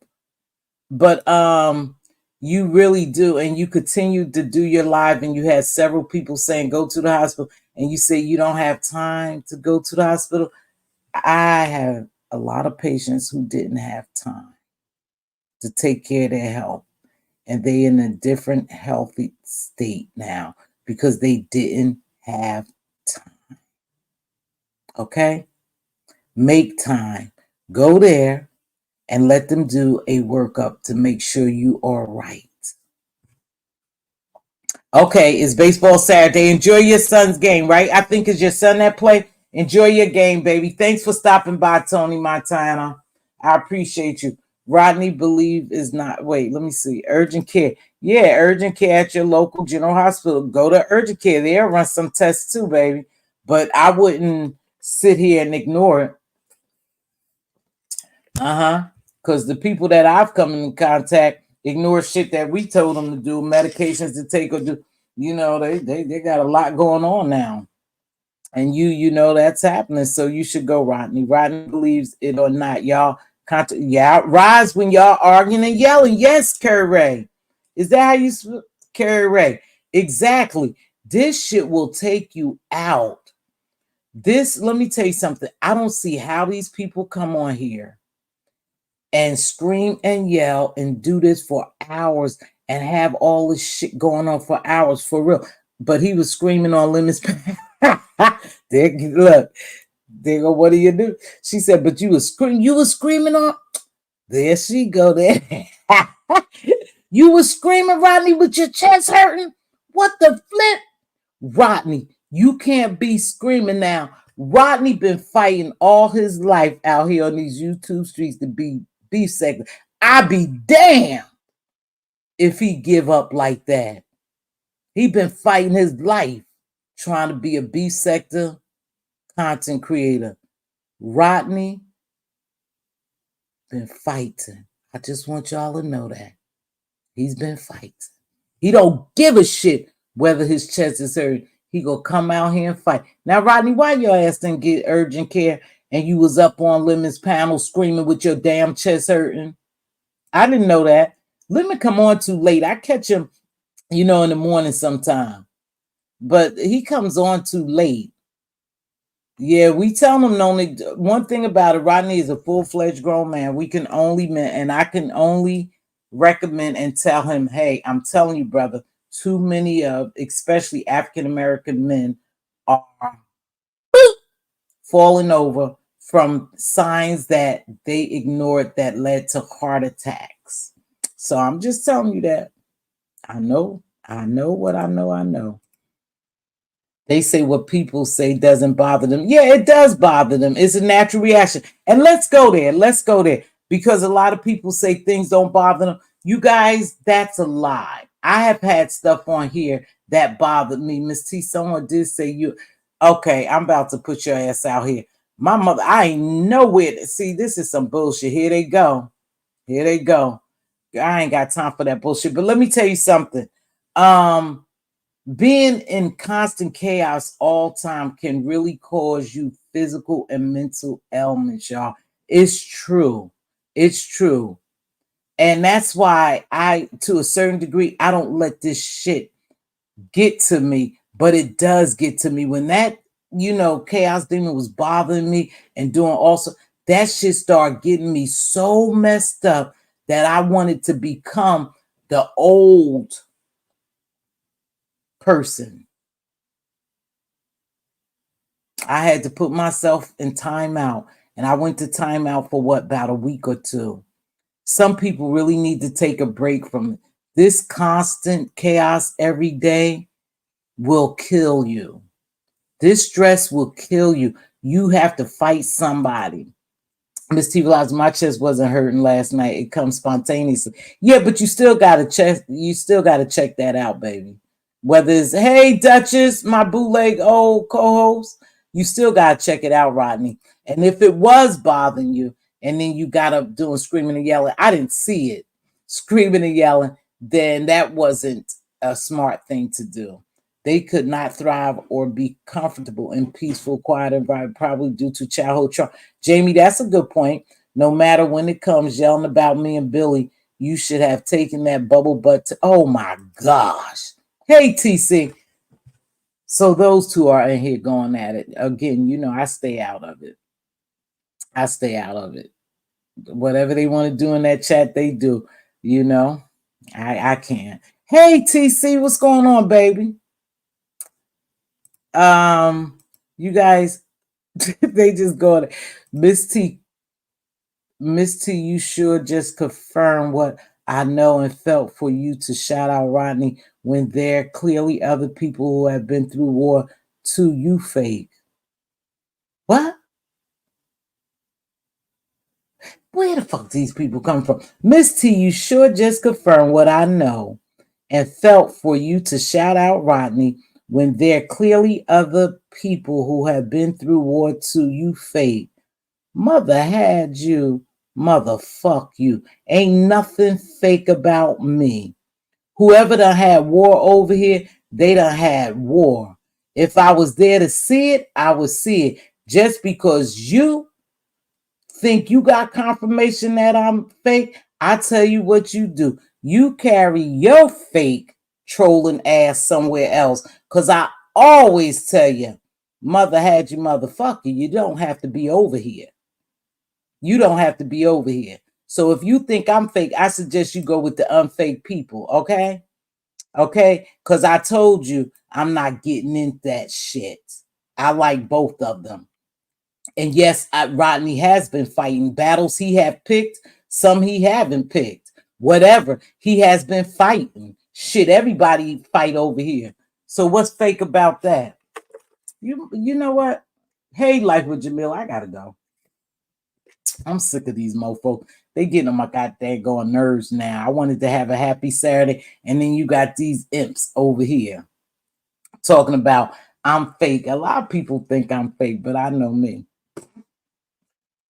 But you really do, and you continue to do your live, and you had several people saying go to the hospital, and you say you don't have time to go to the hospital. I have a lot of patients who didn't have time to take care of their health, and they in a different healthy state now because they didn't have time. Okay? Make time. Go there and let them do a workup to make sure you are right. Okay, it's baseball Saturday. Enjoy your son's game, right? I think it's your son that play. Enjoy your game, baby. Thanks for stopping by, Tony Montana. I appreciate you. Rodney believe is not. Wait, let me see. Urgent care. Yeah, urgent care at your local general hospital. Go to urgent care. They'll run some tests too, baby. But I wouldn't sit here and ignore it. Because the people that I've come in contact ignore shit that we told them to do, medications to take or do. They got a lot going on now. And you know that's happening. So you should go, Rodney. Rodney believes it or not. Y'all rise when y'all arguing and yelling. Yes, Carrie Ray. Is that how you Carrie Ray? Exactly. This shit will take you out. Let me tell you something. I don't see how these people come on here and scream and yell and do this for hours and have all this shit going on for hours for real. But he was screaming on limits. Look, they go, what do you do? She said, but you was screaming on. There she go there. You was screaming, Rodney, with your chest hurting. What the flip? Rodney, you can't be screaming now. Rodney been fighting all his life out here on these YouTube streets to be beef sector. I be damned if he give up like that. He been fighting his life trying to be a beef sector content creator. Rodney been fighting. I just want y'all to know that. He's been fighting. He don't give a shit whether his chest is hurt. He gonna come out here and fight. Now, Rodney, why your ass didn't get urgent care and you was up on Lemon's panel screaming with your damn chest hurting? I didn't know that. Lemon come on too late. I catch him, in the morning sometime. But he comes on too late. Yeah, we tell him only one thing about it. Rodney is a full-fledged grown man. We can only, and I can only recommend and tell him, hey, I'm telling you, brother, too many of, especially African-American men, are falling over from signs that they ignored that led to heart attacks. So I'm just telling you that. I know I know what I know. I know. They say what people say doesn't bother them. Yeah, it does bother them. It's a natural reaction. And let's go there. Let's go there. Because a lot of people say things don't bother them. You guys, that's a lie. I have had stuff on here that bothered me. Miss T, someone did say you. Okay, I'm about to put your ass out here. My mother, I ain't nowhere to see. This is some bullshit. Here they go. Here they go. I ain't got time for that bullshit. But let me tell you something. Being in constant chaos all time can really cause you physical and mental ailments, y'all. It's true. It's true. And that's why to a certain degree, I don't let this shit get to me, but it does get to me. When that, chaos demon was bothering me and doing also, that shit started getting me so messed up that I wanted to become the old person. I had to put myself in timeout, and I went to timeout for what, about a week or two. Some people really need to take a break from this constant chaos every day. Will kill you. This stress will kill you. You have to fight somebody. Mz.Teavalocity, my chest wasn't hurting last night. It comes spontaneously. Yeah, but you still gotta check. You still gotta check that out, baby. Whether it's hey Duchess, my bootleg old co-host, you still gotta check it out, Rodney. And if it was bothering you, and then you got up doing screaming and yelling, I didn't see it, screaming and yelling, then that wasn't a smart thing to do. They could not thrive or be comfortable in peaceful, quiet environment, probably due to childhood trauma. Jamie, that's a good point. No matter when it comes yelling about me and Billy, you should have taken that bubble butt to, oh my gosh. Hey, TC. So those two are in here going at it. Again, I stay out of it. I stay out of it. Whatever they want to do in that chat, they do. I can't. Hey, TC, what's going on, baby? You guys, they just go to Miss T, you should just confirm what I know and felt for you to shout out Rodney when there are clearly other people who have been through war to you fake. What? Where the fuck these people come from? Miss T, you sure just confirm what I know and felt for you to shout out Rodney when there are clearly other people who have been through war to you fake. Mother had you, motherfuck you. Ain't nothing fake about me. Whoever done had war over here, they done had war. If I was there to see it, I would see it. Just because you think you got confirmation that I'm fake, I tell you what you do. You carry your fake trolling ass somewhere else. Because I always tell you, mother had you, motherfucker. You don't have to be over here. You don't have to be over here. So if you think I'm fake, I suggest you go with the unfake people, okay? Okay? Because I told you I'm not getting into that shit. I like both of them. And yes, Rodney has been fighting battles he have picked, some he haven't picked. Whatever, he has been fighting. Shit, everybody fight over here. So what's fake about that? You know what? Hey, Life with Jamil, I gotta go. I'm sick of these mofos. They getting on my goddamn going nerves now. I wanted to have a happy Saturday, and then you got these imps over here talking about I'm fake. A lot of people think I'm fake, but I know me.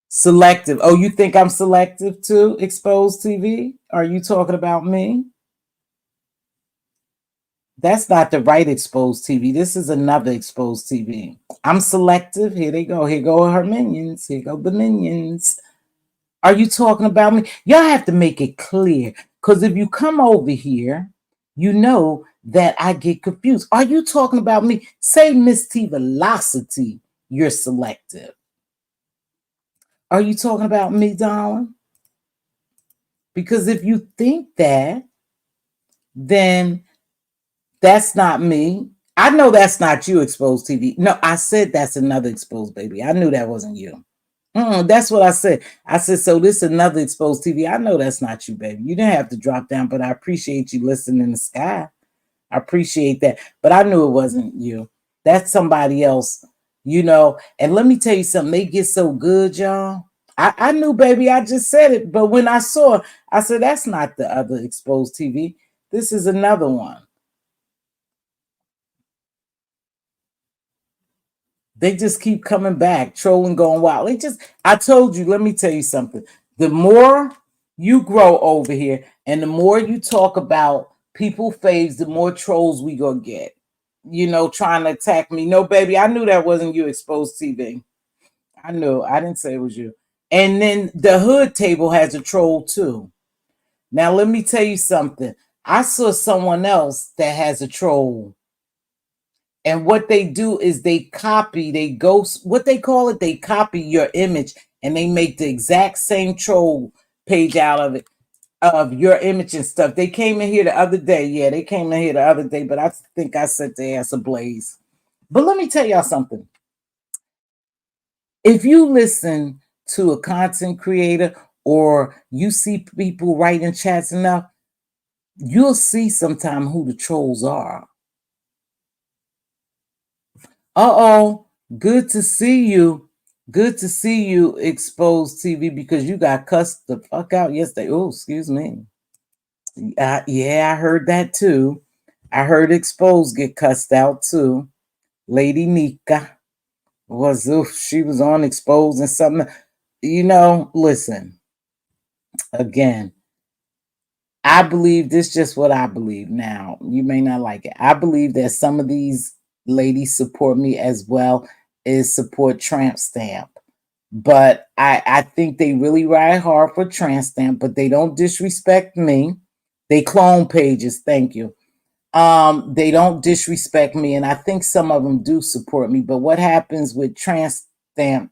Selective. Oh, you think I'm selective too? Exposed TV? Are you talking about me? That's not the right Exposed TV. This is another Exposed TV. I'm selective. Here they go. Here go her minions. Here go the minions. Are you talking about me? Y'all have to make it clear. Because if you come over here, you know that I get confused. Are you talking about me? Say Mz.Teavalocity, you're selective. Are you talking about me, darling? Because if you think that, then that's not me. I know that's not you, Exposed TV. No, I said that's another Exposed baby. I knew that wasn't you. That's what I said. I said, so this is another Exposed TV. I know that's not you, baby. You didn't have to drop down, but I appreciate you listening in the sky. I appreciate that. But I knew it wasn't you. That's somebody else, you know. And let me tell you something, they get so good, y'all. I knew, baby, I just said it. But when I saw it, I said, that's not the other exposed TV. This is another one. They just keep coming back, trolling, going wild. I told you, let me tell you something. The more you grow over here and the more you talk about people faves, the more trolls we gonna get. You know, trying to attack me. No, baby, I knew that wasn't you, exposed TV. I knew. I didn't say it was you. And then the hood table has a troll too. Now, let me tell you something. I saw someone else that has a troll. And what they do is they copy, they go, what they call it, they copy your image and they make the exact same troll page out of it, of your image and stuff. They came in here the other day. Yeah, they came in here the other day, but I think I set their ass ablaze. But let me tell y'all something. If you listen to a content creator or you see people writing chats enough, you'll see sometime who the trolls are. Uh-oh, good to see you. Good to see you, exposed TV, because you got cussed the fuck out yesterday. Oh, excuse me. Yeah, I heard that too. I heard exposed get cussed out too. Lady Nika was, oof, she was on exposed and something. You know, listen, again, I believe this just what I believe. Now, you may not like it. I believe that some of these ladies support me as well as support Tramp Stamp. But I think they really ride hard for Tramp Stamp, but they don't disrespect me. They clone pages, thank you. They don't disrespect me, and I think some of them do support me. But what happens with Tramp Stamp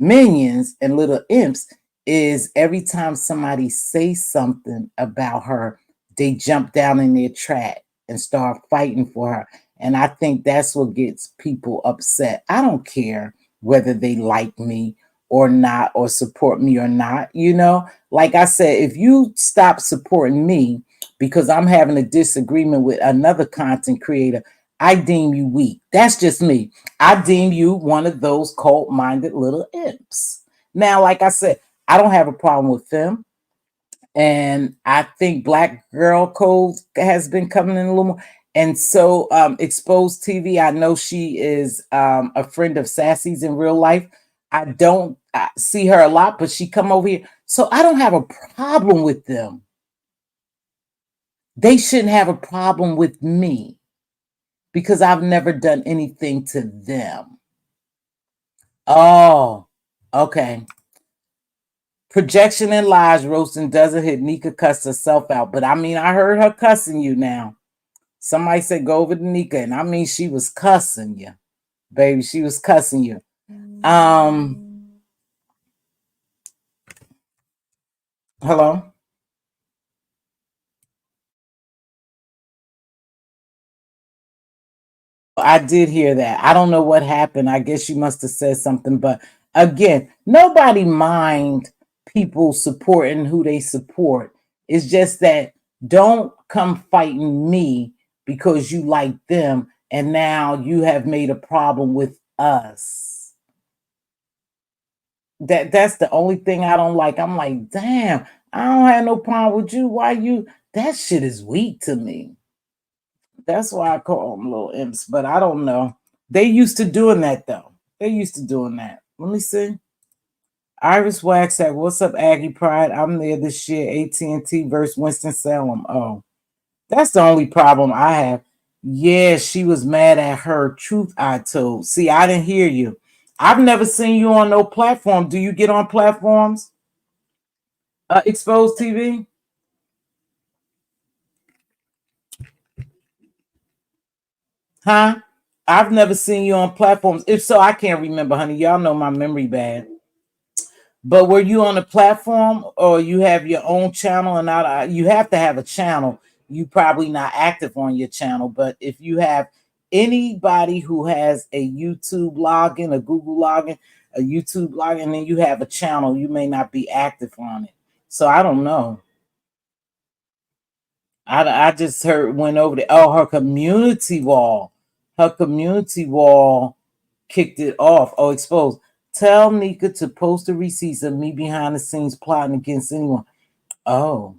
minions and little imps is every time somebody says something about her, they jump down in their track and start fighting for her. And I think that's what gets people upset. I don't care whether they like me or not, or support me or not. You know, like I said, if you stop supporting me because I'm having a disagreement with another content creator, I deem you weak. That's just me. I deem you one of those cold-minded little imps. Now, like I said, I don't have a problem with them. And I think Black Girl Code has been coming in a little more. And so Exposed TV, I know she is a friend of Sassy's in real life. I don't see her a lot, but she come over here. So I don't have a problem with them. They shouldn't have a problem with me because I've never done anything to them. Oh, okay. Projection and lies roasting doesn't hit. Nika cussed herself out. But I mean, I heard her cussing you now. Somebody said go over to Nika, and I mean she was cussing you. Baby, she was cussing you. Hello? I did hear that. I don't know what happened. I guess you must have said something. But again, nobody mind people supporting who they support. It's just that don't come fighting me because you like them and now you have made a problem with us. That's the only thing I don't like. I'm like, damn, I don't have no problem with you. Why you? That shit is weak to me. That's why I call them little imps, but I don't know. They used to doing that though. They used to doing that. Let me see. Iris Wax said, "What's up, Aggie Pride? I'm there this year. AT&T versus Winston Salem." Oh, that's the only problem I have. Yeah, she was mad at her. Truth I told. See, I didn't hear you. I've never seen you on no platform. Do you get on platforms? Exposed TV? Huh? I've never seen you on platforms. If so, I can't remember, honey. Y'all know my memory bad. But were you on a platform or you have your own channel and not you have to have a channel. You probably not active on your channel, but if you have anybody who has a YouTube login, a Google login, a YouTube login, and then you have a channel, you may not be active on it. So I don't know. I just heard went over there. Oh, her community wall. Her community wall kicked it off. Oh, exposed. Tell Nika to post the receipts of me behind the scenes plotting against anyone. Oh,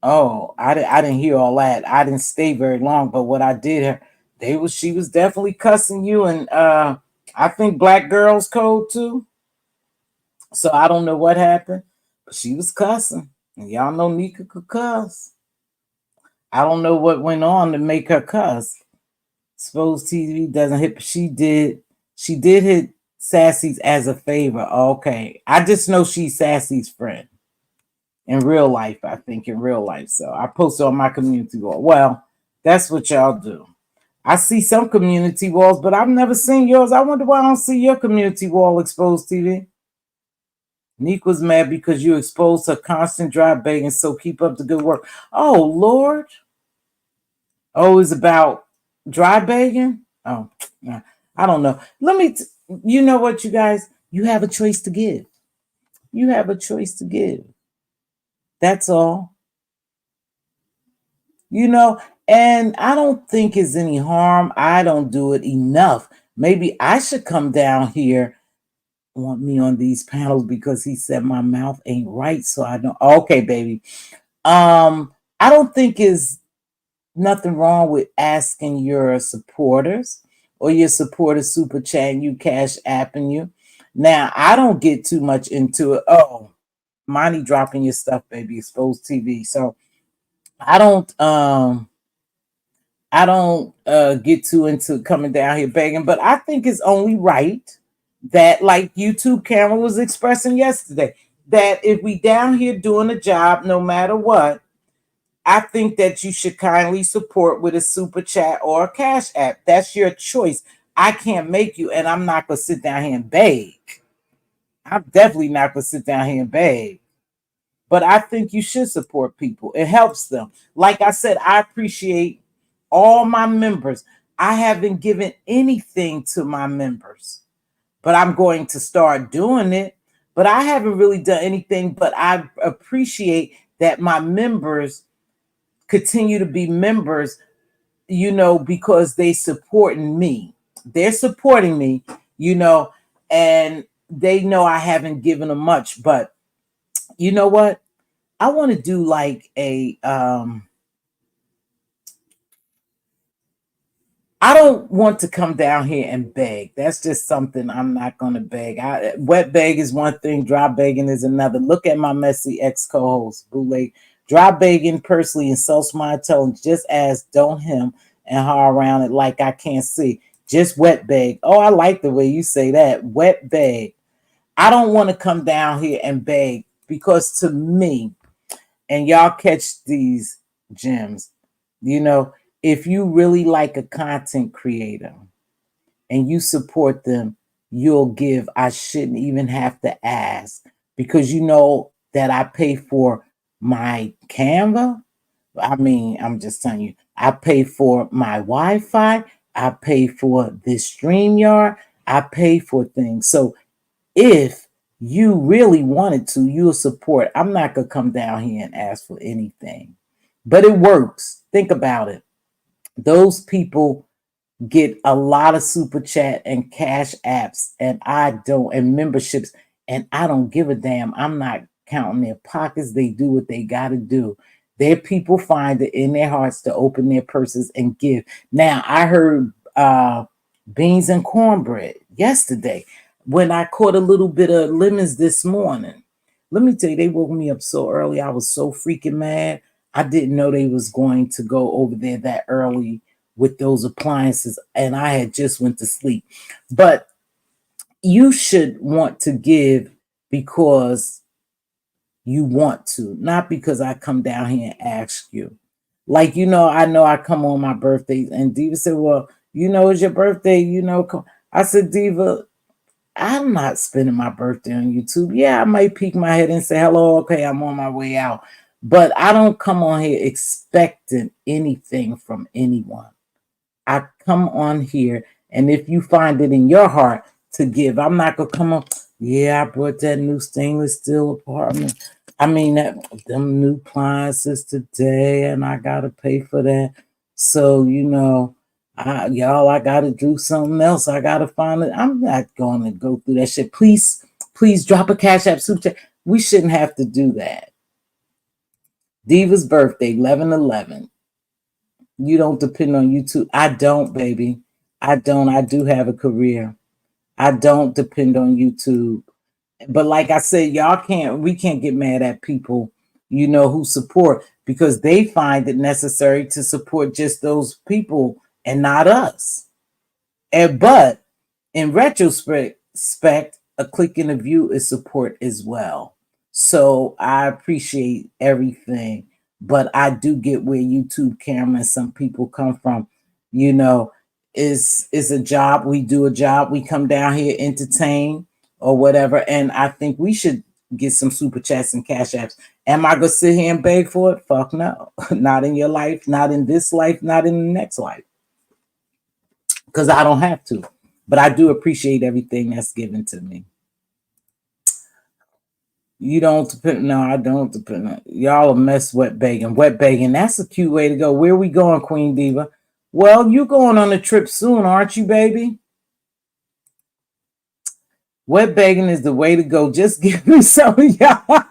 I didn't hear all that. I didn't stay very long, but what I did hear, she was definitely cussing you, and I think Black Girls Code too. So I don't know what happened, but she was cussing. And y'all know Nika could cuss. I don't know what went on to make her cuss. Suppose TV doesn't hit. She did hit Sassy's as a favor. Okay, I just know she's Sassy's friend in real life. I think in real life. So I posted on my community wall. Well, that's what y'all do. I see some community walls, but I've never seen yours. I wonder why I don't see your community wall, Exposed TV. Neek was mad because you exposed her constant dry begging, so keep up the good work. Oh, Lord. Oh, it's about dry begging? Oh, I don't know. You know what, you guys? You have a choice to give. You have a choice to give. That's all. You know, and I don't think it's any harm. I don't do it enough. Maybe I should come down here, want me on these panels because he said my mouth ain't right. So I don't. Okay, baby. I don't think is nothing wrong with asking your supporters or your supporters super chatting you, cash apping you. Now, I don't get too much into it. Oh, money dropping your stuff, baby, exposed TV. So I don't get too into coming down here begging, but I think it's only right that, like YouTube camera was expressing yesterday, that if we down here doing a job, no matter what, I think that you should kindly support with a super chat or a cash app. That's your choice. I can't make you, and I'm not gonna sit down here and beg. I'm definitely not gonna sit down here and beg. But I think you should support people. It helps them. Like I said, I appreciate all my members. I haven't given anything to my members, but I'm going to start doing it. But I haven't really done anything, but I appreciate that my members continue to be members, because they supporting me. They're supporting me, and they know I haven't given them much. But you know what? I want to do like I don't want to come down here and beg. That's just something I'm not going to beg. Wet beg is one thing, dry begging is another. Look at my messy ex co-host, Boule. Dry begging personally insults my intelligence, just as don't him and her around it like I can't see. Just wet beg. Oh, I like the way you say that. Wet beg. I don't want to come down here and beg because to me, and y'all catch these gems, if you really like a content creator and you support them, you'll give. I shouldn't even have to ask because you know that I pay for my Canva. I mean, I'm just telling you, I pay for my Wi-Fi. I pay for this StreamYard. I pay for things. So if you really wanted to, you'll support. I'm not going to come down here and ask for anything, but it works. Think about it. Those people get a lot of super chat and cash apps, and I don't, and memberships, and I don't give a damn. I'm not counting their pockets. They do what they got to do. Their people find it in their hearts to open their purses and give. Now, I heard beans and cornbread yesterday when I caught a little bit of lemons this morning. Let me tell you, they woke me up so early. I was so freaking mad. I didn't know they was going to go over there that early with those appliances, and I had just went to sleep. But you should want to give because you want to, not because I come down here and ask you. Like, I know I come on my birthday, and Diva said, well, it's your birthday, I said, Diva, I'm not spending my birthday on YouTube. Yeah, I might peek my head and say, hello, okay, I'm on my way out. But I don't come on here expecting anything from anyone. I come on here, and if you find it in your heart to give, I'm not going to come on, yeah, I brought that new stainless steel apartment. I mean, them new appliances today, and I gotta pay for that. So I gotta do something else. I gotta find it. I'm not going to go through that shit. Please drop a Cash App super chat. We shouldn't have to do that. Diva's birthday, 11/11. You don't depend on YouTube. I don't, baby. I don't. I do have a career. I don't depend on YouTube. But like I said, we can't get mad at people, who support, because they find it necessary to support just those people and not us. But in retrospect, a click and a view is support as well. So I appreciate everything, but I do get where YouTube camera and some people come from. You know, is a job. We do a job. We come down here, entertain or whatever. And I think we should get some super chats and cash apps. Am I gonna sit here and beg for it? Fuck no. Not in your life, not in this life, not in the next life. Because I don't have to. But I do appreciate everything that's given to me. You don't depend. No, I don't depend. Y'all are mess wet begging. Wet begging. That's a cute way to go. Where we going, Queen Diva? Well, you going on a trip soon, aren't you, baby? Wet begging is the way to go. Just give me some of y'all.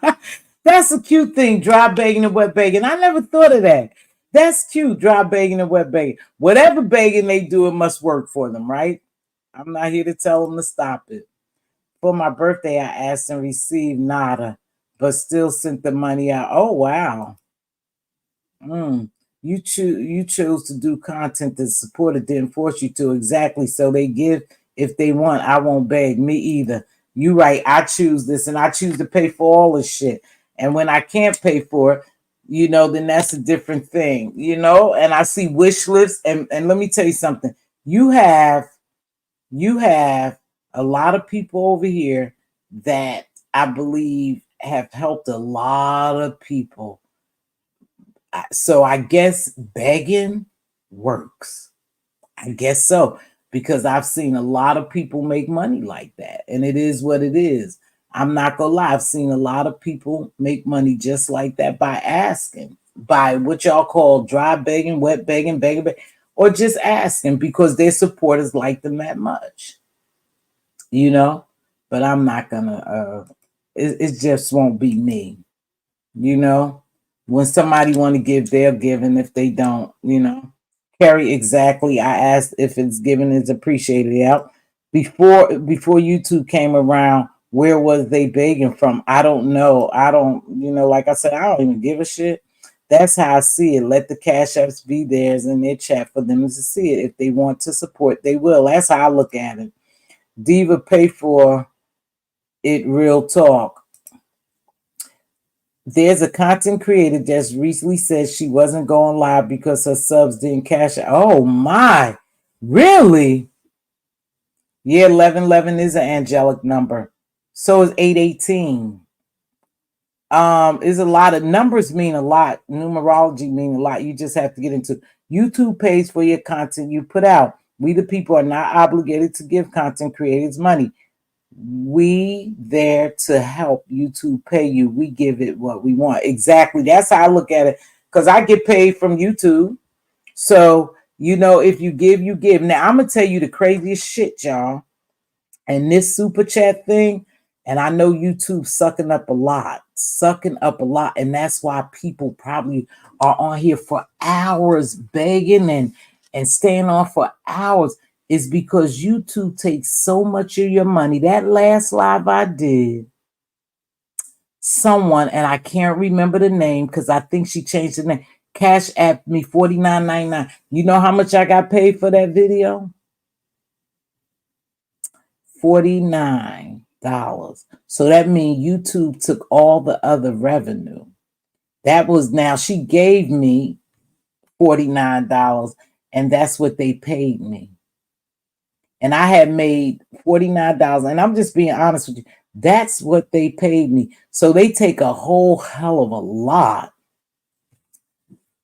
That's a cute thing. Dry begging and wet begging. I never thought of that. That's cute. Dry begging and wet begging. Whatever begging they do, it must work for them, right? I'm not here to tell them to stop it. For my birthday, I asked and received nada, but still sent the money out. Oh, wow. You chose to do content that supported didn't force you to. Exactly. So they give if they want. I won't beg. Me either. You right. I choose this and I choose to pay for all this shit. And when I can't pay for it, then that's a different thing, and I see wish lists. And let me tell you something. You have a lot of people over here that I believe have helped a lot of people. So I guess begging works. I guess so, because I've seen a lot of people make money like that, and it is what it is. I'm not gonna lie, I've seen a lot of people make money just like that by asking, by what y'all call dry begging, wet begging, begging, or just asking because their supporters like them that much. But I'm not gonna it just won't be me. When somebody want to give, they'll give, and if they don't, carry exactly. I asked if it's given is appreciated. Yeah. Before YouTube came around, where was they begging from? I don't know. I don't, like I said, I don't even give a shit. That's how I see it. Let the cash apps be theirs in their chat for them to see it. If they want to support, they will. That's how I look at it. Diva pay for it, real talk. There's a content creator just recently said she wasn't going live because her subs didn't cash out. Oh my, really? Yeah, 1111 is an angelic number. So is 818. Is a lot of numbers mean a lot. Numerology mean a lot. You just have to get into YouTube pays for your content you put out. We the people are not obligated to give content creators money. We there to help YouTube pay you. We give it what we want. Exactly. That's how I look at it. Because I get paid from YouTube. So, if you give, you give. Now, I'm going to tell you the craziest shit, y'all. And this super chat thing, and I know YouTube sucking up a lot. And that's why people probably are on here for hours begging and staying on for hours. Is because YouTube takes so much of your money. That last live I did, someone, and I can't remember the name because I think she changed the name, cash app me $49.99. You know how much I got paid for that video? $49. So that means YouTube took all the other revenue. Now she gave me $49, and that's what they paid me. And I had made $49, and I'm just being honest with you. That's what they paid me. So they take a whole hell of a lot.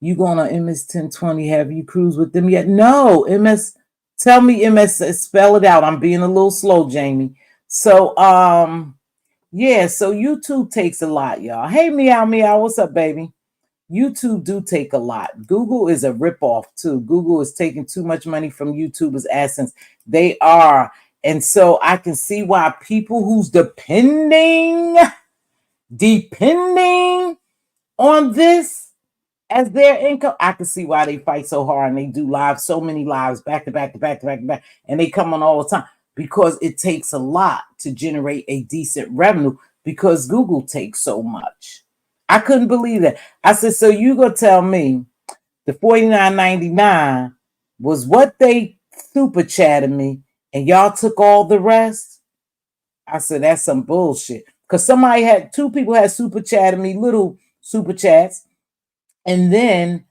You going on MS-1020? Have you cruised with them yet? No, MS. Tell me MS. Spell it out. I'm being a little slow, Jamie. So Yeah, so YouTube takes a lot, y'all. Hey, meow meow, what's up, baby? YouTube do take a lot. Google is a ripoff too. Google is taking too much money from YouTubers' AdSense. They are. And so I can see why people who's depending on this as their income, I can see why they fight so hard and they do live, so many lives back to back to back to back to back, and they come on all the time because it takes a lot to generate a decent revenue because Google takes so much. I couldn't believe that. I said, so you gonna tell me the $49.99 was what they super chatted me and y'all took all the rest? I said, that's some bullshit. Because two people had super chatted me, little super chats, and then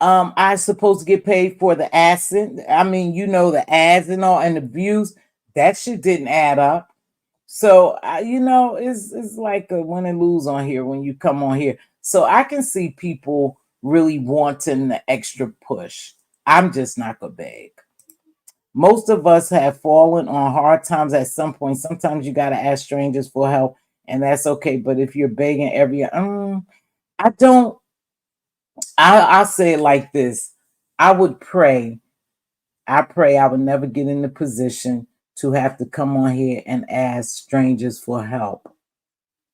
I supposed to get paid for the accent. I mean, the ads and all and the views. That shit didn't add up. So it's like a win and lose on here when you come on here. So I can see people really wanting the extra push. I'm just not gonna beg. Most of us have fallen on hard times at some point. Sometimes you gotta ask strangers for help, and that's okay. But if you're begging I don't. I'll say it like this. I would pray. I pray I would never get in the position to have to come on here and ask strangers for help.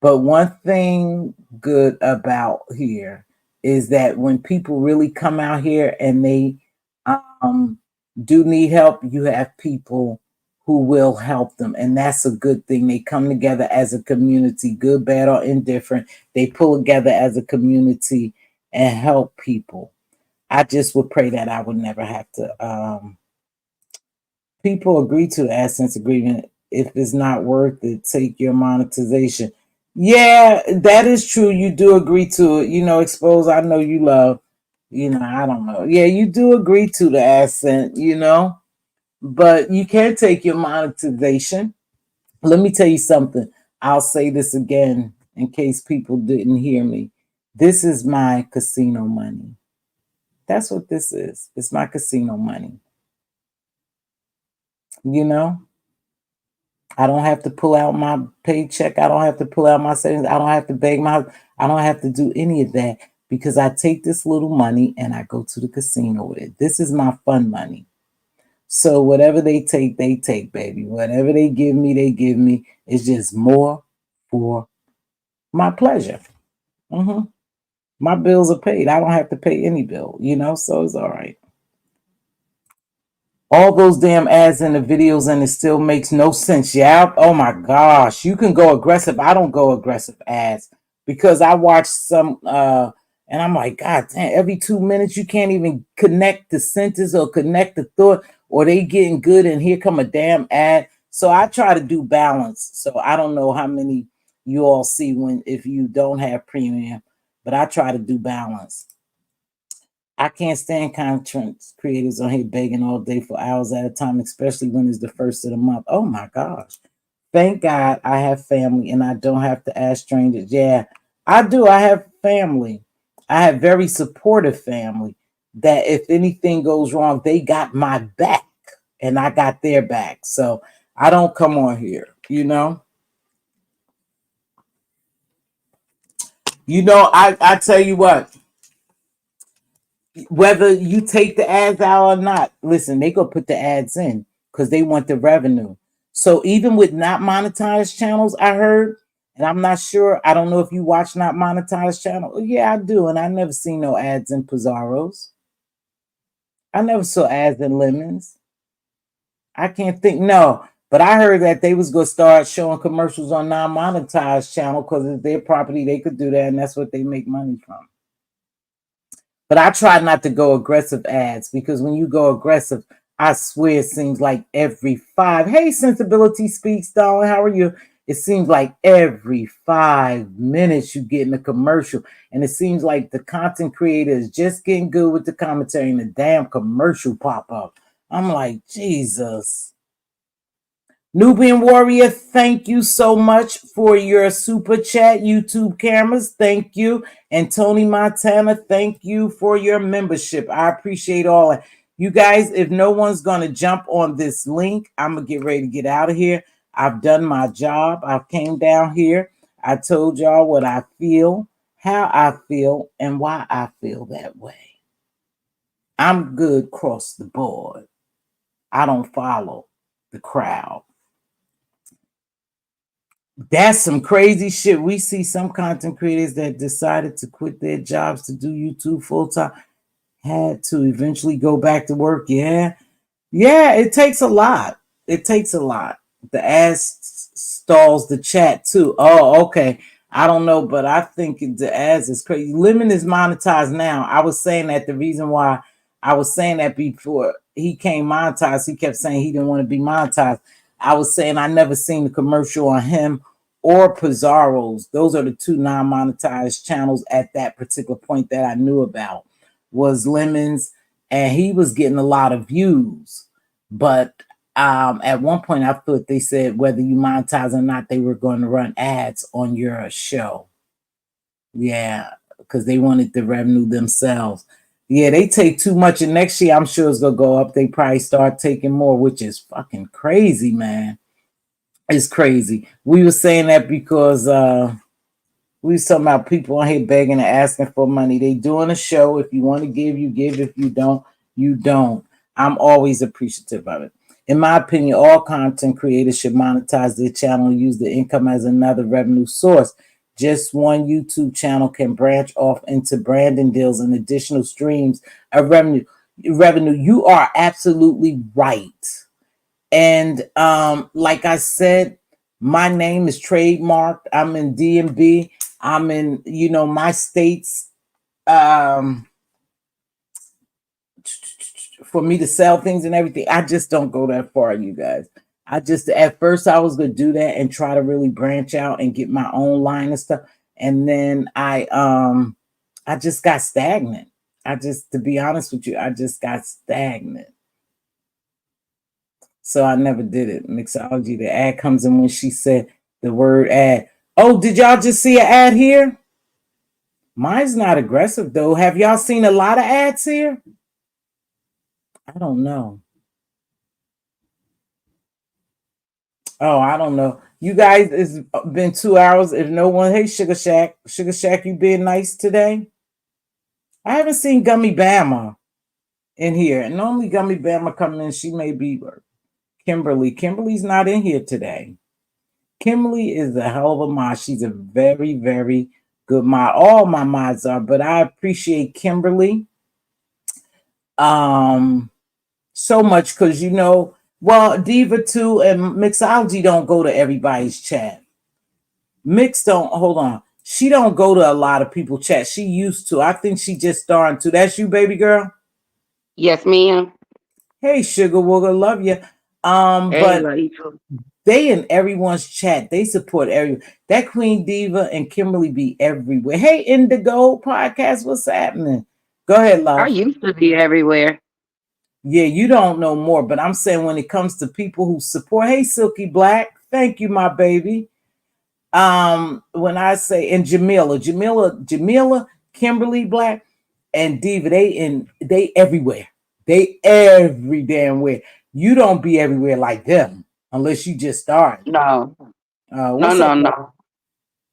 But one thing good about here is that when people really come out here and they um, do need help, you have people who will help them. And that's a good thing. They come together as a community, good, bad, or indifferent. They pull together as a community and help people. I just would pray that I would never have to. People agree to the AdSense agreement. If it's not worth it, take your monetization. Yeah, that is true. You do agree to it. Expose, I know you love. I don't know. Yeah, you do agree to the AdSense, but you can take your monetization. Let me tell you something. I'll say this again in case people didn't hear me. This is my casino money. That's what this is. It's my casino money. You know, I don't have to pull out my paycheck. I don't have to pull out my savings. I don't have to beg I don't have to do any of that because I take this little money and I go to the casino with it. This is my fun money. So whatever they take, baby. Whatever they give me, they give me. It's just more for my pleasure. hmm My bills are paid. I don't have to pay any bill, so it's all right. All those damn ads in the videos and it still makes no sense. Yeah. Oh my gosh. You can go aggressive. I don't go aggressive ads because I watch some and I'm like, God damn, every 2 minutes you can't even connect the sentence or connect the thought or they getting good and here come a damn ad. So I try to do balance. So I don't know how many you all see if you don't have premium, but I try to do balance. I can't stand content creators on here begging all day for hours at a time, especially when it's the first of the month. Oh my gosh. Thank God I have family and I don't have to ask strangers. Yeah, I do. I have family. I have very supportive family that if anything goes wrong, they got my back and I got their back. So I don't come on here. I tell you what, whether you take the ads out or not, listen, they go put the ads in because they want the revenue. So even with not monetized channels, I heard, and I'm not sure, I don't know if you watch not monetized channel. Yeah, I do, and I never seen no ads in Pizarro's. I never saw ads in Lemons. I can't think, no. But I heard that they was gonna start showing commercials on non-monetized channel because it's their property, they could do that, and that's what they make money from. But I try not to go aggressive ads because when you go aggressive, I swear it seems like every five. Hey, Sensibility Speaks, darling. How are you? It seems like every 5 minutes you get in a commercial. And it seems like the content creator is just getting good with the commentary and the damn commercial pop up. I'm like, Jesus. Nubian Warrior, thank you so much for your super chat. YouTube cameras, thank you. And Tony Montana, thank you for your membership. I appreciate all that. You guys, if no one's going to jump on this link, I'm going to get ready to get out of here. I've done my job. I came down here. I told y'all what I feel, how I feel, and why I feel that way. I'm good across the board. I don't follow the crowd. That's some crazy shit. We see some content creators that decided to quit their jobs to do YouTube full time, had to eventually go back to work. Yeah. Yeah, it takes a lot. It takes a lot. The ads stalls the chat too. Oh, okay. I don't know, but I think the ads is crazy. Lemon is monetized now. I was saying that the reason why I was saying that before he came monetized, he kept saying he didn't want to be monetized. I was saying I never seen the commercial on him or Pizarro's. Those are the two non-monetized channels at that particular point that I knew about. Was Lemons, and he was getting a lot of views. But at one point, I thought they said whether you monetize or not, they were going to run ads on your show. Yeah, because they wanted the revenue themselves. Yeah, they take too much, and next year I'm sure it's gonna go up. They probably start taking more, which is fucking crazy, man. It's crazy. We were saying that because we was talking about people on here begging and asking for money. They doing a show. If you want to give, you give. If you don't, you don't. I'm always appreciative of it. In my opinion, all content creators should monetize their channel and use the income as another revenue source. Just one YouTube channel can branch off into branding deals and additional streams of revenue. You are absolutely right. And like I said, my name is trademarked. I'm in DMB. I'm in, my states. For me to sell things and everything, I just don't go that far, you guys. I just at first I was gonna do that and try to really branch out and get my own line and stuff. And then I just got stagnant. To be honest with you, I just got stagnant. So I never did it. Mixology, the ad comes in when she said the word ad. Oh, did y'all just see an ad here? Mine's not aggressive though. Have y'all seen a lot of ads here? I don't know. Oh, I don't know. You guys, it's been 2 hours. If no one, hey, Sugar Shack, you being nice today? I haven't seen Gummy Bama in here. And normally Gummy Bama coming in, she may be Kimberly. Kimberly's not in here today. Kimberly is a hell of a mod. She's a very, very good mod. All my mods are, but I appreciate Kimberly so much because well, Diva 2 and Mixology don't go to everybody's chat. Mix don't hold on. She don't go to a lot of people chat. She used to. I think she just starting to. That's you, baby girl. Yes, ma'am. Hey, Sugar Wooger, love you. Hey, But love you too. they in everyone's chat. They support everyone. That Queen Diva and Kimberly be everywhere. Hey, Indigo Podcast, what's happening? Go ahead, I love. used to be everywhere. Yeah, you don't know more, but I'm saying when it comes to people who support, hey, Silky Black, thank you, my baby. When I say and Jamila, Kimberly Black, and Diva, they everywhere. They every damn where. You don't be everywhere like them unless you just started. No, no, What's up, no, no.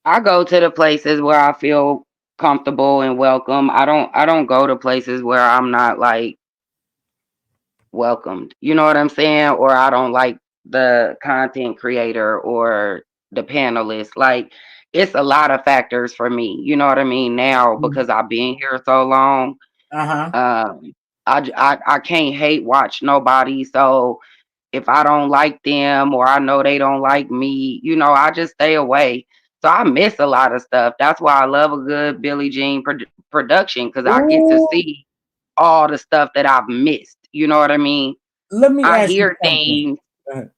I go to the places where I feel comfortable and welcome. I don't go to places where I'm not like welcomed. You know what I'm saying? Or I don't like the content creator or the panelist. Like it's a lot of factors for me. You know what I mean? Now because I've been here so long, Uh-huh. um, I can't hate watch nobody. So if I don't like them or I know they don't like me, I just stay away. So I miss a lot of stuff. That's why I love a good Billie Jean production because I get to Ooh, see all the stuff that I've missed. You know what I mean? let me I ask you hear something. things.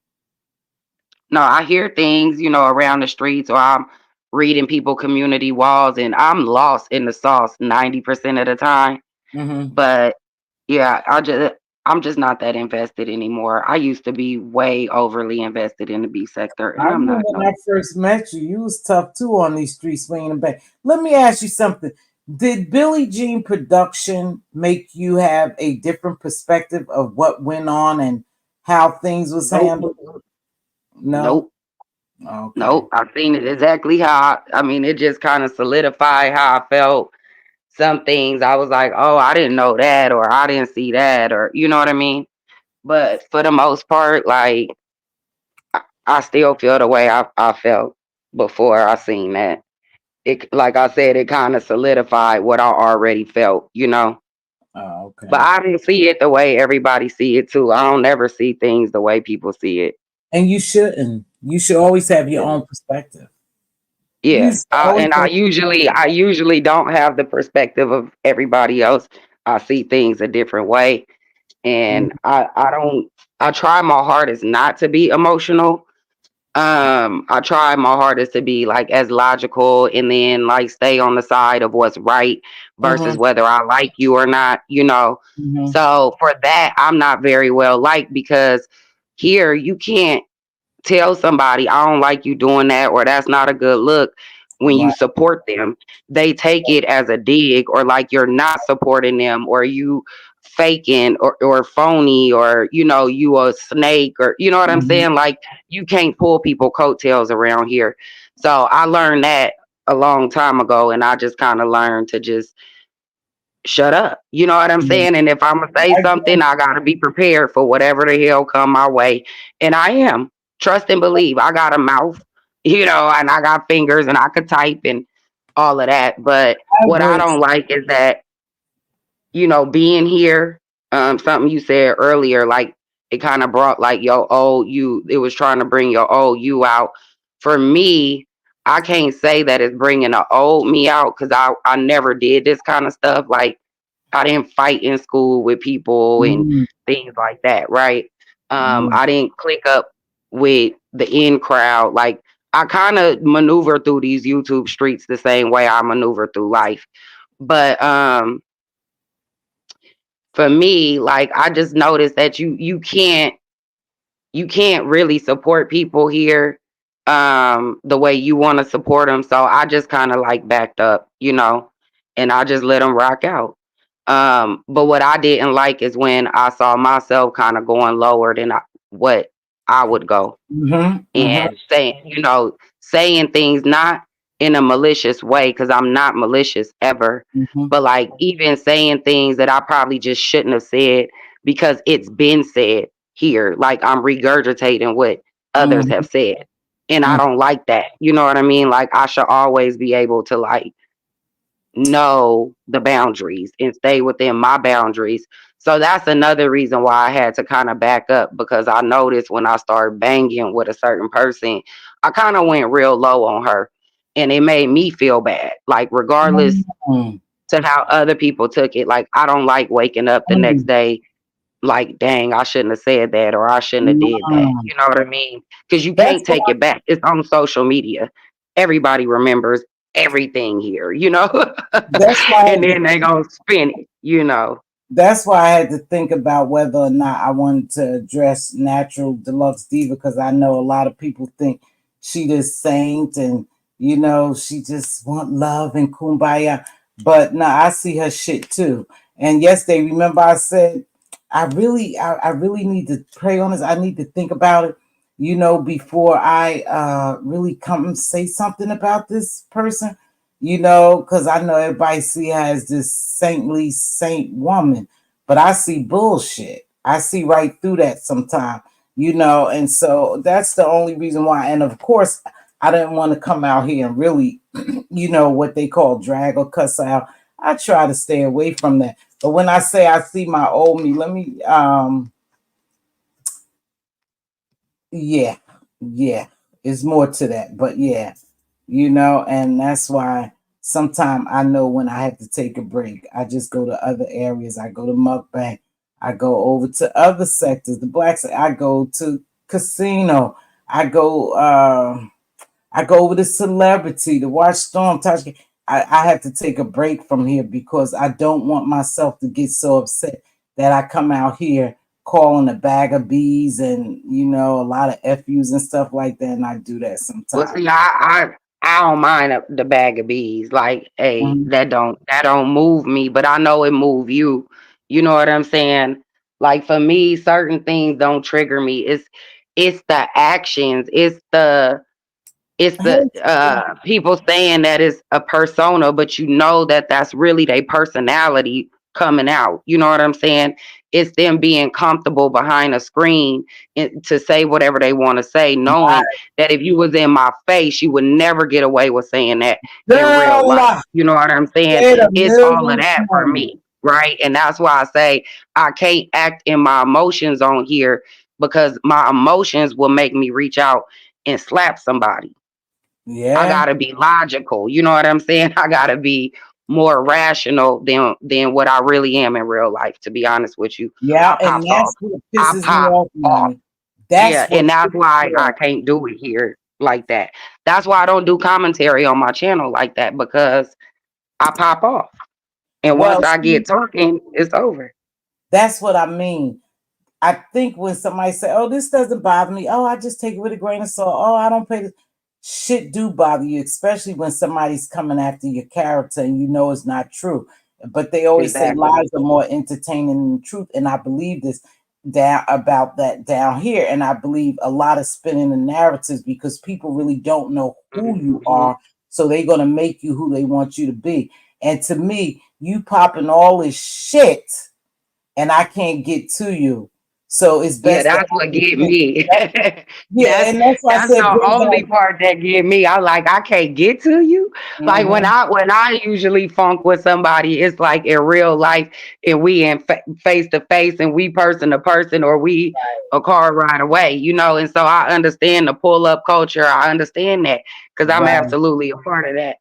No, I hear things, around the streets or I'm reading people community walls and I'm lost in the sauce 90% of the time. Mm-hmm. But yeah, I'm just not that invested anymore. I used to be way overly invested in the B sector I and I'm remember not when no I more. first met you, you was tough too on these streets swinging and back. Let me ask you something. Did Billie Jean production make you have a different perspective of what went on and how things was Nope. handled? No. Nope. Okay. Nope, I seen it exactly how I mean, it just kind of solidified how I felt. Some things I was like, oh, I didn't know that, or I didn't see that, or you know what I mean? But for the most part, like I still feel the way I felt before I seen that. It, like I said, it kind of solidified what I already felt, you know. But Okay. I didn't see it the way everybody see it too. I don't never see things the way people see it. And you shouldn't. You should always have your Yeah. own perspective. You Yeah, should always and have. I usually don't have the perspective of everybody else. I see things a different way, Mhm. and I don't. I try my hardest not to be emotional. I try my hardest to be like as logical, and then like stay on the side of what's right versus Mhm. whether I like you or not. You know, Mhm. so for that, I'm not very well liked because here you can't tell somebody I don't like you doing that or that's not a good look when you Right. support them. They take it as a dig or like you're not supporting them or you faking or phony or you know you a snake or you know what I'm Mhm. saying, like you can't pull people coattails around here. So I learned that a long time ago and I just kind of learned to just shut up. You know what I'm Mhm. saying? And if I'm gonna say I something, I gotta be prepared for whatever the hell come my way. And I am. Trust and believe. I got a mouth, you know, and I got fingers and I could type and all of that. But what I embrace. don't like is that, you know, being here, something you said earlier, like it kind of brought like your old you, it was trying to bring your old you out. For me, I can't say that it's bringing an old me out because I never did this kind of stuff. Like I didn't fight in school with people and Mm, things like that, right? mm, I didn't click up with the in crowd. Like I kind of maneuver through these YouTube streets the same way I maneuver through life. But for me, like I just noticed that you can't really support people here the way you want to support them. So I just kind of like backed up, you know, and I just let them rock out. But what I didn't like is when I saw myself kind of going lower than what I would go mhm, mhm, and saying, you know, saying things not in a malicious way because I'm not malicious ever, mhm, but like even saying things that I probably just shouldn't have said because it's been said here. Like I'm regurgitating what others mhm, have said. And I mhm, don't like that. You know what I mean? Like I should always be able to like know the boundaries and stay within my boundaries. So that's another reason why I had to kind of back up because I noticed when I started banging with a certain person, I kind of went real low on her and it made me feel bad. Like, regardless mm, to how other people took it, like, I don't like waking up the next mm, day like, dang, I shouldn't have said that or I shouldn't have did that. mm. You know what I mean? Because you That's can't take why. it back. It's on social media. Everybody remembers everything here, you know? That's why I And had to then they gonna spin it, you know. that's why I had to think about whether or not I wanted to address Natural Deluxe Diva because I know a lot of people think she this saint and she just want love and kumbaya. But no, I see her shit too. And yesterday, remember I said I really need to pray on this. I need to think about it, before I really come and say something about this person because I know everybody see her as this saintly saint woman, but I see bullshit. I see right through that sometimes, and so that's the only reason why. And of course, I didn't want to come out here and really, what they call drag or cuss out. I try to stay away from that. But when I say I see my old me, let me, yeah, yeah, it's more to that. But yeah, and that's why sometimes I know when I have to take a break. I just go to other areas. I go to mukbang. I go over to other sectors. The blacks. I go to casino. I go. I go over to celebrity to watch Storm Touch. I have to take a break from here because I don't want myself to get so upset that I come out here calling a bag of bees and a lot of FUs and stuff like that. And I do that Well, sometimes. see, I don't mind the bag of bees. Like, hey, Mhm. that don't move me, but I know it move you. You know what I'm saying? Like for me, certain things don't trigger me. It's the actions. It's the It's the Hey, people saying that it's a persona, but you know that that's really their personality coming out. You know what I'm saying? It's them being comfortable behind a screen to say whatever they want to say, knowing that if you was in my face, you would never get away with saying that in real girl, life. You know what I'm saying? said a It's all of million that for times. me, right? And that's why I say I can't act in my emotions on here because my emotions will make me reach out and slap somebody. I Yeah, gotta be logical. You know what I'm saying? I gotta be more rational than what I really am in real life. To be honest with you, yeah, I and pops off. that's what I pisses me pop off, off. money. Yeah, That's what and that's pisses why me I off. can't do it here like that. That's why I don't do commentary on my channel like that because I pop off. And once Well, I see, get talking, it's over. that's what I mean. I think when somebody say, "Oh, this doesn't bother me," oh, I just take it with a grain of salt. Oh, I don't pay this. Shit do bother you, especially when somebody's coming after your character and you know it's not true. But they always say Exactly. lies are more entertaining than the truth, and I believe this down about that down here. And I believe a lot of spinning the narratives because people really don't know who you Hmm. are, so they're gonna make you who they want you to be. And to me, you popping all this shit and I can't get to you. So it's Yeah, best to that's have what the get thing. me. Yeah, that's and that's why I that's said the bring only back. part that get me. I like I can't get to you. Like Mm-hmm. when I usually funk with somebody, it's like in real life, and we in face to face, and we person to person, or we a car ride away. You know, and so I understand the pull up culture. I understand that because I'm Right, absolutely a part of that.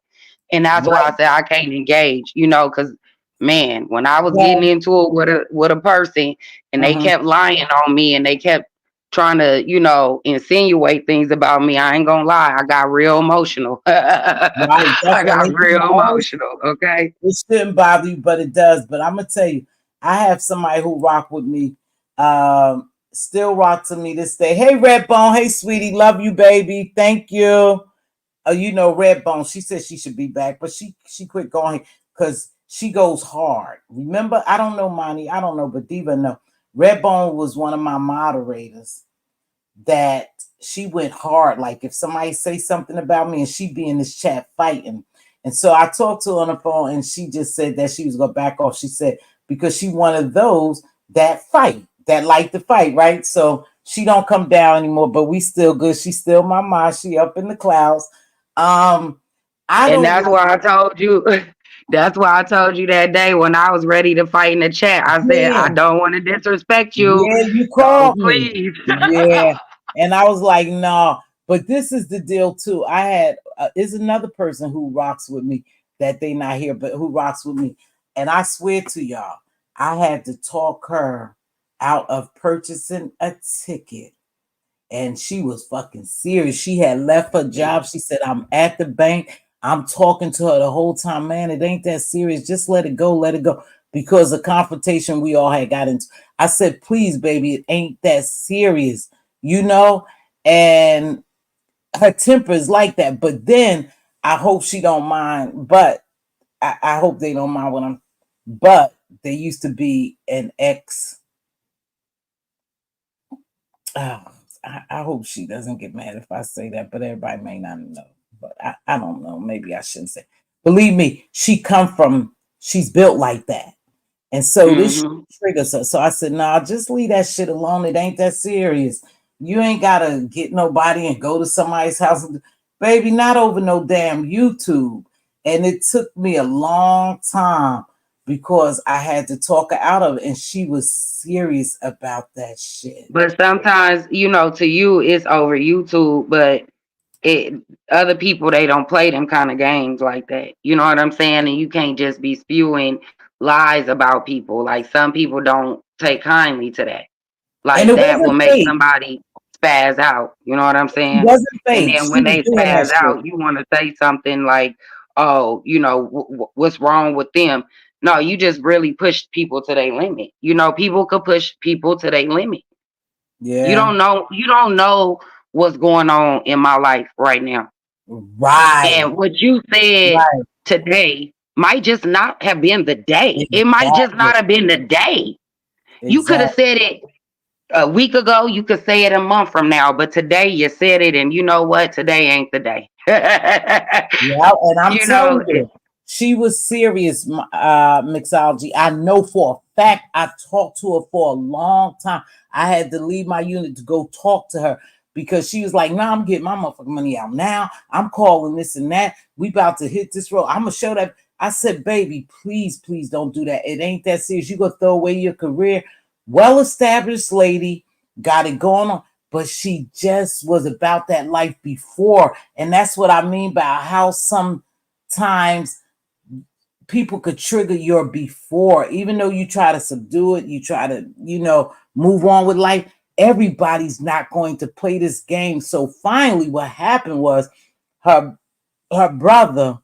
And that's why I right. say I can't engage, you know, because man, when I was getting Well, into it with a person and they mhm. kept lying on me and they kept trying to, you know, insinuate things about me, I ain't gonna lie, I got real emotional. Right, I got definitely. real emotional, okay? It shouldn't bother you, but it does. But I'm gonna tell you, I have somebody who rock with me, still rock to me this day. Hey, Redbone. Hey, sweetie. Love you, baby. Thank you. You know, Redbone. She said she should be back, but she quit going because she goes hard. Remember, I don't know, Monty. I don't know, but Diva know. Redbone was one of my moderators that she went hard. Like if somebody say something about me and she be in this chat fighting. And so I talked to her on the phone and she just said that she was gonna back off. She said because she one of those that fight, that like to fight, right? So she don't come down anymore, but we still good. She's still my mom. She up in the clouds. Um, I And don't that's like why I told you. That's why I told you that day when I was ready to fight in the chat. I said I yeah. don't want to disrespect you, Yeah, you so called me. please. Yeah. And I was like, no. Nah. But this is the deal too. I had is another person who rocks with me that they not here, but who rocks with me. And I swear to y'all, I had to talk her out of purchasing a ticket and she was fucking serious. She had left her job. She said, I'm at the bank. I'm talking to her the whole time. Man, it ain't that serious. Just let it go, let it go. Because the confrontation we all had got into. I said, please, baby, it ain't that serious, you know? And her temper is like that. But then I hope she don't mind. But I hope they don't mind what I'm. But there used to be an ex. Oh, I hope she doesn't get mad if I say that, but everybody may not know. But I don't know. Maybe I shouldn't say. Believe me, she's built like that. And so this Hmm. triggers her. So I said, nah, just leave that shit alone. It ain't that serious. You ain't gotta get nobody and go to somebody's house. Baby, not over no damn YouTube. And it took me a long time because I had to talk her out of it. And she was serious about that shit. But sometimes, you know, to you it's over YouTube, but it other people they don't play them kind of games like that. You know what I'm saying? And you can't just be spewing lies about people. Like some people don't take kindly to that. And Like it that will wasn't make fake. somebody spaz out. You know what I'm It saying? wasn't And fake. then She when was they doing that spaz shit. out, you want to say something like, "Oh, you know, what's wrong with them?" No, you just really push people to their limit. You know, people could push people to their limit. Yeah. You don't know what's going on in my life right now. Right. And what you said Right. today might just not have been the day. It might just Exactly. not have been the day. You could have Exactly. said it A week ago, you could say it a month from now, but today you said it, and you know what? Today ain't the day. Yeah, and I'm you know, telling you, she was serious, mixology. I know for a fact. I talked to her for a long time. I had to leave my unit to go talk to her because she was like, "Nah, I'm getting my motherfucking money out now. I'm calling this and that. We about to hit this road. I'm gonna show that." I said, "Baby, please, please don't do that. It ain't that serious. You gonna throw away your career. Well established lady, got it going on." But she just was about that life before. And that's what I mean by how sometimes people could trigger your before, even though you try to subdue it, you try to, move on with life. Everybody's not going to play this game. So finally, what happened was her her brother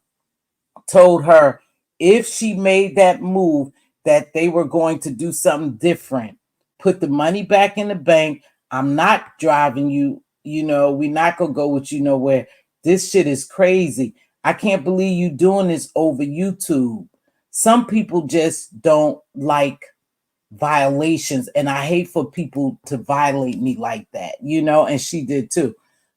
told her if she made that move that they were going to do something different, put the money back in the bank. I'm not driving you, we're not gonna go with you nowhere. This shit is crazy. I can't believe you doing this over YouTube. Some people just don't like violations, and I hate for people to violate me like that, and she did too.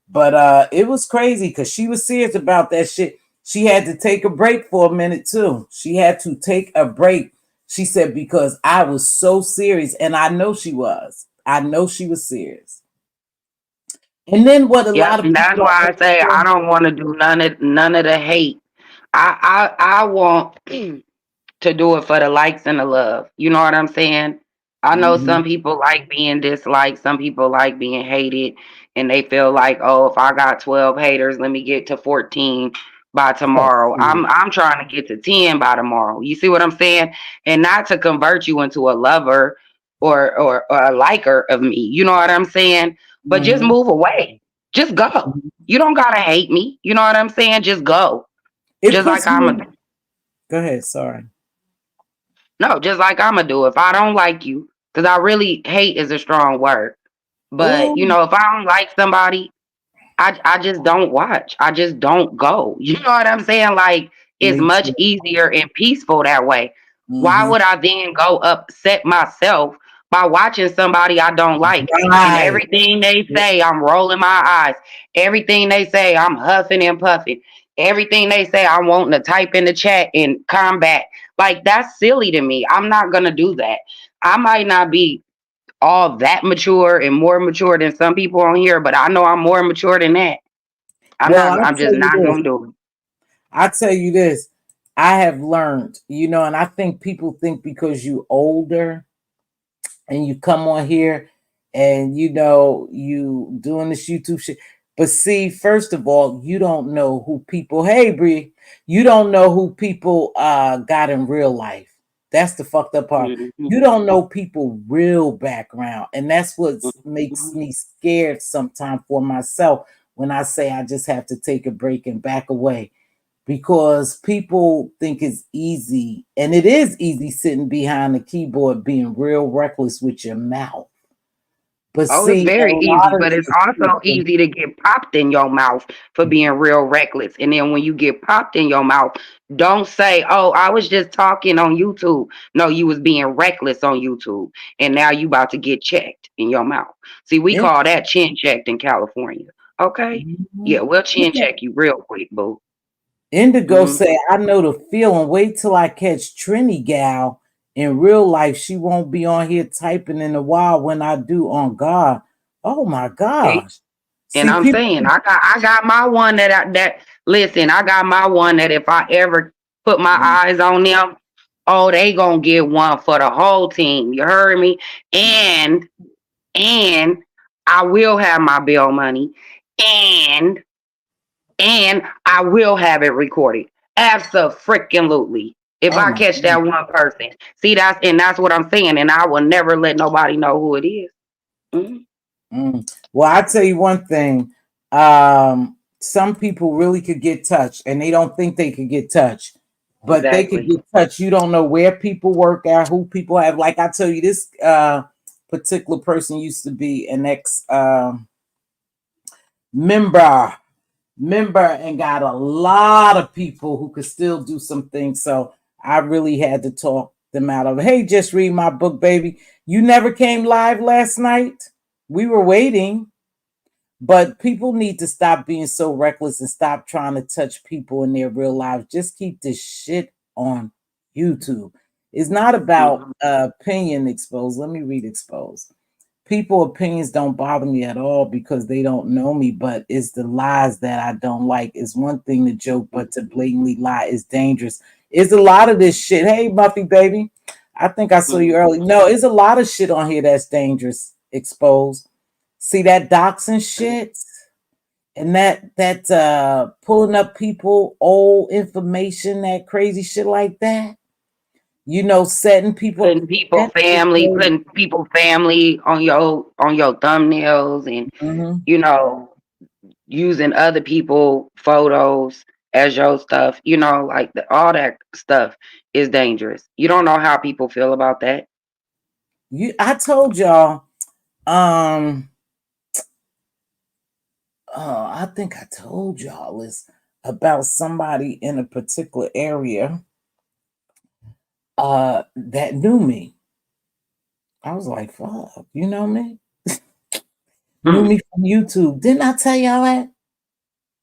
But it was crazy because she was serious about that shit. She had to take a break for a minute too. She had to take a break. She said, because I was so serious, and I know she was. I know she was serious. And then what a yep, lot of and that's people why I say I don't don't want to do none of the hate. I want to do it for the likes and the love. You know what I'm saying? I know understand. some people like being disliked, some people like being hated, and they feel like, oh, if I got 12 haters, let me get to 14 by tomorrow. I'm trying to get to 10 by tomorrow. You see what I'm saying? And not to convert you into a lover or a liker of me. You know what I'm saying? But just Mhm. move away. Just go. You don't gotta hate me. You know what I'm saying? Just go. It Just like puts I'm a me. Go ahead. Sorry. No, just like I'ma do if I don't like you, because I really hate is a strong word. But Oh, if I don't like somebody, I just don't watch. I just don't go. You know what I'm saying? Like it's me much too. easier and peaceful that way. Why Hmm. would I then go upset myself by watching somebody I don't like? And Right. everything they say, I'm rolling my eyes. Everything they say, I'm huffing and puffing. Everything they say, I'm wanting to type in the chat and combat. Like that's silly to me. I'm not gonna do that. I might not be all that mature and more mature than some people on here, but I know I'm more mature than that. Well, I'm just not gonna do it. I tell you this, I have learned, and I think people think because you older and you come on here and you doing this YouTube shit. But see, first of all, you don't know who people, hey Bree, you don't know who people got in real life. That's the fucked up part. You Mhm. don't know people real background. And that's what makes Mhm. me scared sometimes for myself when I say I just have to take a break and back away because people think it's easy, and it is easy sitting behind the keyboard being real reckless with your mouth. But Oh, it's see, a very easy, lot of but it's these also people, easy to get popped in your mouth for being real reckless. And then when you get popped in your mouth, don't say, "Oh, I was just talking on YouTube." No, you was being reckless on YouTube, and now you about to get checked in your mouth. See, we in- call that chin checked in California. Okay, yeah, we'll chin check you real quick, boo. Indigo Hmm. say, I know the feeling. Wait till I catch Trini Gal in real life. She won't be on here typing in a while when I do on God. Oh my gosh. And See, I'm people, saying I got my one that listen, I got my one that if I ever put my eyes on them, oh, they gonna get one for the whole team. You heard me? And I will have my bill money and and I will have it recorded. Absolutely. If oh I my catch that one person. See that's what I'm saying, and I will never let nobody know who it is. Mhm. Well, I tell you one thing. Some people really could get touched, and they don't think they could get touched, but they could Exactly. get touched. You don't know where people work at, who people have. Like I tell you, this particular person used to be an ex member, and got a lot of people who could still do some things. So I really had to talk them out of. Hey, just read my book, baby. You never came live last night. We were waiting. But people need to stop being so reckless and stop trying to touch people in their real lives. Just keep this shit on YouTube. It's not about Mhm. opinion exposed. Let me read exposed. People opinions don't bother me at all because they don't know me, but it's the lies that I don't like. It's one thing to joke, but to blatantly lie is dangerous. It's a lot of this shit. Hey, Buffy baby. I think I saw you early. Mhm. No, it's a lot of shit on here that's dangerous. Exposed. See that doxing shit and that pulling up people old information, that crazy shit like that. Setting people Putting people that is family, crazy. putting people family on your thumbnails, and Mhm. you know, using other people photos as your stuff. Like all that stuff is dangerous. You don't know how people feel about that. I told y'all, um, I think I told y'all this about somebody in a particular area that knew me. I was like, fuck, you know me? Knew Mm. me from YouTube. Didn't I tell y'all that?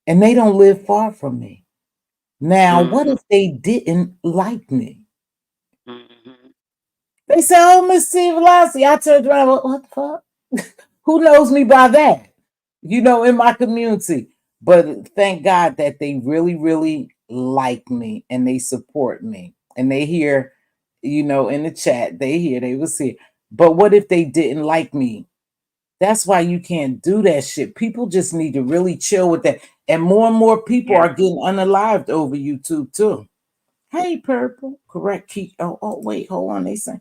And they don't live far from me. Now, what Mhm. if they didn't like me? Mhm. They say, "Oh, Mz.Teavalocity." I turned around. What the fuck? Who knows me by that? In my community. But thank God that they really, really like me and they support me. And they hear, in the chat, they was here. But what if they didn't like me? That's why you can't do that shit. People just need to really chill with that. And more people Yeah. are getting unalived over YouTube too. Hey, Purple. Correct key. Wait, hold on. They say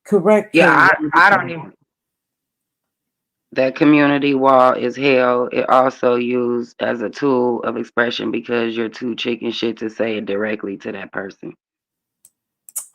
correct Yeah, K. I don't even. That community wall is hell. It also used as a tool of expression because you're too chicken shit to say it directly to that person.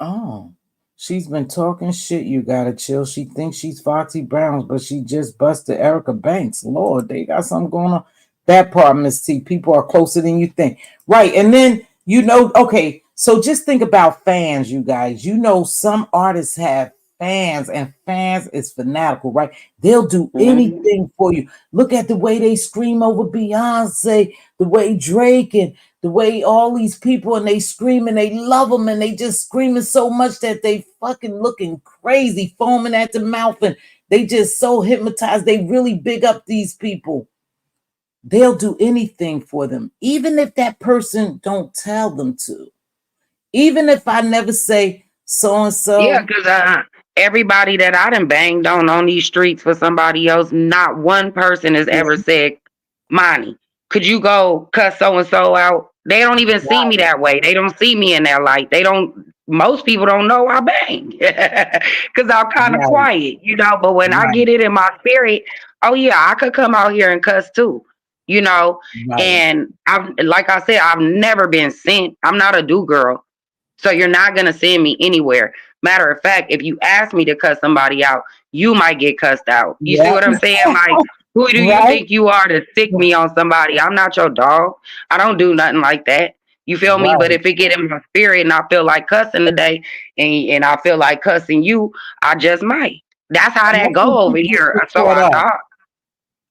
Oh, she's been talking shit. You gotta chill. She thinks she's Foxy Browns, but she just busted Erica Banks. Lord, they got something going on. That part, Miss T. People are closer than you think. Right. And then, okay, so just think about fans, you guys. Some artists have fans, and fans is fanatical, right? They'll do Mhm. anything for you. Look at the way they scream over Beyonce, the way Drake and the way all these people and they scream and they love them and they just screaming so much that they fucking looking crazy, foaming at the mouth, and they just so hypnotized. They really big up these people. They'll do anything for them, even if that person don't tell them to. Even if I never say so and Yeah, so. because everybody that I done banged on these streets for somebody else, not one person has ever said, Monty, could you go cuss so and so out? They don't even see me that way. They don't see me in that light. They don't. Most people don't know I bang because I'm kind of Right, quiet. But when I right, get it in my spirit, oh yeah, I could come out here and cuss too, you know. right. And like I said, I've never been sent. I'm not a do girl. So you're not gonna send me anywhere. Matter of fact, if you ask me to cuss somebody out, you might get cussed out. You see Yep. what I'm saying? Like, who do you Right, think you are to sick me on somebody? I'm not your dog. I don't do nothing like that. You feel me? But right. if it get in my spirit and I feel like cussing today, and I feel like cussing you, I just might. That's how And I that go think over people here. get So caught I up. talk.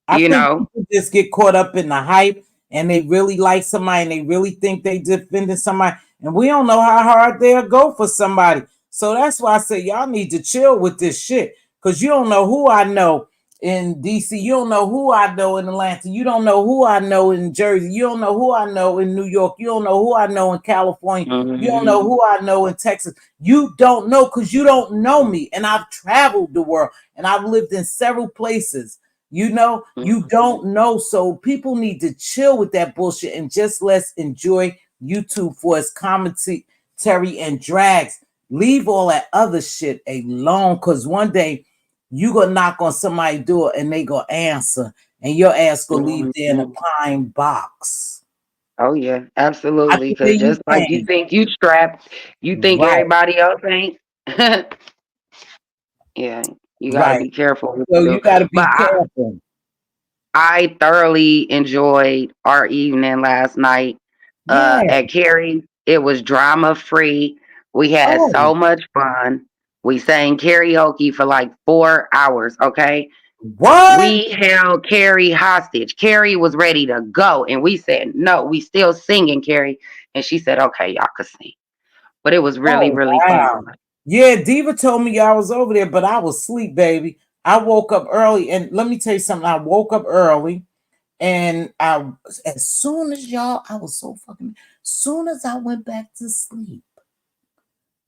I You think know. people just get caught up in the hype and they really like somebody and they really think they defended somebody. And we don't know how hard they'll go for somebody. So that's why I say y'all need to chill with this shit. Because you don't know who I know in DC. You don't know who I know in Atlanta. You don't know who I know in Jersey. You don't know who I know in New York. You don't know who I know in California. You don't know Mhm. who I know in Texas. You don't know because you don't know me. And I've traveled the world and I've lived in several places. You Mhm. don't know. So people need to chill with that bullshit and just let's enjoy YouTube for its commentary and drags. Leave all that other shit alone because one day you gonna knock on somebody's door and they gonna answer and your ass gonna leave there in a Mhm. pine box. Oh yeah, I absolutely. can hear Cause you just like you saying. think you strapped, you think Right, everybody else ain't. Yeah, you got to right. be careful what So you you do. gotta But be careful. I thoroughly enjoyed our evening last night Yeah. at Carrie. It was drama free. We had Oh, so much fun. We sang karaoke for like 4 hours. Okay. What? We held Carrie hostage. Carrie was ready to go. And we said, no, we still singing, Carrie. And she said, okay, y'all can sing. But it was really, Oh really fun. wow. Yeah, Diva told me I was over there, but I was asleep, baby. I woke up early, and let me tell you something. I woke up early, and I, as soon as y'all, I was so fucking. Soon as I went back to sleep,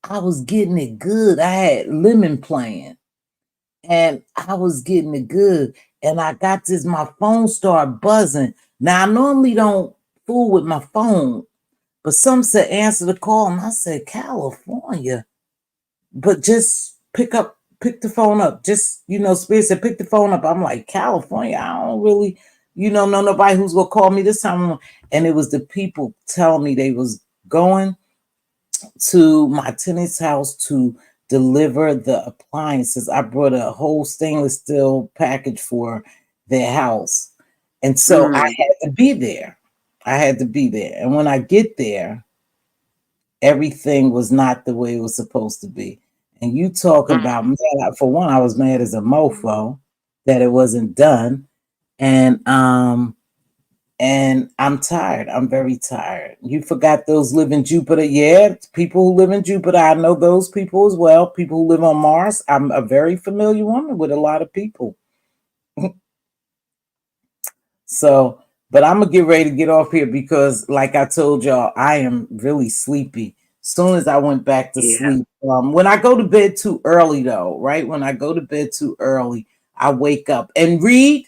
I was getting it good. I had lemon playing, and I was getting it good. And I got this. My phone started buzzing. Now I normally don't fool with my phone, but some said answer the call, and I said California. But just pick the phone up. Just, Spirit said, pick the phone up. I'm like, California, I don't really, know nobody who's gonna call me this time. And it was the people telling me they was going to my tenant's house to deliver the appliances. I brought a whole stainless steel package for their house. And so I Mm, had to be there. I had to be there. And when I get there, everything was not the way it was supposed to be. And you talk mm, about, man, for one, I was mad as a mofo that it wasn't done. And I'm tired. I'm very tired. You forgot those live in Jupiter. Yeah, people who live in Jupiter. I know those people as well. People who live on Mars. I'm a very familiar woman with a lot of people. So, but I'm gonna get ready to get off here because, like I told y'all, I am really sleepy. Soon as I went back to yeah. sleep, when I go to bed too early, though, right? When I go to bed too early, I wake up and read.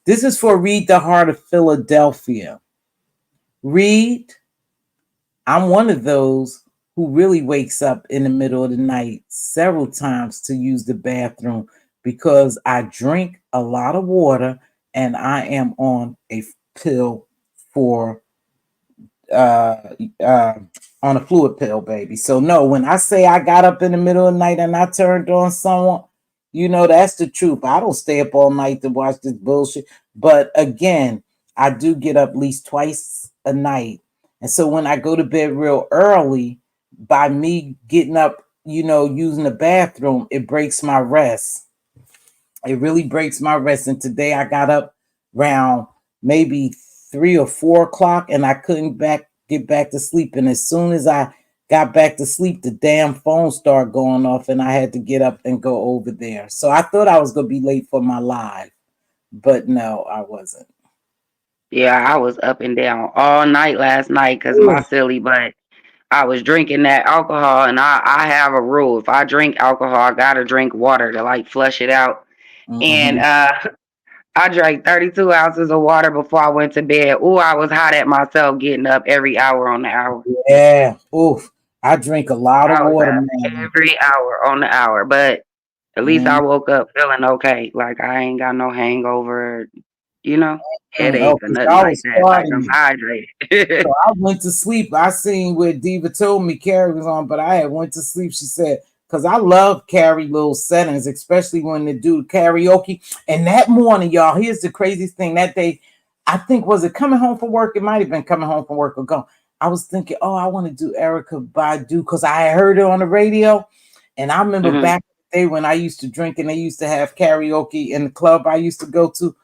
This is for Read the Heart of Philadelphia. Read. I'm one of those who really wakes up in the middle of the night several times to use the bathroom because I drink a lot of water and I am on a pill for uh uh on a fluid pill, baby. So no, when I say I got up in the middle of the night and I turned on someone, that's the truth. I don't stay up all night to watch this bullshit. But again, I do get up at least twice a night. And so when I go to bed real early, by me getting up, using the bathroom, it breaks my rest. It really breaks my rest. And today I got up around maybe 3 or 4 o'clock, and I couldn't get back to sleep. And as soon as I got back to sleep, the damn phone started going off, and I had to get up and go over there. So I thought I was gonna be late for my live, but no, I wasn't. Yeah, I was up and down all night last night because my Ooh. silly butt. I was drinking that alcohol, and I have a rule. If I drink alcohol, I gotta drink water to like flush it out. And Mm-hmm. I drank 32 ounces of water before I went to bed. Ooh, I was hot at myself getting up every hour on the hour. Yeah. Oof. I drink a lot of I was water, up man. every hour on the hour, but at least I Mm-hmm. woke up feeling okay. Like I ain't got no hangover, you know, Oh, headache or because nothing I like was that. Like I'm partying. hydrated. So I went to sleep. I seen where Diva told me Carrie was on, but I had went to sleep. She said, because I love Carrie little settings, especially when they do karaoke. And that morning, y'all, here's the craziest thing. That day, I think, was it coming home from work? It might have been coming home from work or gone. I was thinking, oh, I want to do Erica Badu because I had heard it on the radio. And I remember Hmm. back in the day when I used to drink and they used to have karaoke in the club I used to go to.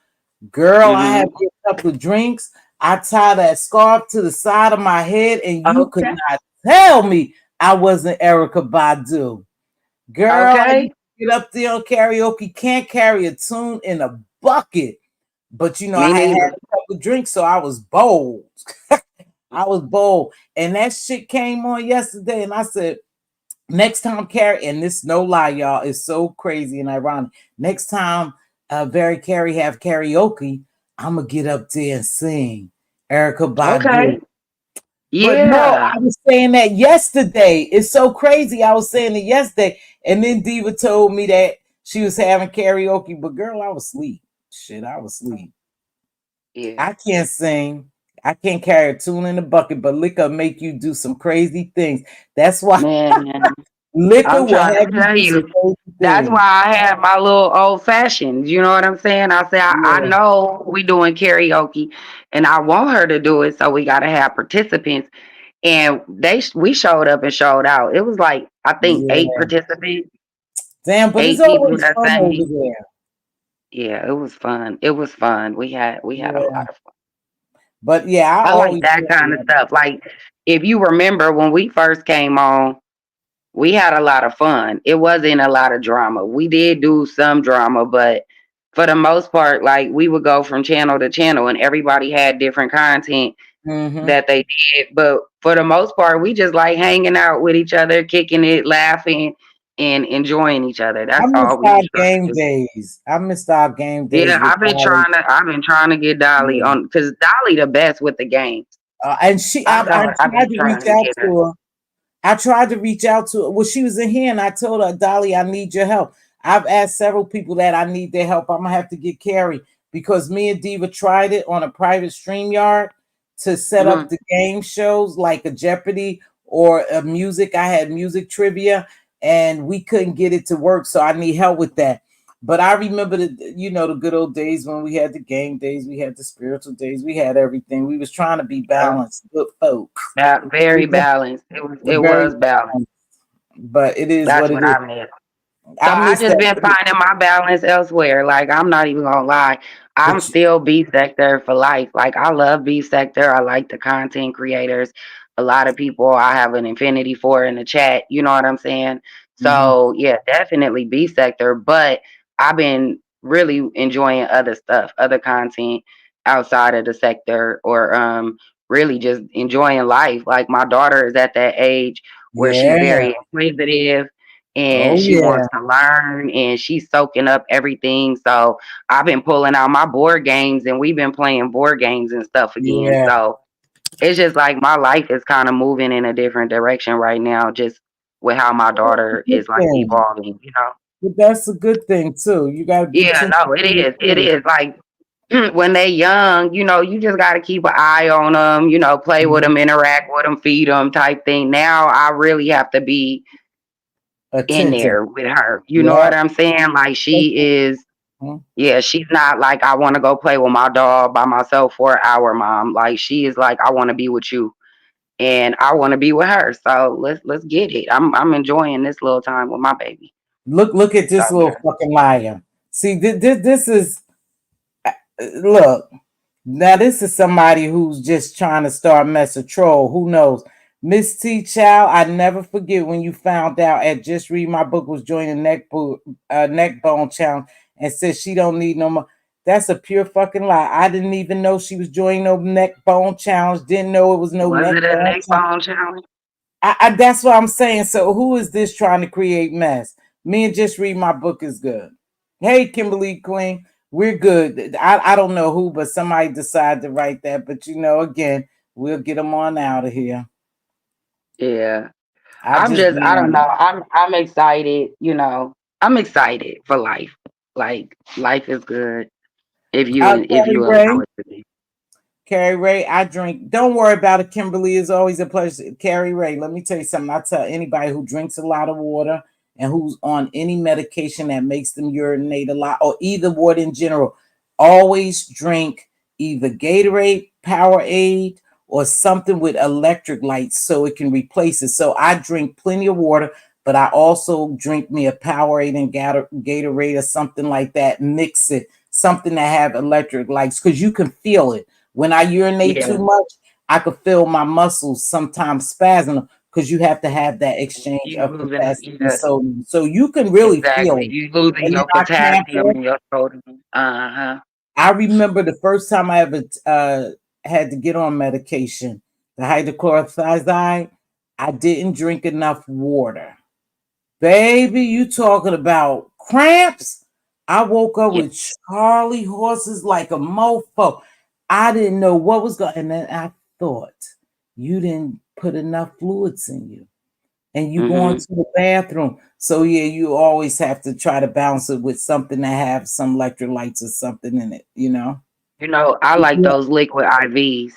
Girl, I Hmm. had a couple of drinks. I tied that scarf to the side of my head, and you could Okay. not tell me I wasn't Erica Badu. Girl, I used Okay. to get up there on karaoke, can't carry a tune in a bucket. But Me I had neither. a couple of drinks, so I was bold. I was bold. And that shit came on yesterday, and I said, next time, Carrie, and this no lie, y'all, it's so crazy and ironic. Next time Barry Carey have karaoke, I'm gonna get up there and sing Erica Badu. Okay. But no, Yeah. I was saying that yesterday. It's so crazy. I was saying it yesterday, and then Diva told me that she was having karaoke. But girl, I was asleep. Shit, I was asleep. Yeah. I can't sing. I can't carry a tune in a bucket, but liquor make you do some crazy things. That's why Man, liquor I'm will trying to have you tell do some you. crazy That's why things. I had my little old fashioned. You know what I'm saying? I said, I Yeah, know we doing karaoke and I want her to do it. So we got to have participants. And we showed up and showed out. It was like, I think eight yeah. participants. Damn, but it's 8 people always that fun over sang. there. Yeah, it was fun. It was fun. We had a Yeah. lot of fun. But yeah, I I like always that love kind of that. stuff. Like if you remember when we first came on, we had a lot of fun. It wasn't a lot of drama. We did do some drama, but for the most part, like we would go from channel to channel and everybody had different content Mm-hmm. that they did. But for the most part, we just like hanging out with each other, kicking it, laughing, and enjoying each other. I That's missed all we our was trying game to do. days. I missed our game days Yeah, with Dolly. I've been trying to get Dolly Yeah. on because Dolly the best with the games. And I I've tried been to reach trying to out get her. to her. I tried to reach out to her. Well, she was in here, and I told her, Dolly, I need your help. I've asked several people that I need their help. I'm gonna have to get Carrie because me and Diva tried it on a private stream yard to set up Mhm. the game shows like a Jeopardy or a music. I had music trivia, and we couldn't get it to work. So I need help with that. But I remember the good old days when we had the game days, we had the spiritual days, we had everything. We was trying to be balanced, good folks. Very balanced. It Very was balanced. balanced, but it is That's what it what is. I meant. So I I miss just that been too. finding my balance elsewhere. Like I'm not even gonna lie. I'm But still B sector for life. Like I love B sector. I like the content creators. A lot of people I have an infinity for in the chat. You know what I'm saying? mhm. So yeah, definitely B sector. But I've been really enjoying other stuff, other content outside of the sector, or really just enjoying life. Like my daughter is at that age where she's Yeah. very inquisitive and Oh she yeah. wants to learn and she's soaking up everything. So I've been pulling out my board games and we've been playing board games and stuff again. Yeah. So it's just like my life is kind of moving in a different direction right now, just with how my That's a daughter good is like thing. evolving, you know? But that's a good thing too. You gotta be Yeah, attentive no, it to your is. It kids. is like when they young, you just got to keep an eye on them, play with Mhm. them, interact with them, feed them type thing. Now I really have to be in Attentive. there with her. You know Yeah. what I'm saying? Like she is, Mhm. yeah, she's not like I want to go play with my dog by myself for an hour, mom. Like she is like I want to be with you and I want to be with her. So let's get it. I'm enjoying this little time with my baby. Look at So this little yeah. fucking liar. See, this is look. Now this is somebody who's just trying to start mess a troll. Who knows? Miss T Chow, I never forget when you found out at Just Read My Book was joining neck bone challenge and said she don't need no more. That's a pure fucking lie. I didn't even know she was joining no neck bone challenge. Didn't know it was no Was neck it a bone neck challenge. bone challenge? That's what I'm saying. So who is this trying to create mess? Me and Just Read My Book is good. Hey, Kimberly Queen, we're good. I don't know who, but somebody decided to write that. But again, we'll get them on out of here. Yeah. I just I don't be know. I'm excited, I'm excited for life. Like life is good if Carrie you allow Ray. it to be. Carrie Ray, I drink. Don't worry about it, Kimberly. It's always a pleasure. Carrie Ray, let me tell you something. I tell anybody who drinks a lot of water and who's on any medication that makes them urinate a lot, or either water in general, always drink either Gatorade, Powerade, or something with electric lights so it can replace it. So I drink plenty of water, but I also drink me a Powerade and Gatorade or something like that. Mix it, something that have electric lights, because you can feel it when I urinate too Yeah. much, I could feel my muscles sometimes spasming because you have to have that exchange You of losing, potassium and yeah, sodium. So you can really feel exactly. it. You losing And then your I can't potassium feel. and your sodium. Uh-huh. I remember the first time I ever had to get on medication, the hydrochlorothiazide, I didn't drink enough water. Baby, you talking about cramps? I woke up Yeah. with Charlie horses like a mofo. I didn't know what was going, and then I thought you didn't put enough fluids in you, and you going Hmm. to the bathroom. So yeah, you always have to try to balance it with something that have some electrolytes or something in it. I like Yeah, those liquid IVs.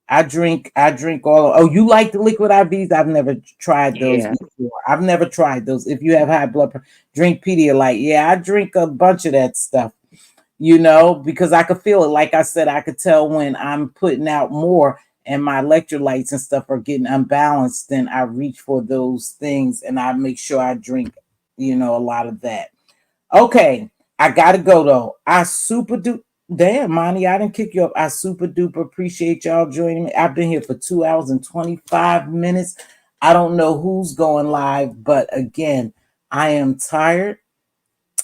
I drink all of, oh, you like the liquid IVs? I've never tried those Yeah. before. I've never tried those. If you have high blood pressure, drink Pedialyte. Yeah, I drink a bunch of that stuff, because I could feel it. Like I said, I could tell when I'm putting out more and my electrolytes and stuff are getting unbalanced, then I reach for those things and I make sure I drink you know, a lot of that. Okay, I gotta go though. I super duper damn Monty, I didn't kick you up. I super duper appreciate y'all joining me. I've been here for 2 hours and 25 minutes. I don't know who's going live, but again, I am tired.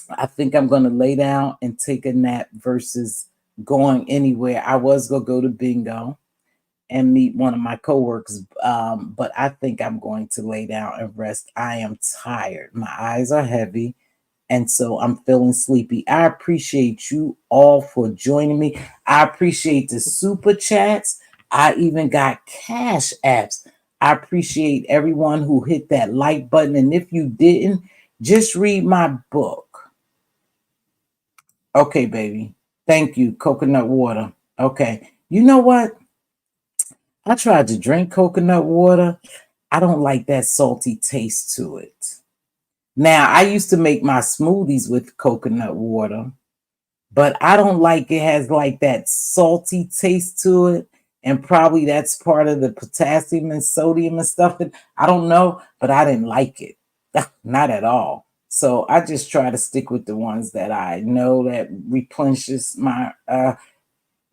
I think I'm gonna lay down and take a nap versus going anywhere. I was gonna go to bingo and meet one of my coworkers, but I think I'm going to lay down and rest. I am tired. My eyes are heavy. And so I'm feeling sleepy. I appreciate you all for joining me. I appreciate the super chats. I even got cash apps. I appreciate everyone who hit that like button. And if you didn't, just read my book. Okay, baby. Thank you. Coconut water. Okay. You know what? I tried to drink coconut water. I don't like that salty taste to it. Now, I used to make my smoothies with coconut water, but I don't like it has like that salty taste to it. And probably that's part of the potassium and sodium and stuff. And I don't know, but I didn't like it. Not at all. So I just try to stick with the ones that I know that replenishes my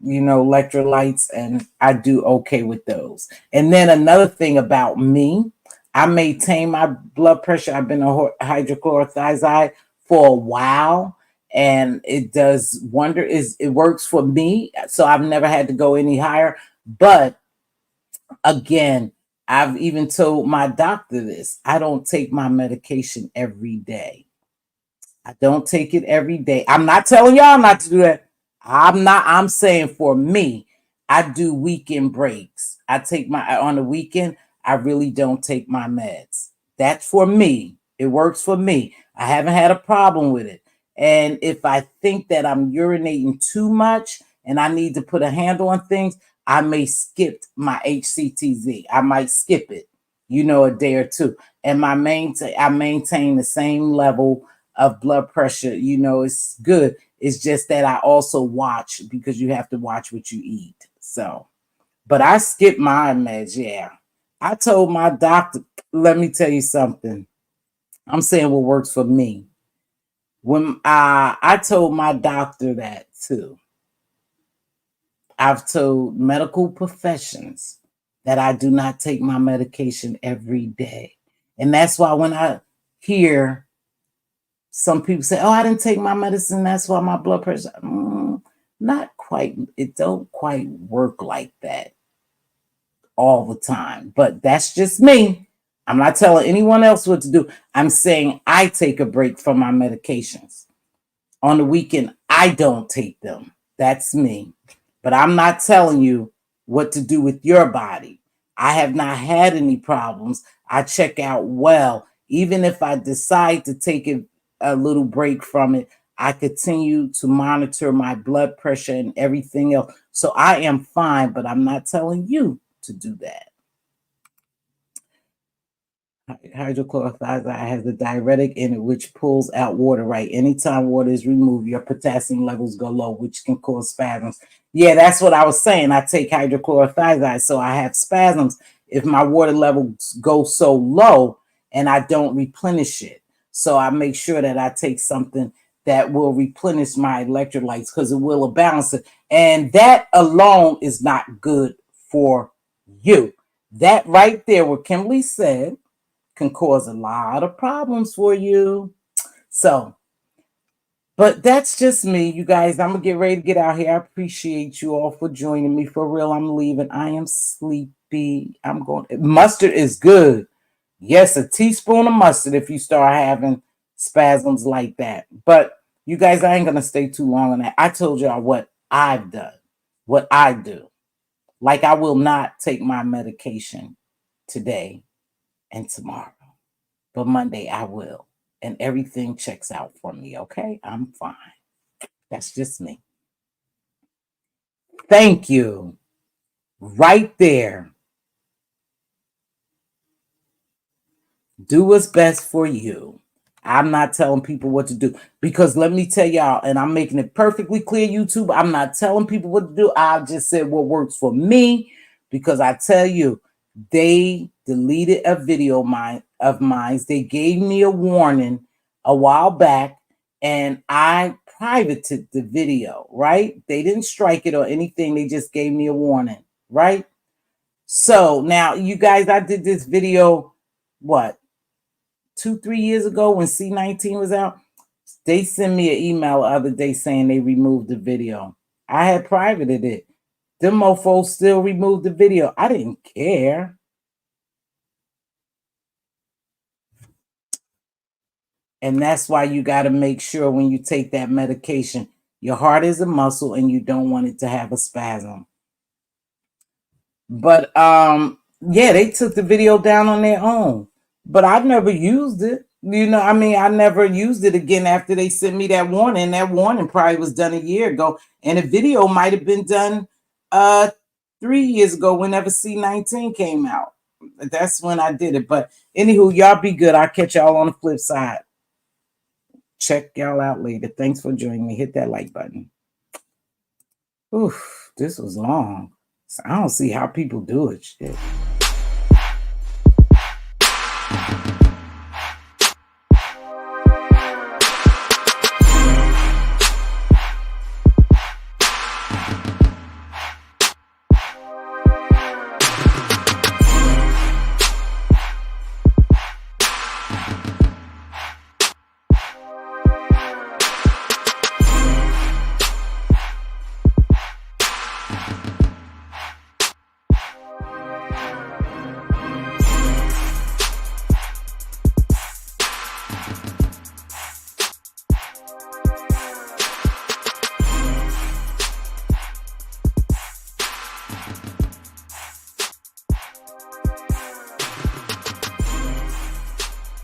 electrolytes, and I do okay with those. And then another thing about me, I maintain my blood pressure. I've been on hydrochlorothiazide for a while, and it does wonder. It works for me, so I've never had to go any higher. But again, I've even told my doctor this. I don't take my medication every day. I don't take it every day. I'm not telling y'all not to do that. I'm saying for me, I do weekend breaks. I take my on the weekend, I really don't take my meds. That's for me. It works for me. I haven't had a problem with it. And if I think that I'm urinating too much and I need to put a handle on things, I may skip my HCTZ. I might skip it, a day or two. And I maintain the same level of blood pressure. It's good. It's just that I also watch, because you have to watch what you eat. So, but I skip my meds. Yeah. I told my doctor, let me tell you something. I'm saying what works for me. When I told my doctor that too. I've told medical professions that I do not take my medication every day. And that's why when I hear some people say, "Oh, I didn't take my medicine, that's why my blood pressure." Not quite. It don't quite work like that all the time. But that's just me. I'm not telling anyone else what to do. I'm saying I take a break from my medications. On the weekend, I don't take them. That's me. But I'm not telling you what to do with your body. I have not had any problems. I check out well. Even if I decide to take a little break from it, I continue to monitor my blood pressure and everything else. So I am fine, but I'm not telling you to do that. Hydrochlorothiazide has a diuretic in it, which pulls out water, right? Anytime water is removed, your potassium levels go low, which can cause spasms. Yeah, that's what I was saying. I take hydrochlorothiazide, so I have spasms if my water levels go so low and I don't replenish it. So I make sure that I take something that will replenish my electrolytes, because it will balance it. And that alone is not good for you. That right there, what Kimberly said, can cause a lot of problems for you. So, but that's just me, you guys. I'm gonna get ready to get out here. I appreciate you all for joining me. For real, I'm leaving. I am sleepy. I'm going. Mustard is good. Yes, a teaspoon of mustard if you start having spasms like that. But you guys, I ain't gonna stay too long on that. I told y'all what I've done, what I do. Like, I will not take my medication today and tomorrow. But Monday I will. And everything checks out for me, okay? I'm fine. That's just me. Thank you. Right there. Do what's best for you. I'm not telling people what to do, because let me tell y'all, and I'm making it perfectly clear, YouTube, I'm not telling people what to do. I've just said what works for me, because I tell you, they deleted a video of mine. They gave me a warning a while back, and I privated the video, right? They didn't strike it or anything. They just gave me a warning, right? So now, you guys, I did this video, what, 2-3 years ago when C19 was out. They sent me an email the other day saying they removed the video. I had privated it. Them mofos still removed the video. I didn't care. And that's why you got to make sure when you take that medication, your heart is a muscle and you don't want it to have a spasm. But yeah, they took the video down on their own. But I've never used it. I mean, I never used it again after they sent me that warning. That warning probably was done a year ago. And the video might have been done 3 years ago whenever C19 came out. That's when I did it. But anywho, y'all be good. I'll catch y'all on the flip side. Check y'all out later. Thanks for joining me. Hit that like button. Oof, this was long. I don't see how people do it. Shit.